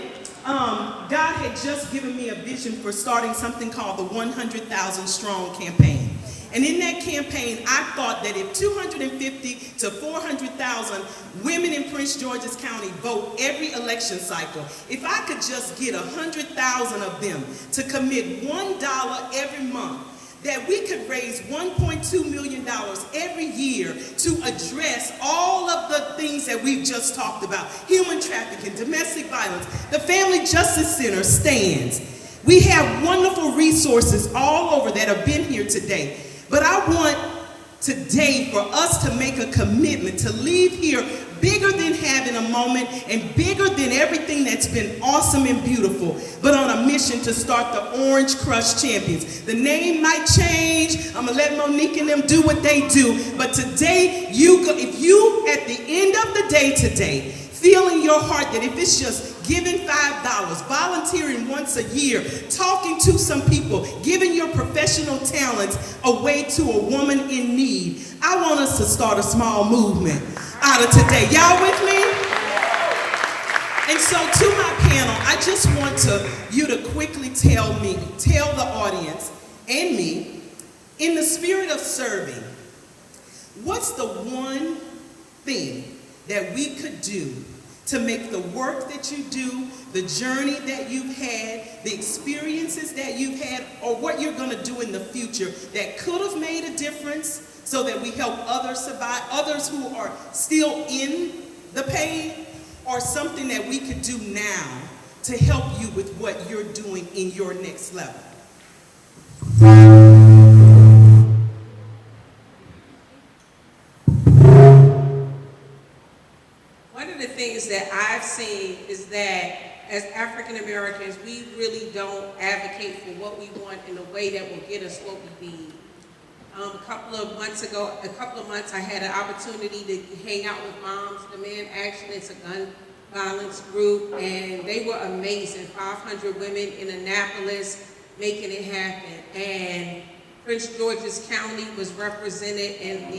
God had just given me a vision for starting something called the 100,000 Strong campaign. And in that campaign, I thought that if 250 to 400,000 women in Prince George's County vote every election cycle, if I could just get 100,000 of them to commit $1 every month, that we could raise $1.2 million every year to address all of the things that we've just talked about. Human trafficking, domestic violence. The Family Justice Center stands. We have wonderful resources all over that have been here today. But I want today for us to make a commitment to leave here bigger than having a moment and bigger than everything that's been awesome and beautiful, but on a mission to start the Orange Crush Champions. The name might change. I'm gonna let Monique and them do what they do, but today, if you at the end of the day today, feel in your heart that if it's just giving $5, volunteering once a year, talking to some people, giving your professional talents away to a woman in need, I want us to start a small movement out of today. Y'all with me? And so to my panel, I just want you to quickly tell the audience and me, in the spirit of serving, what's the one thing that we could do to make the work that you do, the journey that you've had, the experiences that you've had, or what you're gonna do in the future that could have made a difference so that we help others survive, others who are still in the pain, or something that we could do now to help you with what you're doing in your next level? One of the things that I've seen is that as African Americans, we really don't advocate for what we want in a way that will get us what we need. A couple of months, I had an opportunity to hang out with Moms Demand Action. It's a gun violence group, and they were amazing. 500 women in Annapolis making it happen. And Prince George's County was represented, and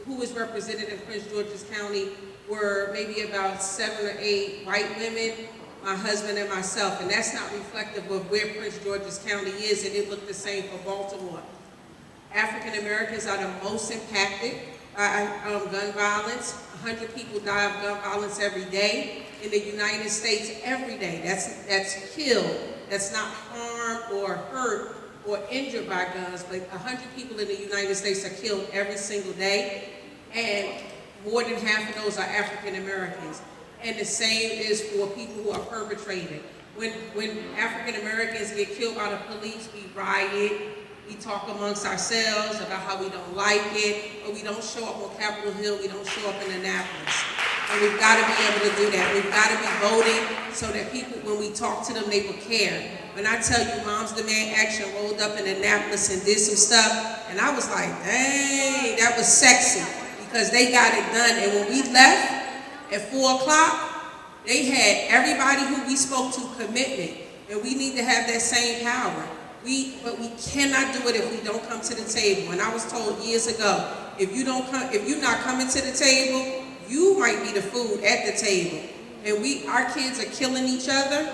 who was represented in Prince George's County were maybe about 7 or 8 white women, my husband and myself, and that's not reflective of where Prince George's County is, and it looked the same for Baltimore. African Americans are the most impacted by gun violence. 100 people die of gun violence every day in the United States every day. That's killed. That's not harmed or hurt or injured by guns, but 100 people in the United States are killed every single day, and more than half of those are African Americans. And the same is for people who are perpetrated. When African Americans get killed by the police, we riot. We talk amongst ourselves about how we don't like it, but we don't show up on Capitol Hill, we don't show up in Annapolis. And we've got to be able to do that. We've got to be voting so that people, when we talk to them, they will care. When I tell you Moms Demand Action rolled up in Annapolis and did some stuff, and I was like, dang, that was sexy, because they got it done. And when we left at 4 o'clock, they had everybody who we spoke to commitment. and we need to have that same power. But we cannot do it if we don't come to the table. And I was told years ago, if you're not coming to the table, you might be the food at the table. And our kids are killing each other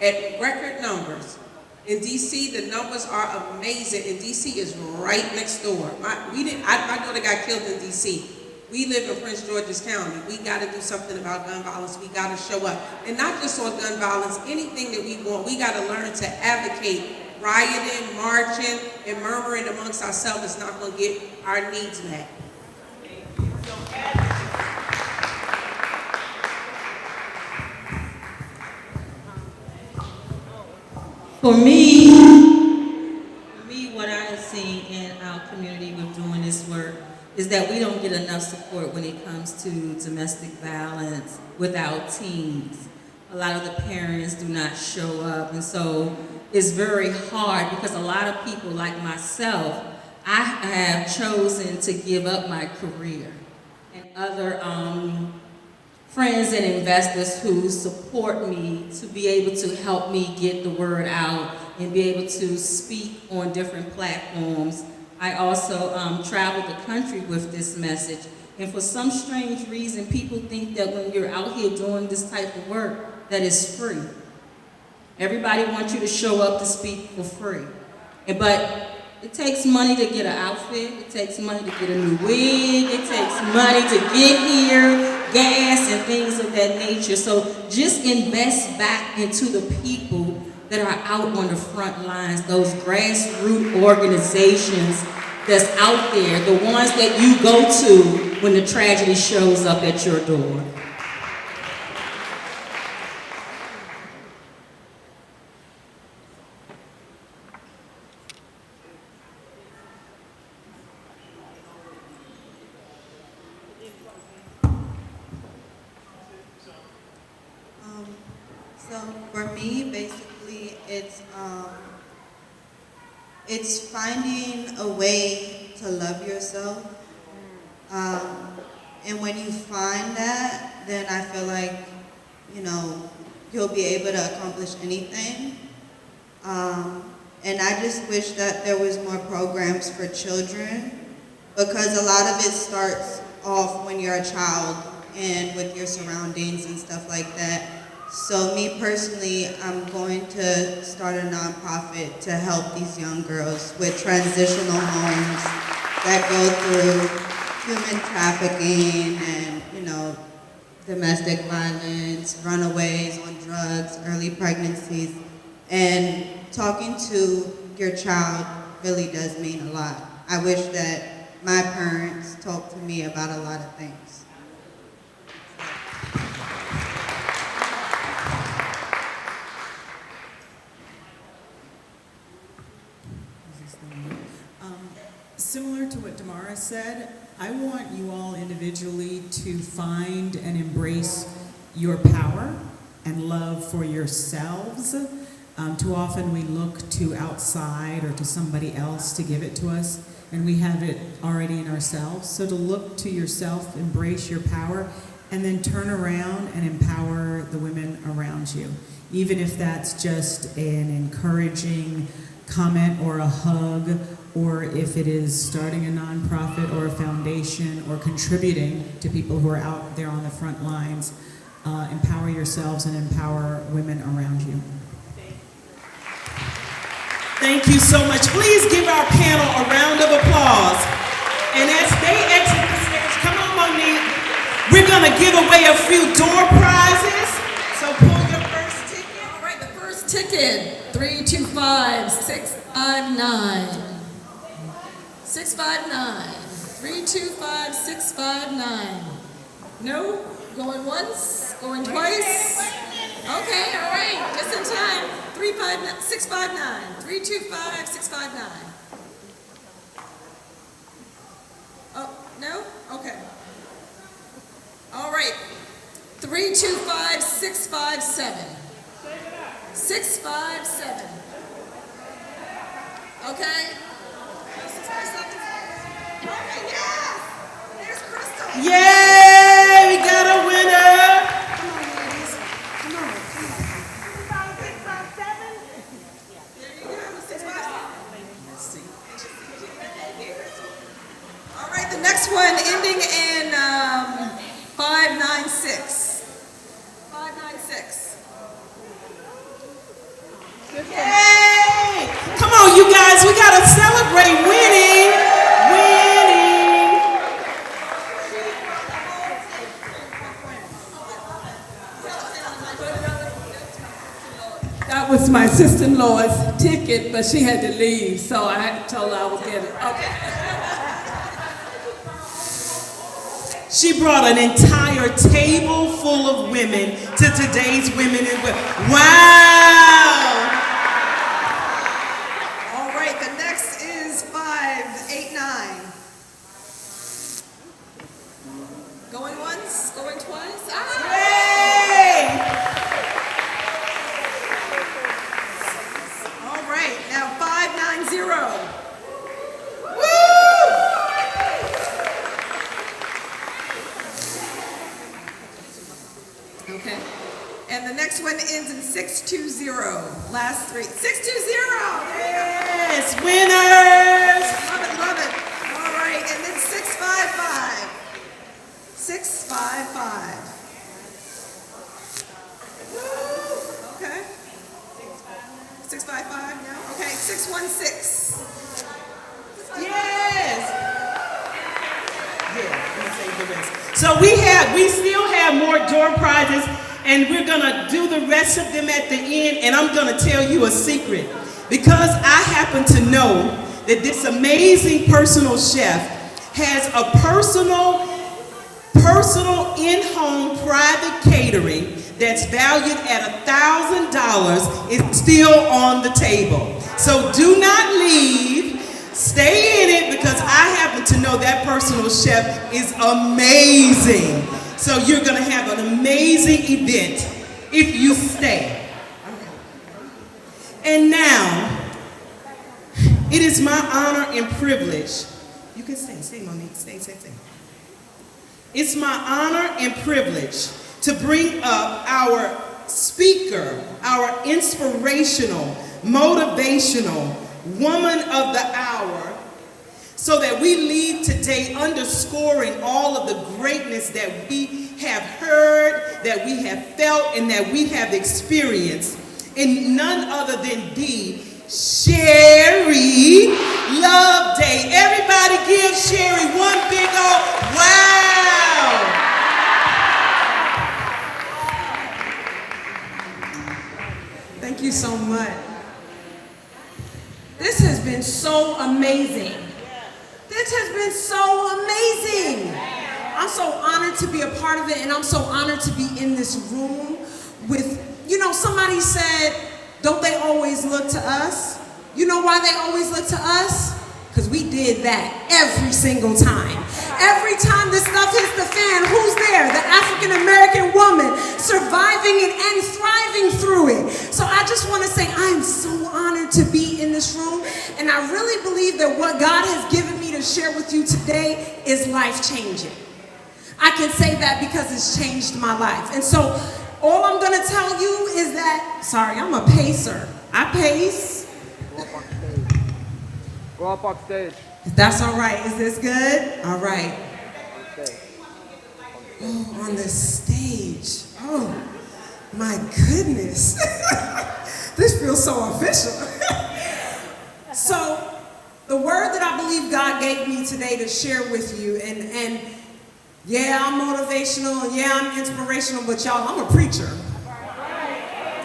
at record numbers. In DC, the numbers are amazing, and DC is right next door. My daughter got killed in DC. We live in Prince George's County. We got to do something about gun violence. We got to show up. And not just on gun violence, anything that we want, we got to learn to advocate. Rioting, marching, and murmuring amongst ourselves is not going to get our needs met. For me, what I have seen in our community with doing this work is that we don't get enough support when it comes to domestic violence with our teens. A lot of the parents do not show up, and so it's very hard because a lot of people like myself, I have chosen to give up my career. And other friends and investors who support me to be able to help me get the word out and be able to speak on different platforms. I also travel the country with this message. And for some strange reason, people think that when you're out here doing this type of work, that it's free. Everybody wants you to show up to speak for free. But it takes money to get an outfit, it takes money to get a new wig, it takes money to get here, gas and things of that nature. So just invest back into the people that are out on the front lines, those grassroots organizations that's out there, the ones that you go to when the tragedy shows up at your door. So for me, basically, it's finding a way to love yourself. And when you find that, then I feel like, you'll be able to accomplish anything. And I just wish that there was more programs for children, because a lot of it starts off when you're a child and with your surroundings and stuff like that. So me personally, I'm going to start a nonprofit to help these young girls with transitional homes that go through human trafficking and, domestic violence, runaways on drugs, early pregnancies. And talking to your child really does mean a lot. I wish that my parents talked to me about a lot of things. Similar to what Damara said, I want you all individually to find and embrace your power and love for yourselves. Too often we look to outside or to somebody else to give it to us, and we have it already in ourselves. So to look to yourself, embrace your power, and then turn around and empower the women around you. Even if that's just an encouraging comment or a hug, or if it is starting a nonprofit or a foundation or contributing to people who are out there on the front lines. Empower yourselves and empower women around you. Thank you so much. Please give our panel a round of applause. And as they exit the stage, come on, Monique, we're going to give away a few door prizes. So pull your first ticket. All right, the first ticket, 325-659. 659. 325-659. No? Going once? Going twice? Okay, all right, just in time. 659. 325-659. Oh, no? Okay. All right. 325-657. 657. Okay. Okay, yes! There's Crystal. Yay! We got a winner! Come on, ladies. Come on. 657. Yay! Come on, you guys, we gotta celebrate winning. Winning. That was my sister-in-law's ticket, but she had to leave, so I told her I would get it. Okay. She brought an entire table full of women to today's Women in Women. Wow! All right, the next is 589. Going once, going twice. Yay! All right, now 590. Okay. And the next one ends in 620. Last three. 620. Yes, winners. Love it, love it. All right, and then 655. 655. Okay. 655 now. Okay, 616. Yes. Yeah, let me save the rest. So we still have more door prizes, and we're gonna do the rest of them at the end, and I'm gonna tell you a secret. Because I happen to know that this amazing personal chef has a personal in-home private catering that's valued at $1,000 is still on the table. So do not leave. Stay in it because I happen to know that personal chef is amazing. So you're going to have an amazing event if you stay. And now, it is my honor and privilege. You can stay, Monique, stay. It's my honor and privilege to bring up our speaker, our inspirational, motivational woman of the hour, so that we leave today underscoring all of the greatness that we have heard, that we have felt, and that we have experienced in none other than the Shari Loveday. Everybody give Shari one big old wow. Thank you so much. This has been so amazing. This has been so amazing. I'm so honored to be a part of it, and I'm so honored to be in this room with, somebody said, don't they always look to us? You know why they always look to us? Because we did that every single time. Every time this stuff hits the fan, who's there? The African-American woman surviving and thriving through it. So I just want to say I am so honored to be in this room, and I really believe that what God has given me to share with you today is life-changing. I can say that because it's changed my life. And so all I'm going to tell you is that, sorry, I'm a pacer. I pace. Go up on stage. That's all right. Is this good? All right. Oh, on the stage. Oh, my goodness. This feels so official. So, the word that I believe God gave me today to share with you, and yeah, I'm motivational, and yeah, I'm inspirational, but y'all, I'm a preacher.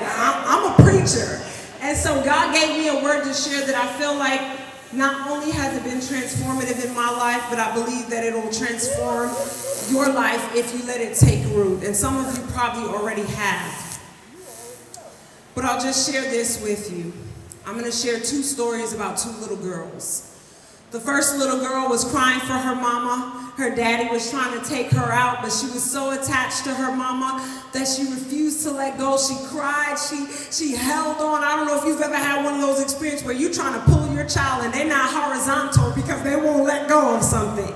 I'm a preacher. And so God gave me a word to share that I feel like not only has it been transformative in my life, but I believe that it'll transform your life if you let it take root. And some of you probably already have. But I'll just share this with you. I'm going to share two stories about two little girls. The first little girl was crying for her mama. Her daddy was trying to take her out, but she was so attached to her mama that she refused to let go. She cried, she held on. I don't know if you've ever had one of those experiences where you're trying to pull your child and they're not horizontal because they won't let go of something.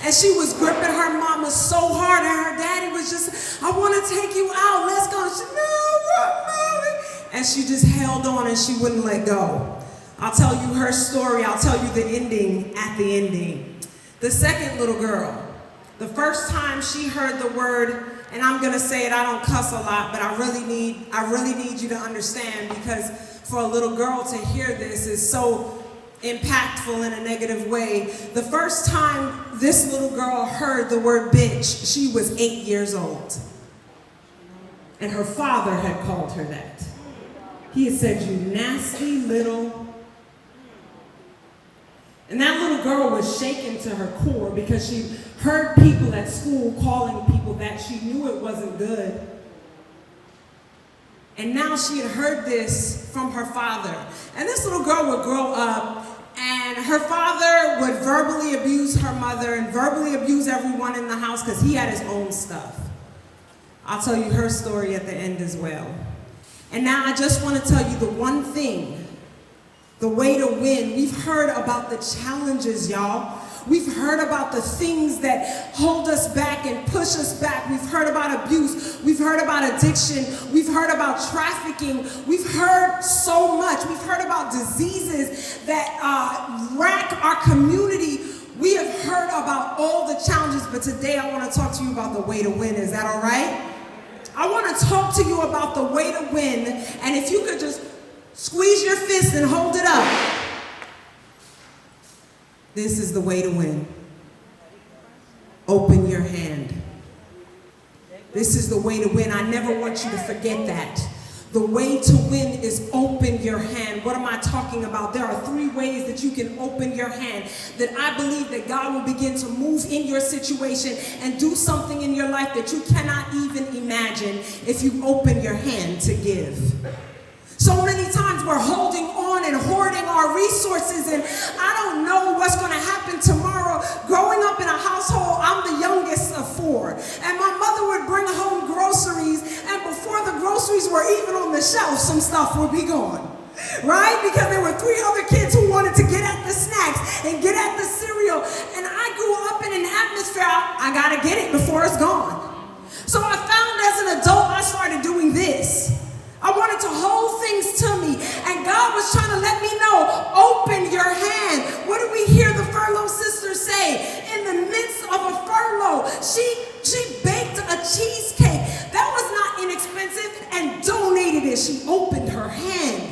And she was gripping her mama so hard, and her daddy was just, I want to take you out, let's go. She, no, mommy. And she just held on and she wouldn't let go. I'll tell you her story. I'll tell you the ending at the ending. The second little girl, the first time she heard the word and I'm gonna say it, I don't cuss a lot, but I really need you to understand, because for a little girl to hear this is so impactful in a negative way. The first time this little girl heard the word bitch, she was 8 years old. And her father had called her that. He had said, "You nasty little..." And that little girl was shaken to her core because she heard people at school calling people that. She knew it wasn't good. And now she had heard this from her father. And this little girl would grow up, and her father would verbally abuse her mother and verbally abuse everyone in the house because he had his own stuff. I'll tell you her story at the end as well. And now I just want to tell you the one thing, the way to win. We've heard about the challenges, y'all. We've heard about the things that hold us back and push us back. We've heard about abuse. We've heard about addiction. We've heard about trafficking. We've heard so much. We've heard about diseases that rack our community. We have heard about all the challenges, but today I want to talk to you about the way to win. Is that all right? I want to talk to you about the way to win, and if you could just squeeze your fist and hold it up. This is the way to win. Open your hand. This is the way to win. I never want you to forget that. The way to win is open your hand. What am I talking about? There are 3 ways that you can open your hand, that I believe that God will begin to move in your situation and do something in your life that you cannot even imagine if you open your hand to give. So many times we're holding on and hoarding our resources, and I don't know what's going to happen tomorrow. Growing up in a household, I'm the youngest of 4, and my mother would bring home groceries, and before the groceries were even on the shelf, some stuff would be gone, right? Because there were 3 other kids who wanted to get at the snacks and get at the cereal, and I grew up in an atmosphere, I got to get it before it's gone. So I found as an adult, I started doing this. I wanted to hold things to me, and God was trying to let me know, open your hand. What did we hear the Furlough sisters say? In the midst of a furlough, she baked a cheesecake. That was not inexpensive, and donated it. She opened her hand.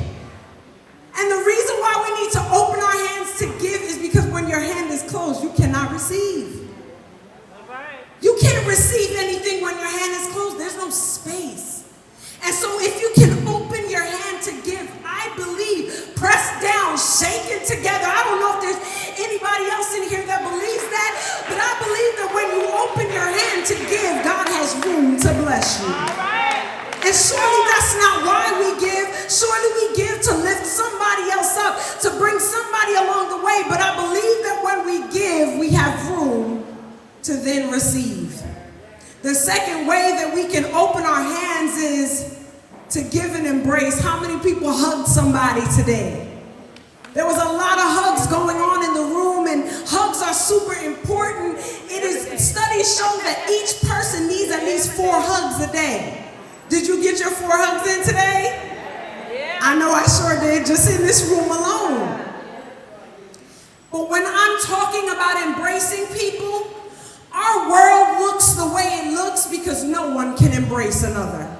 And the reason why we need to open our hands to give is because when your hand is closed, you cannot receive. You can't receive anything when your hand is closed. There's no space. And so if you can open your hand to give, I believe, pressed down, shaken together. I don't know if there's anybody else in here that believes that, but I believe that when you open your hand to give, God has room to bless you. All right. And surely that's not why we give. Surely we give to lift somebody else up, to bring somebody along the way. But I believe that when we give, we have room to then receive. The second way that we can open our hands is to give and embrace. How many people hugged somebody today? There was a lot of hugs going on in the room, and hugs are super important. Studies show that each person needs at least 4 hugs a day. Did you get your 4 hugs in today? I know I sure did, just in this room alone. But when I'm talking about embracing people, our world looks the way it looks because no one can embrace another.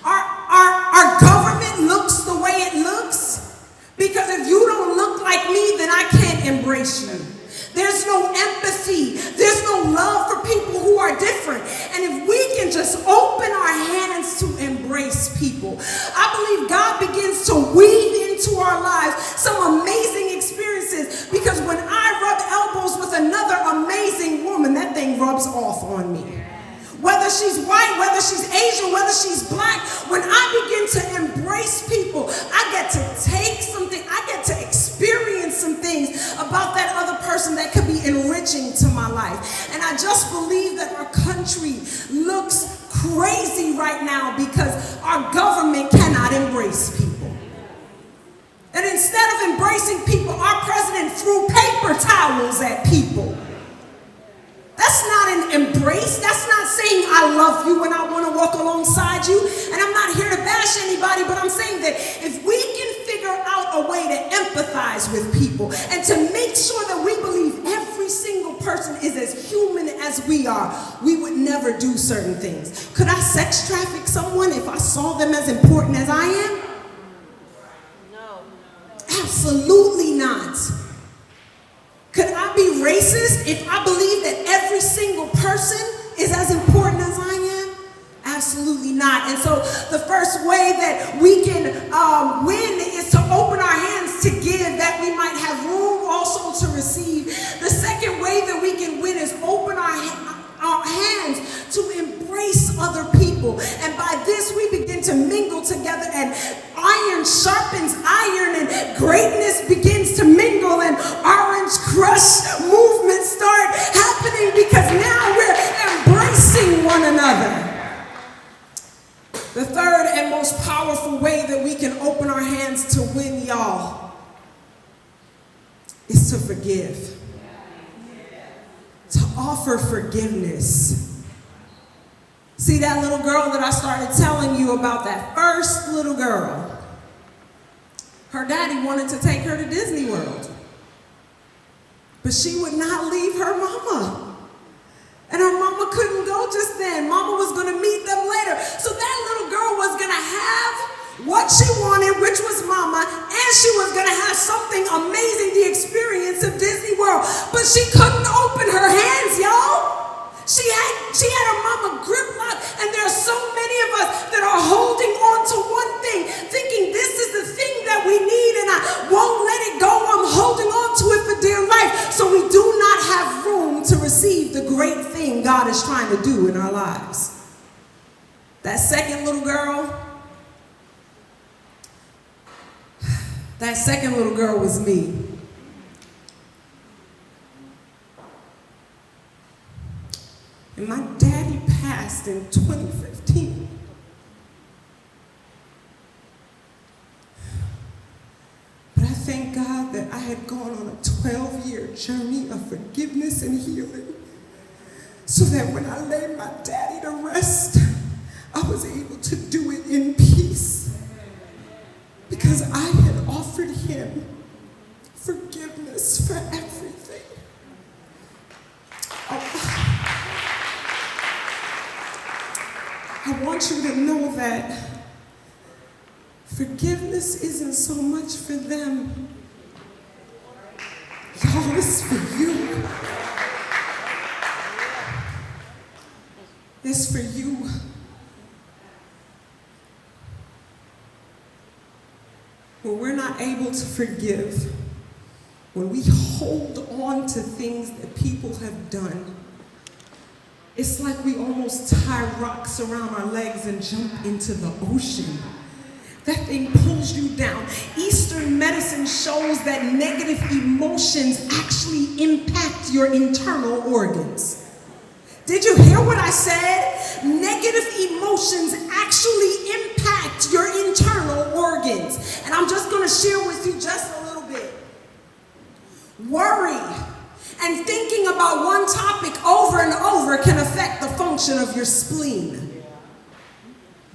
Our government looks the way it looks because if you don't look like me, then I can't embrace you. There's no empathy. There's no love for people who are different. And if we can just open our hands to embrace people, I believe God begins to weave into our lives some amazing experiences, because when I rub elbows with another amazing woman, that thing rubs off on me. Whether she's white, whether she's Asian, whether she's black, when I begin to embrace people, I get to take something, I get to experience some things about that other person that could be enriching to my life. And I just believe that our country looks crazy right now because our government cannot embrace people. And instead of embracing people, our president threw paper towels at people. That's not an embrace. That's not saying I love you and I want to walk alongside you. And I'm not here to bash anybody, but I'm saying that if we can figure out a way to empathize with people and to make sure that we believe every single person is as human as we are, we would never do certain things. Could I sex traffic someone if I saw them as important as I am? No. Absolutely not. Could I be racist if I believe that every single person is as important as I am? Absolutely not. And so the first way that we can win is to open our hands to give, that we might have room also to receive. The second way that we can win is open our hands to embrace other people. And by this we begin to mingle together, and iron sharpens iron, and greatness begins to mingle, and orange crush movements start happening because now we're embracing one another. The third and most powerful way that we can open our hands to win, y'all, is to forgive. To offer forgiveness. See that little girl that I started telling you about, that first little girl? Her daddy wanted to take her to Disney World, but she would not leave her mama. And her mama couldn't go just then. Mama was going to meet them later. So that little girl was going to have what she wanted, which was mama, and she was going to have something amazing, the experience of Disney World. But she couldn't open her hands, y'all. She had her mama grip locked, and there are so many of us that are holding on to one thing, thinking this is the thing that we need, and I won't let it go. I'm holding on to it for dear life. So we do not have room to receive the great thing God is trying to do in our lives. That second little girl was me. And my daddy passed in 2015. But I thank God that I had gone on a 12-year journey of forgiveness and healing, so that when I laid my daddy to rest, I was able to do it in peace, because I had offered him forgiveness for everything. I want you to know that forgiveness isn't so much for them. Y'all, it's for you. It's for you. When we're not able to forgive, when we hold on to things that people have done, it's like we almost tie rocks around our legs and jump into the ocean. That thing pulls you down. Eastern medicine shows that negative emotions actually impact your internal organs. Did you hear what I said? Negative emotions actually impact your internal organs. And I'm just going to share with you just a little bit. Worry and thinking about one topic over and over can affect the function of your spleen.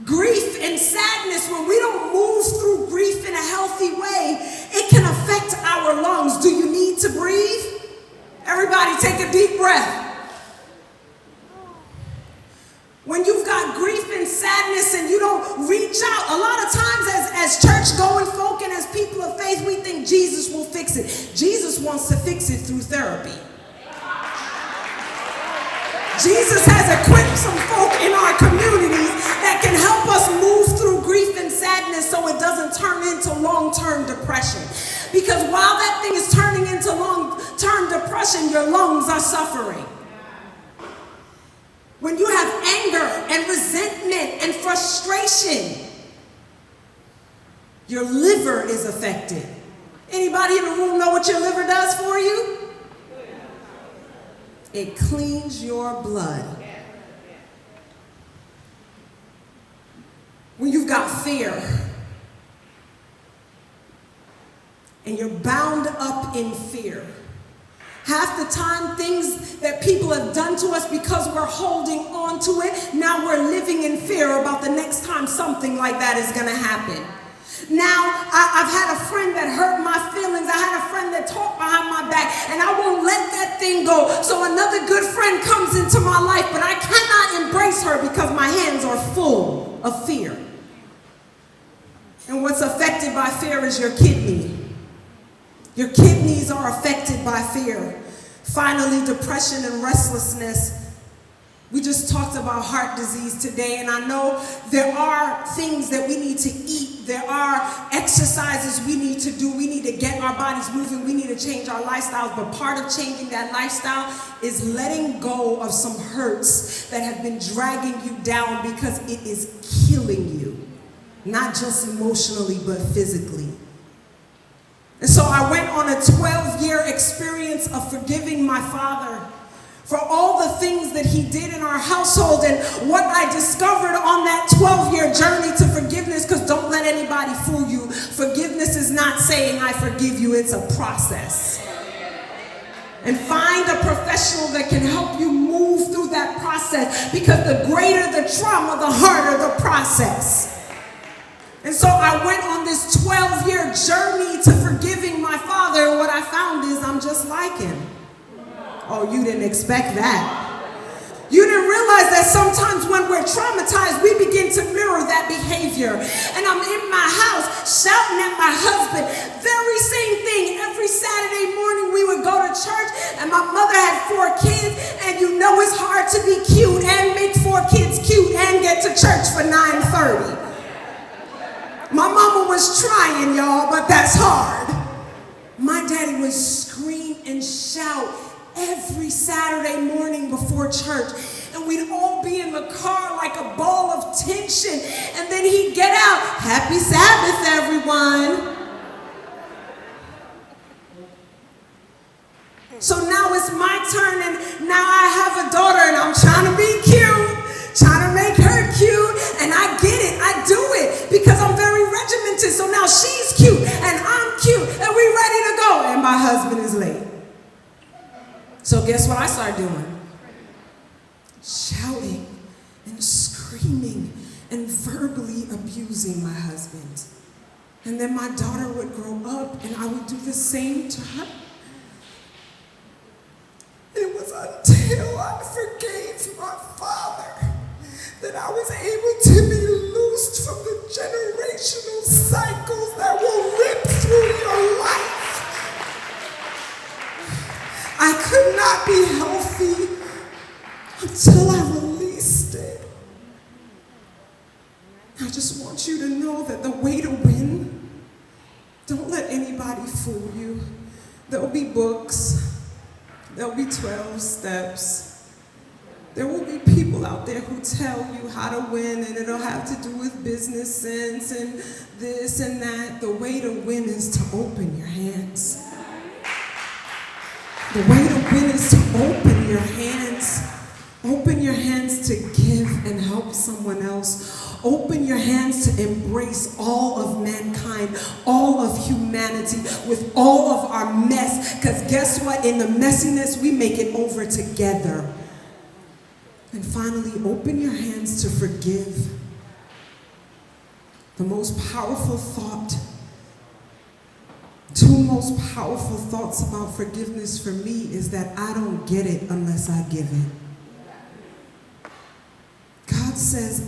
Grief and sadness, when we don't move through grief in a healthy way, it can affect our lungs. Do you need to breathe? Everybody take a deep breath. When you've got grief and sadness and you don't reach out, a lot of times as church-going folk and as people of faith, we think Jesus will fix it. Jesus wants to fix it through therapy. Jesus has equipped some folk in our communities that can help us move through grief and sadness so it doesn't turn into long-term depression. Because while that thing is turning into long-term depression, your lungs are suffering. When you have anger and resentment and frustration, your liver is affected. Anybody in the room know what your liver does for you? It cleans your blood. When you've got fear and you're bound up in fear, half the time things that people have done to us, because we're holding on to it, now we're living in fear about the next time something like that is going to happen. Now, I've had a friend that hurt my feelings. I had a friend that talked behind my back, and I won't let that thing go. So another good friend comes into my life, but I cannot embrace her because my hands are full of fear. And what's affected by fear is your kidney. Your kidneys are affected by fear. Finally, depression and restlessness. We just talked about heart disease today, and I know there are things that we need to eat. There are exercises we need to do. We need to get our bodies moving. We need to change our lifestyles. But part of changing that lifestyle is letting go of some hurts that have been dragging you down because it is killing you. Not just emotionally, but physically. And so I went on a 12-year experience of forgiving my father for all the things that he did in our household, and what I discovered on that 12-year journey to forgiveness, because don't let anybody fool you. Forgiveness is not saying I forgive you, it's a process. And find a professional that can help you move through that process, because the greater the trauma, the harder the process. And so I went on this 12-year journey to forgiving my father, and what I found is I'm just like him. Oh, you didn't expect that. You didn't realize that sometimes when we're traumatized, we begin to mirror that behavior. And I'm in my house shouting at my husband, very same thing. Every Saturday morning we would go to church, and my mother had 4 kids, and you know it's hard to be cute and make 4 kids cute and get to church for 9:30. My mama was trying, y'all, but that's hard. My daddy would scream and shout every Saturday morning before church, and we'd all be in the car like a ball of tension, and then he'd get out, "Happy Sabbath, everyone." So now it's my turn, and now I have a daughter, and I'm trying to be cute, trying to make her cute, and I get it, I do it, because I'm very regimented. So now she's cute, and I'm cute, and we ready to go, and my husband is late. So guess what I started doing? Shouting and screaming and verbally abusing my husband. And then my daughter would grow up, and I would do the same to her. It was until I forgave my father that I was able to be loosed from the generational cycles that will rip through your life. I could not be healthy until I released it. I just want you to know that the way to win, don't let anybody fool you. There'll be books, there'll be 12 steps. There will be people out there who tell you how to win, and it'll have to do with business sense and this and that. The way to win is to open your hands. The way to win is to open your hands. Open your hands to give and help someone else. Open your hands to embrace all of mankind, all of humanity, with all of our mess. Because guess what? In the messiness, we make it over together. And finally, open your hands to forgive. The most powerful thought, 2 most powerful thoughts about forgiveness for me is that I don't get it unless I give it. God says,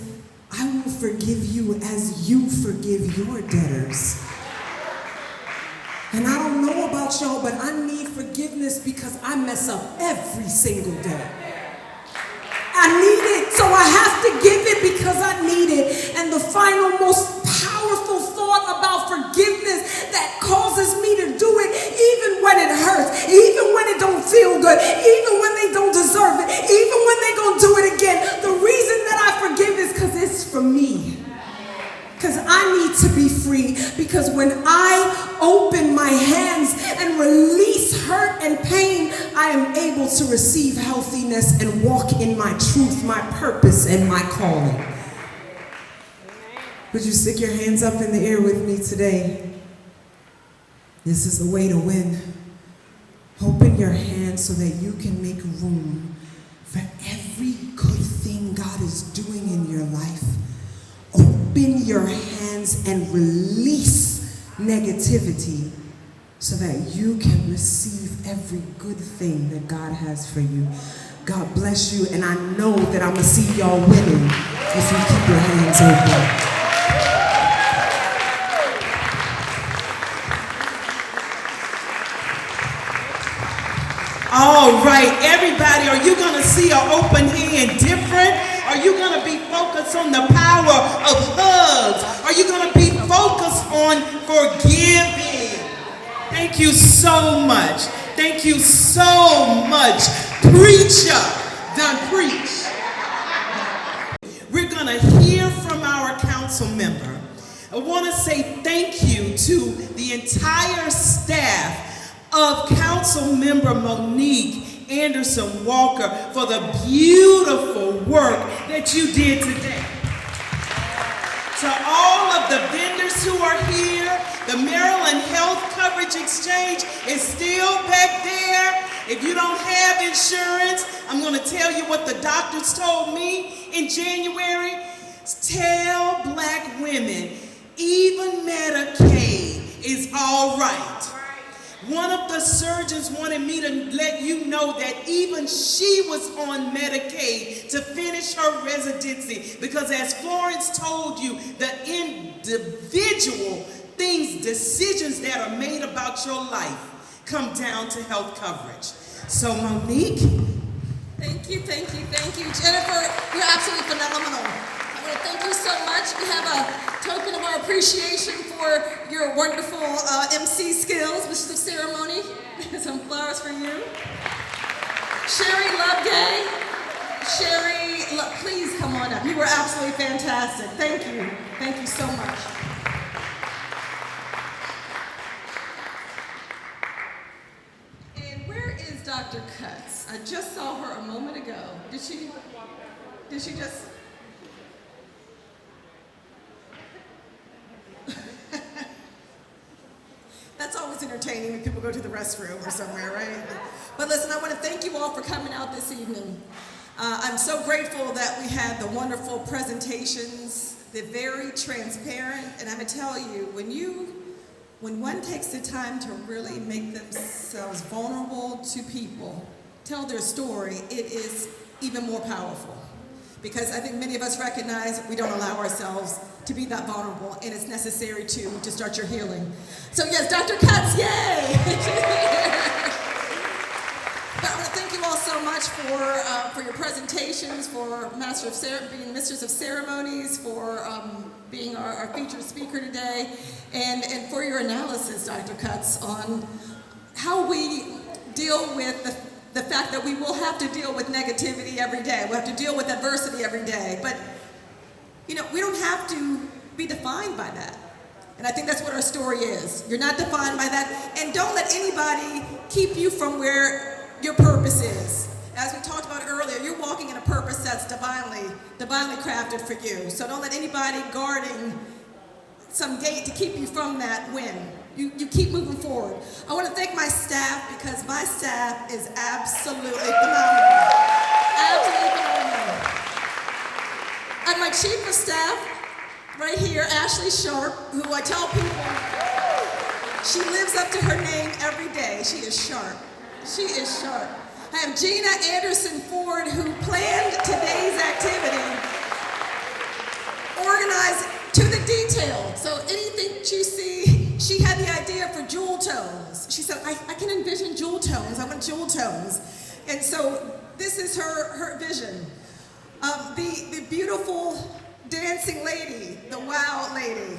I will forgive you as you forgive your debtors. And I don't know about y'all, but I need forgiveness because I mess up every single day. I need it, so I have to give it because I need it. And the final, most powerful thought about forgiveness that causes me to do it, even when it hurts, even when it don't feel good, even when they don't deserve it, even when they gonna do it again. The reason that I forgive is because it's for me. Because I need to be free. Because when I open my hands and release hurt and pain, I am able to receive healthiness and walk in my truth, my purpose, and my calling. Would you stick your hands up in the air with me today? This is the way to win. Open your hands so that you can make room for every good thing God is doing in your life. Open your hands and release negativity so that you can receive every good thing that God has for you. God bless you, and I know that I'm going to see y'all winning if you keep your hands open. All right, everybody, are you going to see an open hand different? Are you going to be focused on the power of hugs? Are you going to be focused on forgiving? Thank you so much. Thank you so much. Preacher, done preach. We're going to hear from our council member. I want to say thank you to the entire staff of Councilmember Monique Anderson Walker for the beautiful work that you did today. To all of the vendors who are here, the Maryland Health Coverage Exchange is still back there. If you don't have insurance, I'm going to tell you what the doctors told me in January. Tell black women, even Medicaid is all right. One of the surgeons wanted me to let you know that even she was on Medicaid to finish her residency because, as Florence told you, the individual things, decisions that are made about your life come down to health coverage. So Monique. Thank you. Jennifer, you're absolutely phenomenal. I want to thank you so much. We have a token of our appreciation for your wonderful MC skills, Mr. Ceremony. Some flowers for you. Shari Loveday. Shari, please come on up. You were absolutely fantastic. Thank you. Thank you so much. And where is Dr. Cutts? I just saw her a moment ago. Did she just... That's always entertaining when people go to the restroom or somewhere, right? But listen, I want to thank you all for coming out this evening. I'm so grateful that we had the wonderful presentations. They're very transparent, and I'm going to tell you, when one takes the time to really make themselves vulnerable to people, tell their story, it is even more powerful. Because I think many of us recognize we don't allow ourselves to be that vulnerable, and it's necessary to start your healing. So yes, Dr. Cutts, yay! But I want to thank you all so much for your presentations, for being Misters of Ceremonies, for being our featured speaker today, and for your analysis, Dr. Cutts, on how we deal with the fact that we will have to deal with negativity every day. We'll have to deal with adversity every day. But, we don't have to be defined by that. And I think that's what our story is. You're not defined by that. And don't let anybody keep you from where your purpose is. As we talked about earlier, you're walking in a purpose that's divinely crafted for you. So don't let anybody guarding some gate to keep you from that win. You keep moving forward. I want to thank my staff because my staff is absolutely phenomenal. Absolutely phenomenal. And my chief of staff, right here, Ashley Sharp, who I tell people, she lives up to her name every day. She is sharp. She is sharp. I have Gina Anderson Ford, who planned today's activity, organized to the detail. So anything you see, she had the idea for jewel tones. She said, I can envision jewel tones. I want jewel tones. And so this is her vision. The beautiful dancing lady, the wow lady,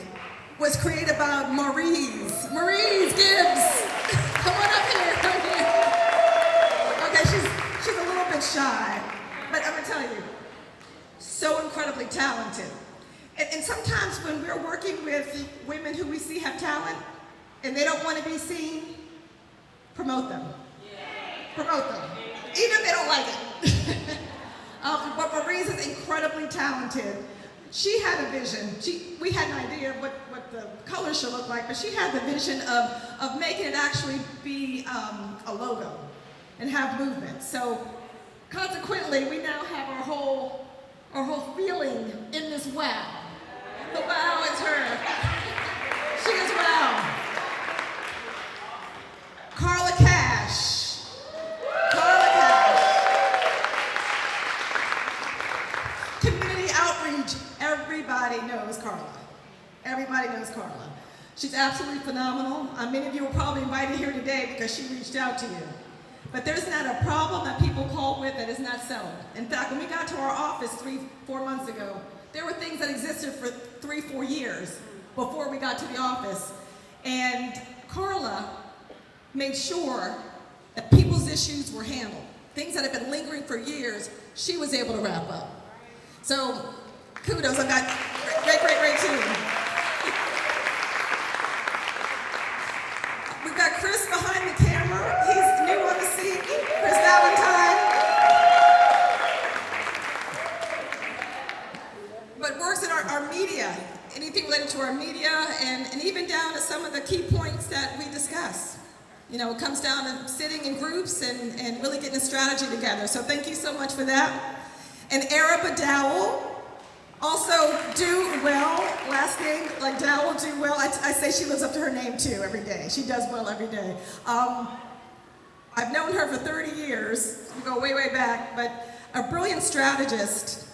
was created by Maurice. Maurice Gibbs. Come on up here. Come here. Okay, she's a little bit shy, but I'm gonna tell you, so incredibly talented. And sometimes when we're working with women who we see have talent and they don't want to be seen, promote them. Promote them. Even if they don't like it. But Maurice is incredibly talented. She had a vision. We had an idea of what the color should look like, but she had the vision of making it actually be a logo and have movement. So consequently, we now have our whole feeling in this wow. The wow is her. She is wow. everybody knows Carla. She's absolutely phenomenal. Many of you were probably invited here today because she reached out to you. But there's not a problem that people call with that is not settled. In fact, when we got to our office 3-4 months ago, there were things that existed for 3-4 years before we got to the office. And Carla made sure that people's issues were handled. Things that have been lingering for years, she was able to wrap up. So, kudos, I've got great team. We've got Chris behind the camera. He's new on the scene, Chris Valentine. But works in our media, anything related to our media, and even down to some of the key points that we discuss. You know, it comes down to sitting in groups and really getting a strategy together. So thank you so much for that. And Araba Dowell, also do well, last name like Dowell, do well. I say she lives up to her name too every day. She does well every day. I've known her for 30 years, we go way back, but a brilliant strategist,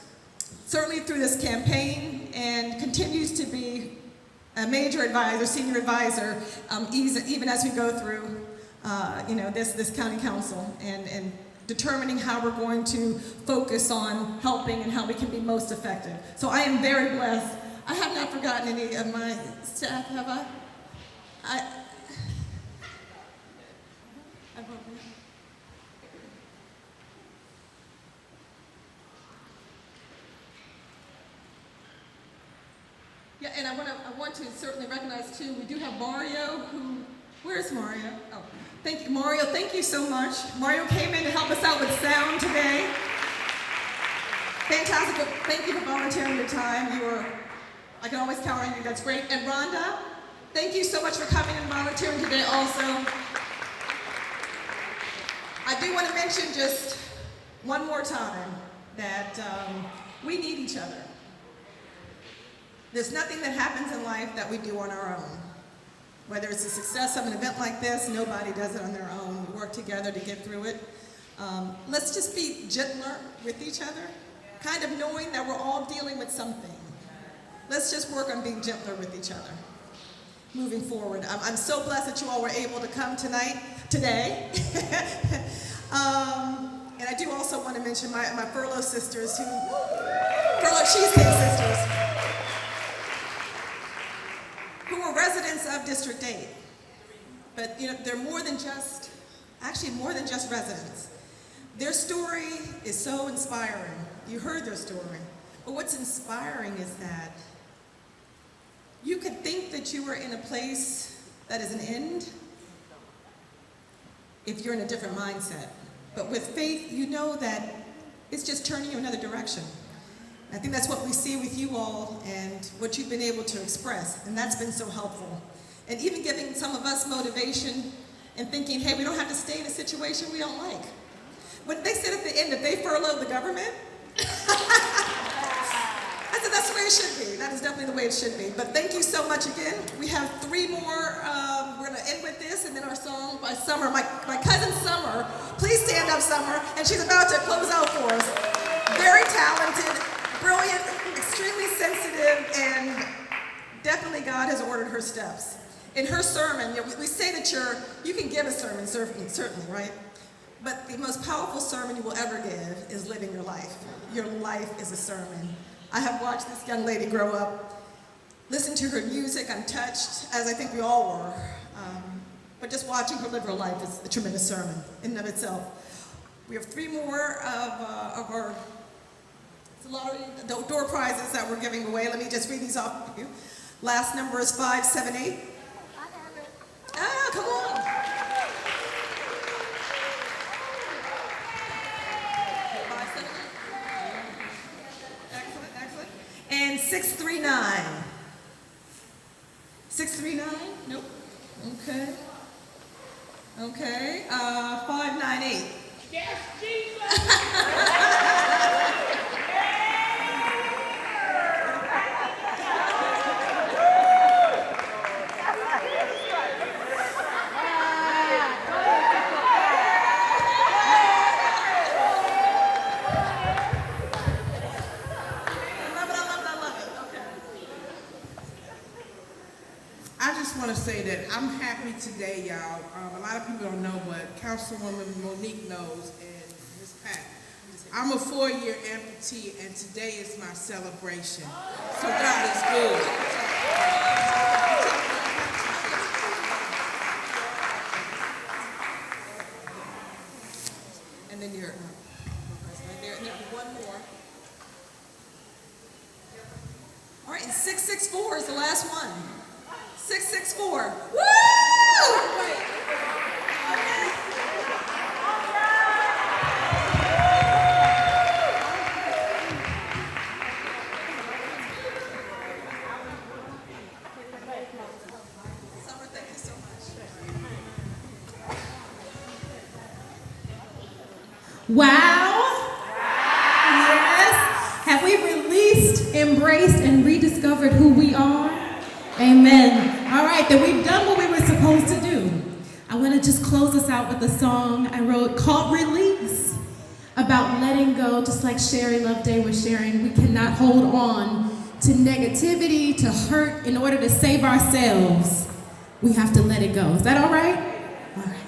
certainly through this campaign, and continues to be a major advisor, senior advisor, even as we go through this county council and determining how we're going to focus on helping and how we can be most effective. So I am very blessed. I have not forgotten any of my staff, have I? Yeah, and I want to certainly recognize too, we do have Mario where's Mario? Oh, thank you, Mario, thank you so much. Mario came in to help us out with sound today. Fantastic, thank you for volunteering your time. I can always count on you, that's great. And Rhonda, thank you so much for coming and volunteering today also. I do want to mention just one more time that we need each other. There's nothing that happens in life that we do on our own. Whether it's the success of an event like this, nobody does it on their own. We work together to get through it. Let's just be gentler with each other, kind of knowing that we're all dealing with something. Let's just work on being gentler with each other, moving forward. I'm so blessed that you all were able to come today. And I do also want to mention my Furlough sisters, Furlough Cheesecake sisters, who are residents of District 8. But they're more than just residents. Their story is so inspiring. You heard their story. But what's inspiring is that you could think that you are in a place that is an end if you're in a different mindset. But with faith, you know that it's just turning you another direction. I think that's what we see with you all and what you've been able to express, and that's been so helpful. And even giving some of us motivation and thinking, hey, we don't have to stay in a situation we don't like. When they said at the end that they furloughed the government, I said that's the way it should be. That is definitely the way it should be. But thank you so much again. We have 3 more. We're going to end with this, and then our song by Summer. My cousin Summer, please stand up, Summer, and she's about to close out for us. Very talented, brilliant, extremely sensitive, and definitely God has ordered her steps. In her sermon, we say that you can give a sermon, certainly, right? But the most powerful sermon you will ever give is living your life. Your life is a sermon. I have watched this young lady grow up, listen to her music, I'm touched, as I think we all were. But just watching her live her life is a tremendous sermon in and of itself. We have 3 more of our lottery door prizes that we're giving away. Let me just read these off to you. Last number is 578. Ah, come on. Excellent. And 639. 639? Nope. Okay. 598. Yes, Jesus! I just want to say that I'm happy today, y'all. A lot of people don't know, but Councilwoman Monique knows, and Ms. Pat. I'm a 4-year amputee, and today is my celebration. So God is good. And then you're right there. And one more. All right, and 664 is the last one. 664. Woo! Summer, thank you so much. Wow. Yes. Have we released, embraced, and rediscovered who we are? Amen. All right, then we've done what we were supposed to do. I want to just close us out with a song I wrote called Release, about letting go, just like Shari Loveday was sharing. We cannot hold on to negativity, to hurt in order to save ourselves. We have to let it go. Is that all right? All right.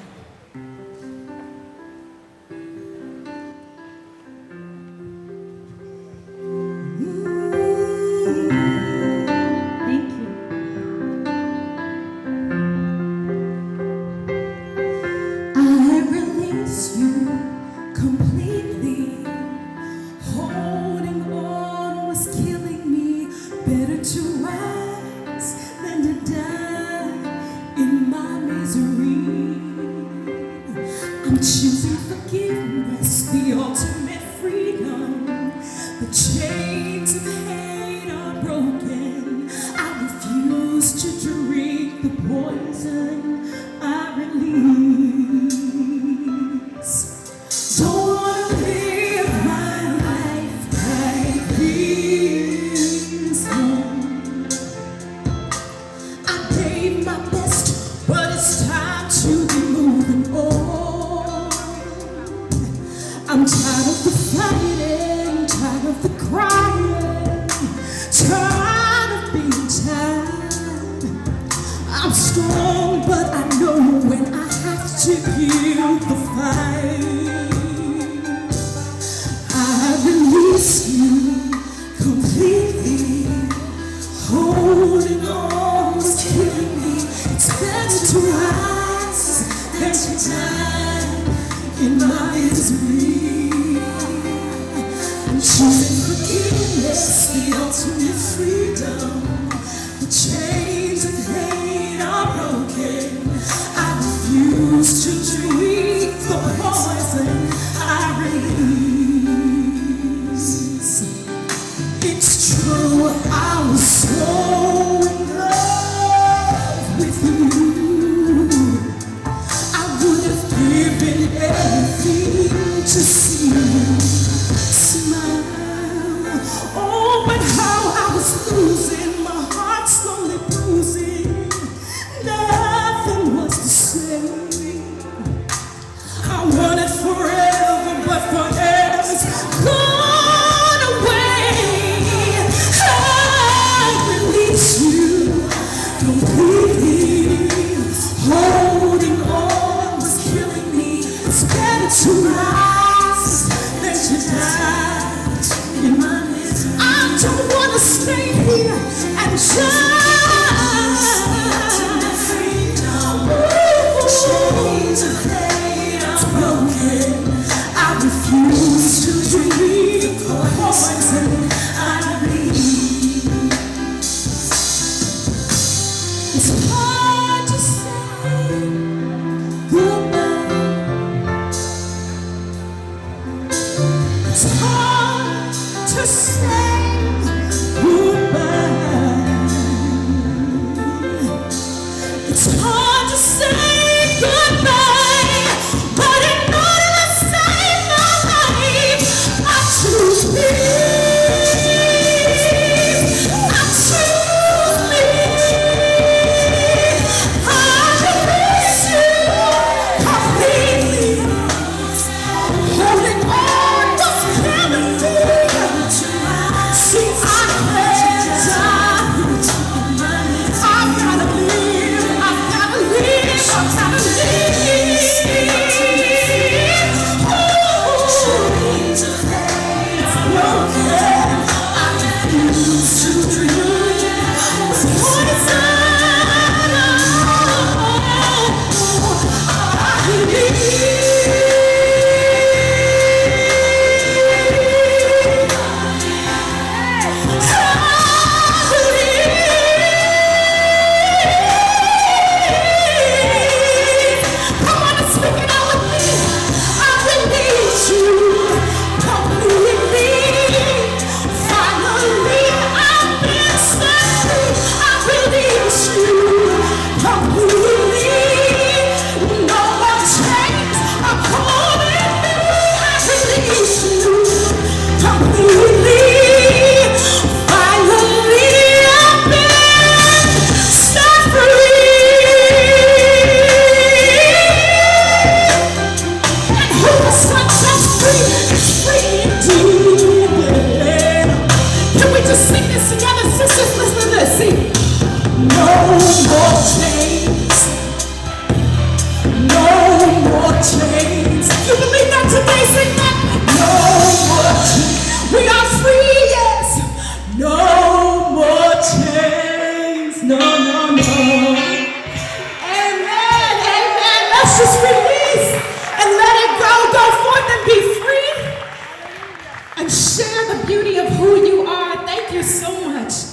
more chains. No more chains. You believe that today? Sing that. No more chains. We are free, yes. No more chains. No, no, no. Amen, amen. Let's just release and let it go. Go forth and be free. And share the beauty of who you are. Thank you so much.